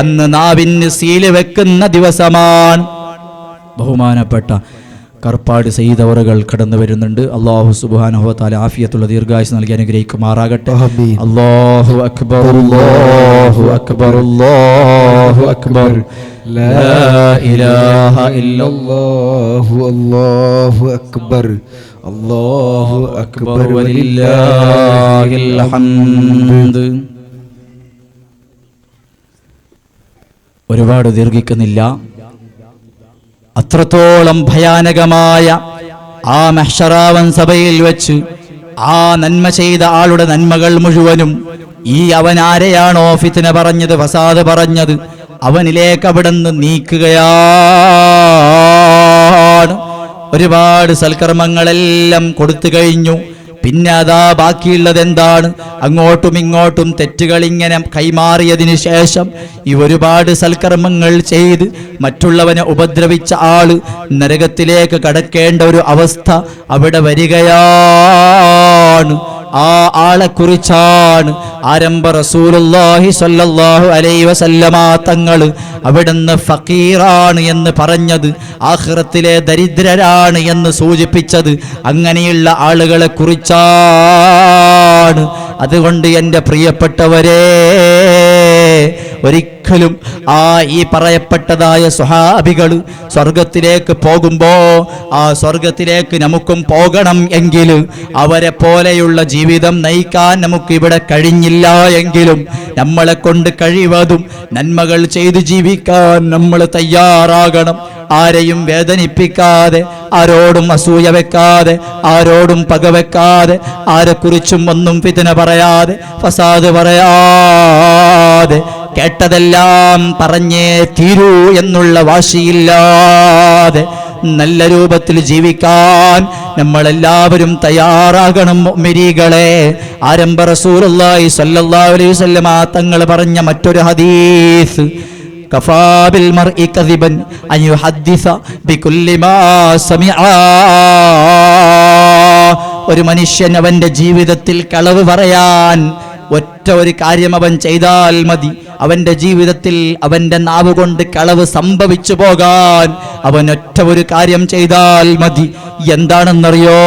അന്ന് നാവിന് സീല് വെക്കുന്ന ദിവസമാണ്. ബഹുമാനപ്പെട്ട കർപ്പാട് സയ്യിദ് അവറുകൾ കടന്നു വരുന്നുണ്ട്. അല്ലാഹു സുബ്ഹാനഹു വ തആല ആഫിയത്തുള്ള ദീർഘായുസ്സ് നൽകി അനുഗ്രഹിക്കുമാറാകട്ടെ. അല്ലാഹു അക്ബർ, അല്ലാഹു അക്ബർ, അല്ലാഹു അക്ബർ, ലാ ഇലാഹ ഇല്ലല്ലാഹു, അല്ലാഹു അക്ബർ, അല്ലാഹു അക്ബർ വലില്ലാഹിൽ ഹംദ്. ഒരുപാട് ദീർഘിക്കുന്നില്ല. അത്രത്തോളം ഭയാനകമായ ആ മഹ്ശറാവൻ സഭയിൽ വെച്ച് ആ നന്മ ചെയ്ത ആളുടെ നന്മകൾ മുഴുവനും ഈ അവനാരെയാണോ ഫിത്ന പറഞ്ഞത്, ഫസാദ് പറഞ്ഞത്, അവനിലേക്ക് അവിടുന്ന് നീക്കുകയാണ്. ഒരുപാട് സൽക്കർമ്മങ്ങളെല്ലാം കൊടുത്തു കഴിഞ്ഞു. പിന്നെ അതാ ബാക്കിയുള്ളത് എന്താണ്? അങ്ങോട്ടും ഇങ്ങോട്ടും തെറ്റുകൾ ഇങ്ങനെ കൈമാറിയതിനു ശേഷം ഈ ഒരുപാട് സൽക്കർമ്മങ്ങൾ ചെയ്ത് മറ്റുള്ളവനെ ഉപദ്രവിച്ച ആള് നരകത്തിലേക്ക് കടക്കേണ്ട ഒരു അവസ്ഥ അവിടെ വരികയാണ്. ആ ആളെക്കുറിച്ചാണ് ആരംഭ റസൂലുള്ളാഹി സ്വല്ലല്ലാഹു അലൈഹി വസല്ലമ തങ്ങൾ അവിടുന്ന് ഫഖീറാണ് എന്ന് പറഞ്ഞത്, ആഖിറത്തിലെ ദരിദ്രരാണ് എന്ന് സൂചിപ്പിച്ചത് അങ്ങനെയുള്ള ആളുകളെ കുറിച്ചാണ്. അതുകൊണ്ട് എൻ്റെ പ്രിയപ്പെട്ടവരെ, ഒരിക്കലും ഈ പറയപ്പെട്ടതായ സ്വഹാബികൾ സ്വർഗത്തിലേക്ക് പോകുമ്പോ ആ സ്വർഗത്തിലേക്ക് നമുക്കും പോകണം എങ്കിൽ അവരെ പോലെയുള്ള ജീവിതം നയിക്കാൻ നമുക്കിവിടെ കഴിഞ്ഞില്ല എങ്കിലും നമ്മളെ കൊണ്ട് കഴിവതും നന്മകൾ ചെയ്ത് ജീവിക്കാൻ നമ്മൾ തയ്യാറാകണം. ആരെയും വേദനിപ്പിക്കാതെ, ആരോടും അസൂയ വെക്കാതെ, ആരോടും പകവെക്കാതെ, ആരെക്കുറിച്ചും ഒന്നും ഫിത്ന പറയാതെ, ഫസാദ് പറയാതെ, കേട്ടതെല്ലാം പറഞ്ഞേ തീരൂ എന്നുള്ള വാശിയില്ലാതെ നല്ല രൂപത്തിൽ ജീവിക്കാൻ നമ്മളെല്ലാവരും തയ്യാറാകണം മുഅ്മിനീകളെ. ആരംഭ റസൂലുള്ളാഹി സ്വല്ലല്ലാഹു അലൈഹി വസല്ലമ തങ്ങൾ പറഞ്ഞ മറ്റൊരു ഹദീസ്, കഫാ ബിൽ മർഇ കദിബൻ അൻ യുഹദ്ദിസ ബികുല്ലി മാ സമിഅ. ഒരു മനുഷ്യൻ അവന്റെ ജീവിതത്തിൽ കളവ് പറയാൻ ഒറ്റ ഒരു കാര്യം അവൻ ചെയ്താൽ മതി. അവന്റെ ജീവിതത്തിൽ അവന്റെ നാവ് കൊണ്ട് കളവ് സംഭവിച്ചു പോകാൻ അവൻ ഒറ്റ ഒരു കാര്യം ചെയ്താൽ മതി. എന്താണെന്നറിയോ?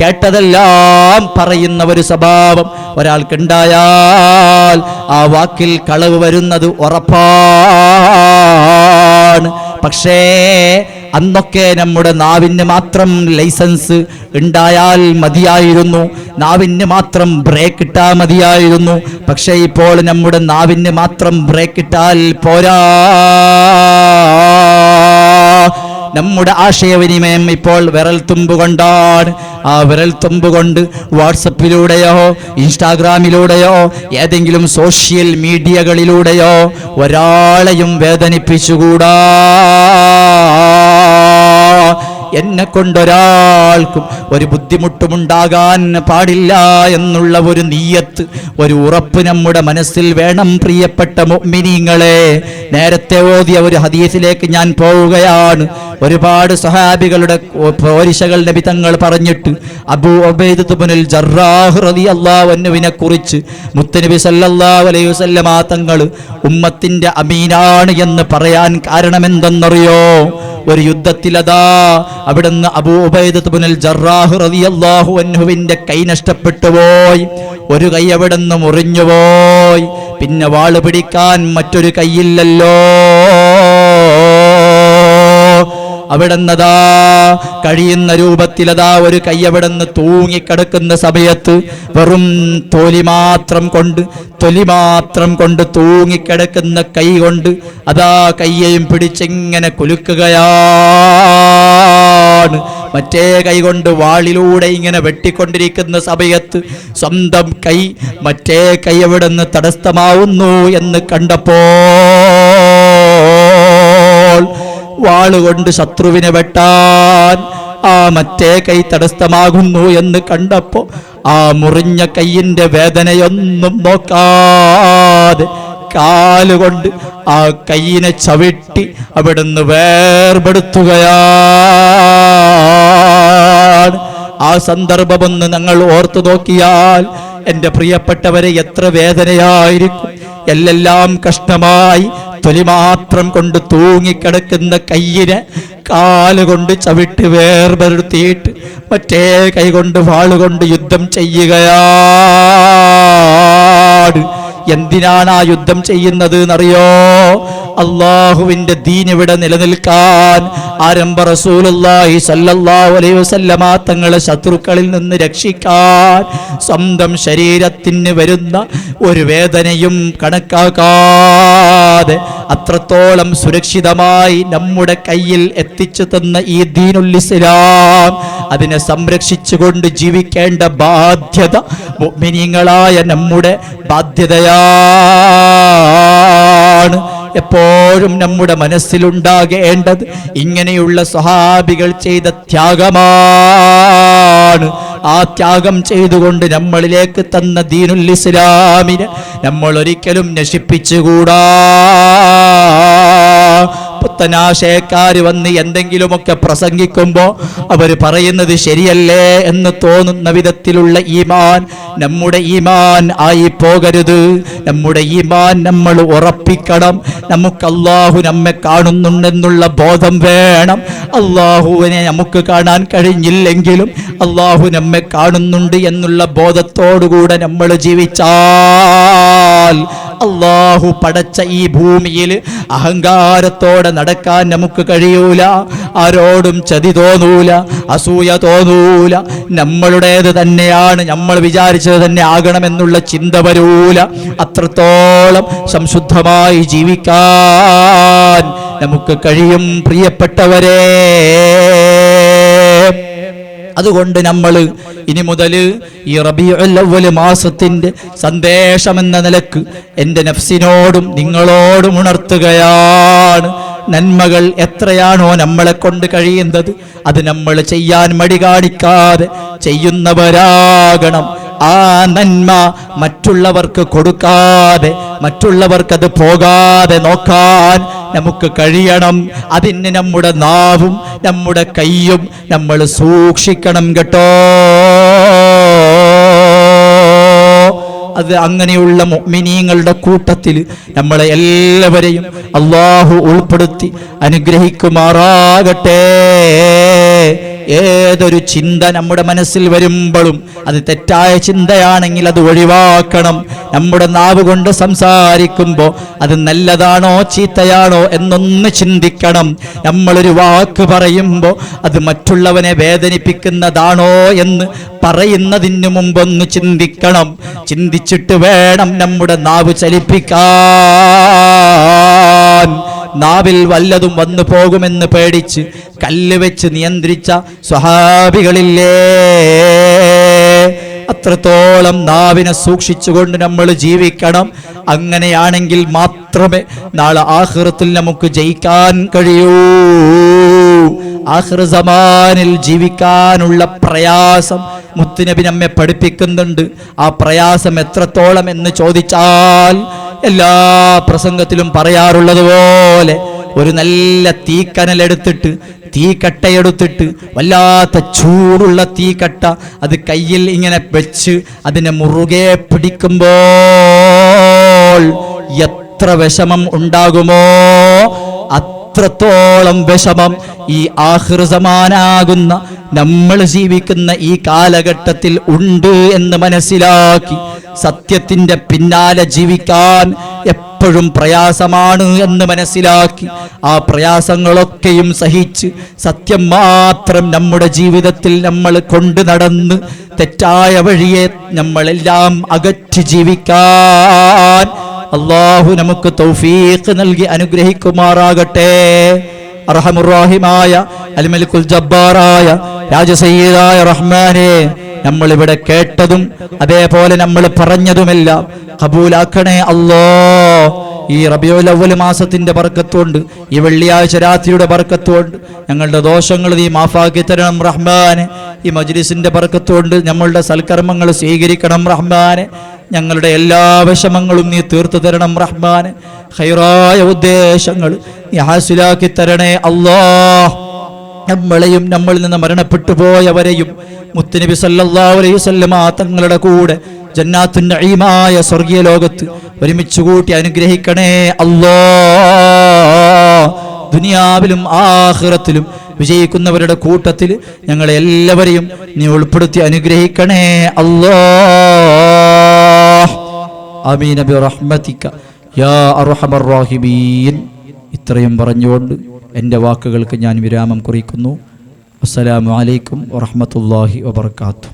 കേട്ടതെല്ലാം പറയുന്ന ഒരു സ്വഭാവം ഒരാൾക്കുണ്ടായാൽ ആ വാക്കിൽ കളവ് വരുന്നത് ഉറപ്പാണ്. പക്ഷേ അന്നൊക്കെ നമ്മുടെ നാവിന് മാത്രം ലൈസൻസ് ഉണ്ടായാൽ മതിയായിരുന്നു, നാവിന് മാത്രം ബ്രേക്ക് ഇട്ടാൽ മതിയായിരുന്നു. പക്ഷേ ഇപ്പോൾ നമ്മുടെ നാവിന് മാത്രം ബ്രേക്ക് ഇട്ടാൽ പോരാ. നമ്മുടെ ആശയവിനിമയം ഇപ്പോൾ വിരൽത്തുമ്പ് കൊണ്ടാണ്. ആ വിരൽത്തുമ്പ് കൊണ്ട് വാട്സപ്പിലൂടെയോ ഇൻസ്റ്റാഗ്രാമിലൂടെയോ ഏതെങ്കിലും സോഷ്യൽ മീഡിയകളിലൂടെയോ ഒരാളെയും വേദനിപ്പിച്ചുകൂടാ. എന്നെ കൊണ്ടൊരാൾക്കും ഒരു ബുദ്ധിമുട്ടുമുണ്ടാകാൻ പാടില്ല എന്നുള്ള ഒരു നിയ്യത്ത്, ഒരു ഉറപ്പ് നമ്മുടെ മനസ്സിൽ വേണം. പ്രിയപ്പെട്ട മുഅ്മിനീങ്ങളെ, നേരത്തെ ഓതിയ ഒരു ഹദീസിലേക്ക് ഞാൻ പോവുകയാണ്. ഒരുപാട് സ്വഹാബികളുടെ പോരിശകൾ നബി തങ്ങൾ പറഞ്ഞിട്ട് അബൂ ഉബൈദ ഇബ്നുൽ ജറാഹ് റളിയല്ലാഹു അൻഹുവിനെ കുറിച്ച് മുത്തനബി സല്ലല്ലാഹു അലൈഹി വസല്ലമ തങ്ങൾ ഉമ്മത്തിന്റെ അമീനാണ് എന്ന് പറയാൻ കാരണം എന്തെന്നറിയോ? ഒരു യുദ്ധത്തിലതാ അവിടുന്ന് അബൂ ഉബൈദ ഇബ്നുൽ ജറാഹ് റളിയല്ലാഹു അൻഹുവിന്റെ കൈ നഷ്ടപ്പെട്ടു പോയി. ഒരു കൈ അവിടുന്ന് മുറിഞ്ഞുപോയി. പിന്നെ വാള് പിടിക്കാൻ മറ്റൊരു കൈയില്ലല്ലോ. അവിടുന്നതാ കഴിയുന്ന രൂപത്തിലതാ ഒരു കൈ അവിടുന്ന് തൂങ്ങിക്കിടക്കുന്ന സമയത്ത് വെറും തൊലി മാത്രം കൊണ്ട് തൂങ്ങിക്കിടക്കുന്ന കൈ കൊണ്ട് അതാ കയ്യെയും പിടിച്ചിങ്ങനെ കുലുക്കുകയാണ്. മറ്റേ കൈ കൊണ്ട് വാളിലൂടെ ഇങ്ങനെ വെട്ടിക്കൊണ്ടിരിക്കുന്ന സമയത്ത് സ്വന്തം കൈ മറ്റേ കൈ അവിടുന്ന് തടസ്സമാവുന്നു എന്ന് കണ്ടപ്പോൾ വാളുകൊണ്ട് ശത്രുവിനെ വെട്ടാൻ ആ മറ്റേ കൈ തടസ്സമാകുന്നു എന്ന് കണ്ടപ്പോ ആ മുറിഞ്ഞ കൈയിന്റെ വേദനയൊന്നും നോക്കാതെ കാലുകൊണ്ട് ആ കൈയിനെ ചവിട്ടി അവിടുന്ന് വേർപെടുത്തുകയാണ്. ആ സന്ദർഭമൊന്ന് ഞങ്ങൾ ഓർത്തു നോക്കിയാൽ എൻ്റെ പ്രിയപ്പെട്ടവരെ എത്ര വേദനയായിരിക്കും. എല്ലാം കഷ്ണമായി തൊലി മാത്രം കൊണ്ട് തൂങ്ങിക്കിടക്കുന്ന കയ്യിനെ കാലുകൊണ്ട് ചവിട്ടി വേർപെടുത്തിയിട്ട് മറ്റേ കൈകൊണ്ട് വാളുകൊണ്ട് യുദ്ധം ചെയ്യുകയാണ്. എന്തിനാണ് ആ യുദ്ധം ചെയ്യുന്നത് എന്നറിയോ? അള്ളാഹുവിന്റെ ദീൻ ഇവിടെ നിലനിൽക്കാൻ, ആരംഭ റസൂലുള്ളാഹി സ്വല്ലല്ലാഹു അലൈഹി വസല്ലമ തങ്ങളെ ശത്രുക്കളിൽ നിന്ന് രക്ഷിക്കാൻ, സ്വന്തം ശരീരത്തിന് വരുന്ന ഒരു വേദനയും കണക്കാക്കാതെ അത്രത്തോളം സുരക്ഷിതമായി നമ്മുടെ കയ്യിൽ എത്തിച്ചു തന്ന ഈ ദീനുൽ ഇസ്ലാം അതിനെ സംരക്ഷിച്ചുകൊണ്ട് ജീവിക്കേണ്ട ബാധ്യത മുഅ്മിനീങ്ങളായ നമ്മുടെ ബാധ്യതയാണ്. എപ്പോഴും നമ്മുടെ മനസ്സിലുണ്ടാകേണ്ടത് ഇങ്ങനെയുള്ള സ്വഹാബികൾ ചെയ്ത ത്യാഗമാണ്. ആ ത്യാഗം ചെയ്തുകൊണ്ട് നമ്മളിലേക്ക് തന്ന ദീനുൽ ഇസ്ലാമിനെ നമ്മൾ ഒരിക്കലും നശിപ്പിച്ചുകൂടാ. പുത്തനാശയക്കാര് വന്ന് എന്തെങ്കിലുമൊക്കെ പ്രസംഗിക്കുമ്പോൾ അവർ പറയുന്നത് ശരിയല്ലേ എന്ന് തോന്നുന്ന വിധത്തിലുള്ള ഈമാൻ നമ്മുടെ ഈമാൻ ആയി പോകരുത്. നമ്മുടെ ഈമാൻ നമ്മൾ ഉറപ്പിക്കണം. നമുക്ക് അല്ലാഹു നമ്മെ കാണുന്നുണ്ടെന്നുള്ള ബോധം വേണം. അല്ലാഹുവിനെ നമുക്ക് കാണാൻ കഴിഞ്ഞില്ലെങ്കിലും അല്ലാഹു നമ്മെ കാണുന്നുണ്ട് എന്നുള്ള ബോധത്തോടുകൂടെ നമ്മൾ ജീവിച്ചാൽ അല്ലാഹു പടച്ച ഈ ഭൂമിയിൽ അഹങ്കാരത്തോടെ നടക്കാൻ നമുക്ക് കഴിയൂല. ആരോടും ചതി തോന്നൂല, അസൂയ തോന്നൂല. നമ്മളുടേത് തന്നെയാണ്, നമ്മൾ വിചാരിച്ചത് തന്നെ ആകണമെന്നുള്ള ചിന്ത വരൂല. അത്രത്തോളം സംശുദ്ധമായി ജീവിക്കാൻ നമുക്ക് കഴിയും പ്രിയപ്പെട്ടവരെ. അതുകൊണ്ട് നമ്മൾ ഇനി മുതൽ ഈ റബീഉൽ അവ്വൽ മാസത്തിന്റെ സന്ദേശമെന്ന നിലക്ക് എൻ്റെ നഫ്സിനോടും നിങ്ങളോടും ഉണർത്തുകയാണ്. നന്മകൾ എത്രയാണോ നമ്മളെ കൊണ്ട് കഴിയുന്നത് അത് നമ്മൾ ചെയ്യാൻ മടി കാണിക്കാതെ ചെയ്യുന്നവരാകണം. ആ നന്മ മറ്റുള്ളവർക്ക് കൊടുക്കാതെ, മറ്റുള്ളവർക്കത് പോകാതെ നോക്കാൻ നമുക്ക് കഴിയണം. അതിന് നമ്മുടെ നാവും നമ്മുടെ കൈയും നമ്മൾ സൂക്ഷിക്കണം കേട്ടോ. അത് അങ്ങനെയുള്ള മുഅ്മിനീങ്ങളുടെ കൂട്ടത്തിൽ നമ്മളെ എല്ലാവരെയും അല്ലാഹു ഉൾപ്പെടുത്തി അനുഗ്രഹിക്കുമാറാകട്ടെ. ഏതൊരു ചിന്ത നമ്മുടെ മനസ്സിൽ വരുമ്പോഴും അത് തെറ്റായ ചിന്തയാണെങ്കിൽ അത് ഒഴിവാക്കണം. നമ്മുടെ നാവ് കൊണ്ട് സംസാരിക്കുമ്പോൾ അത് നല്ലതാണോ ചീത്തയാണോ എന്നൊന്ന് ചിന്തിക്കണം. നമ്മളൊരു വാക്ക് പറയുമ്പോൾ അത് മറ്റുള്ളവനെ വേദനിപ്പിക്കുന്നതാണോ എന്ന് പറയുന്നതിന് മുമ്പൊന്ന് ചിന്തിക്കണം. ചിന്തിച്ചിട്ട് വേണം നമ്മുടെ നാവ് ചലിപ്പിക്കാൻ. നാവിൽ വല്ലതും വന്നു പോകുമെന്ന് പേടിച്ച് കല്ല് വെച്ച് നിയന്ത്രിച്ച സ്വഹാബികളില്ലേ, അത്രത്തോളം നാവിനെ സൂക്ഷിച്ചുകൊണ്ട് നമ്മൾ ജീവിക്കണം. അങ്ങനെയാണെങ്കിൽ മാത്രമേ നാളെ ആഖിറത്തിൽ നമുക്ക് ജയിക്കാൻ കഴിയൂ. ആഖിർ സമാനിൽ ജീവിക്കാനുള്ള പ്രയാസം മുത്തുനബി നമ്മെ പഠിപ്പിക്കുന്നുണ്ട്. ആ പ്രയാസം എത്രത്തോളം എന്ന് ചോദിച്ചാൽ എല്ലാ പ്രസംഗത്തിലും പറയാറുള്ളത് പോലെ ഒരു നല്ല തീക്കനലെടുത്തിട്ട്, തീക്കട്ടയെടുത്തിട്ട്, വല്ലാത്ത ചൂടുള്ള തീക്കട്ട അത് കയ്യിൽ ഇങ്ങനെ വെച്ച് അതിനെ മുറുകെ പിടിക്കുമ്പോൾ എത്ര വിഷമം ഉണ്ടാകുമോ അത്രത്തോളം വിഷമം ഈ ആഖിർ സമാനാകുന്ന നമ്മൾ ജീവിക്കുന്ന ഈ കാലഘട്ടത്തിൽ ഉണ്ട് എന്ന് മനസ്സിലാക്കി സത്യത്തിന്റെ പിന്നാലെ ജീവിക്കാൻ എപ്പോഴും പ്രയാസമാണ് എന്ന് മനസ്സിലാക്കി ആ പ്രയാസങ്ങളൊക്കെയും സഹിച്ച് സത്യം മാത്രം നമ്മുടെ ജീവിതത്തിൽ നമ്മൾ കൊണ്ടു നടന്ന് തെറ്റായ വഴിയെ നമ്മളെല്ലാം അകറ്റി ജീവിക്കാൻ അല്ലാഹു നമുക്ക് തൗഫീഖ് നൽകി അനുഗ്രഹിക്കുമാറാകട്ടെ. അർഹമുർ-റഹീമായ അൽ-മലിക്കുൽ ജബ്ബാറായ രാജസയ്യിദായ റഹ്മാനെ, നമ്മളിവിടെ കേട്ടതും അതേപോലെ നമ്മൾ പറഞ്ഞതുമെല്ലാം ഖബൂലാക്കണേ അല്ലാഹ്. ഈ റബീഉൽ അവ്വൽ മാസത്തിന്റെ ബർക്കത്തുകൊണ്ട്, ഈ വെള്ളിയാഴ്ച രാത്രിയുടെ ബർക്കത്തുകൊണ്ട് ഞങ്ങളുടെ ദോഷങ്ങൾ നീ മാഫാക്കി തരണം റഹ്മാനെ. ഈ മജ്ലിസിന്റെ ബർക്കത്തുകൊണ്ട് നമ്മളുടെ സൽക്കർമ്മങ്ങൾ സ്വീകരിക്കണം റഹ്മാനെ. ഞങ്ങളുടെ എല്ലാ വിഷമങ്ങളും നീ തീർത്തു തരണം റഹ്മാനെ. ഖൈറായ ഉദ്ദേശങ്ങൾ നീ ഹാസിലാക്കി തരണേ അല്ലാഹ്. നമ്മളെയും നമ്മളിൽ നിന്ന് മരണപ്പെട്ടു പോയവരെയും മുത്തുനബി സല്ലല്ലാഹു അലൈഹി വസല്ലമ തങ്ങളുടെ കൂടെ ജന്നാത്തുൻ നഈമായ സ്വർഗീയ ലോകത്ത് ഒരുമിച്ച് കൂട്ടി അനുഗ്രഹിക്കണേ അല്ലാഹ്. ദുനിയാവിലും ആഖിറത്തിലും വിജയിക്കുന്നവരുടെ കൂട്ടത്തിൽ ഞങ്ങളെ എല്ലാവരെയും നീ ഉൾപ്പെടുത്തി അനുഗ്രഹിക്കണേ അല്ലാഹ്. ആമീൻ ബിറഹ്മതിക യാ അർഹമർ റഹീമീൻ. ഇത്രയും പറഞ്ഞുകൊണ്ട് എൻ്റെ വാക്കുകൾക്ക് ഞാൻ വിരാമം കുറിക്കുന്നു. അസ്സലാമു അലൈക്കും വറഹ്മത്തുള്ളാഹി വബറകാതുഹു.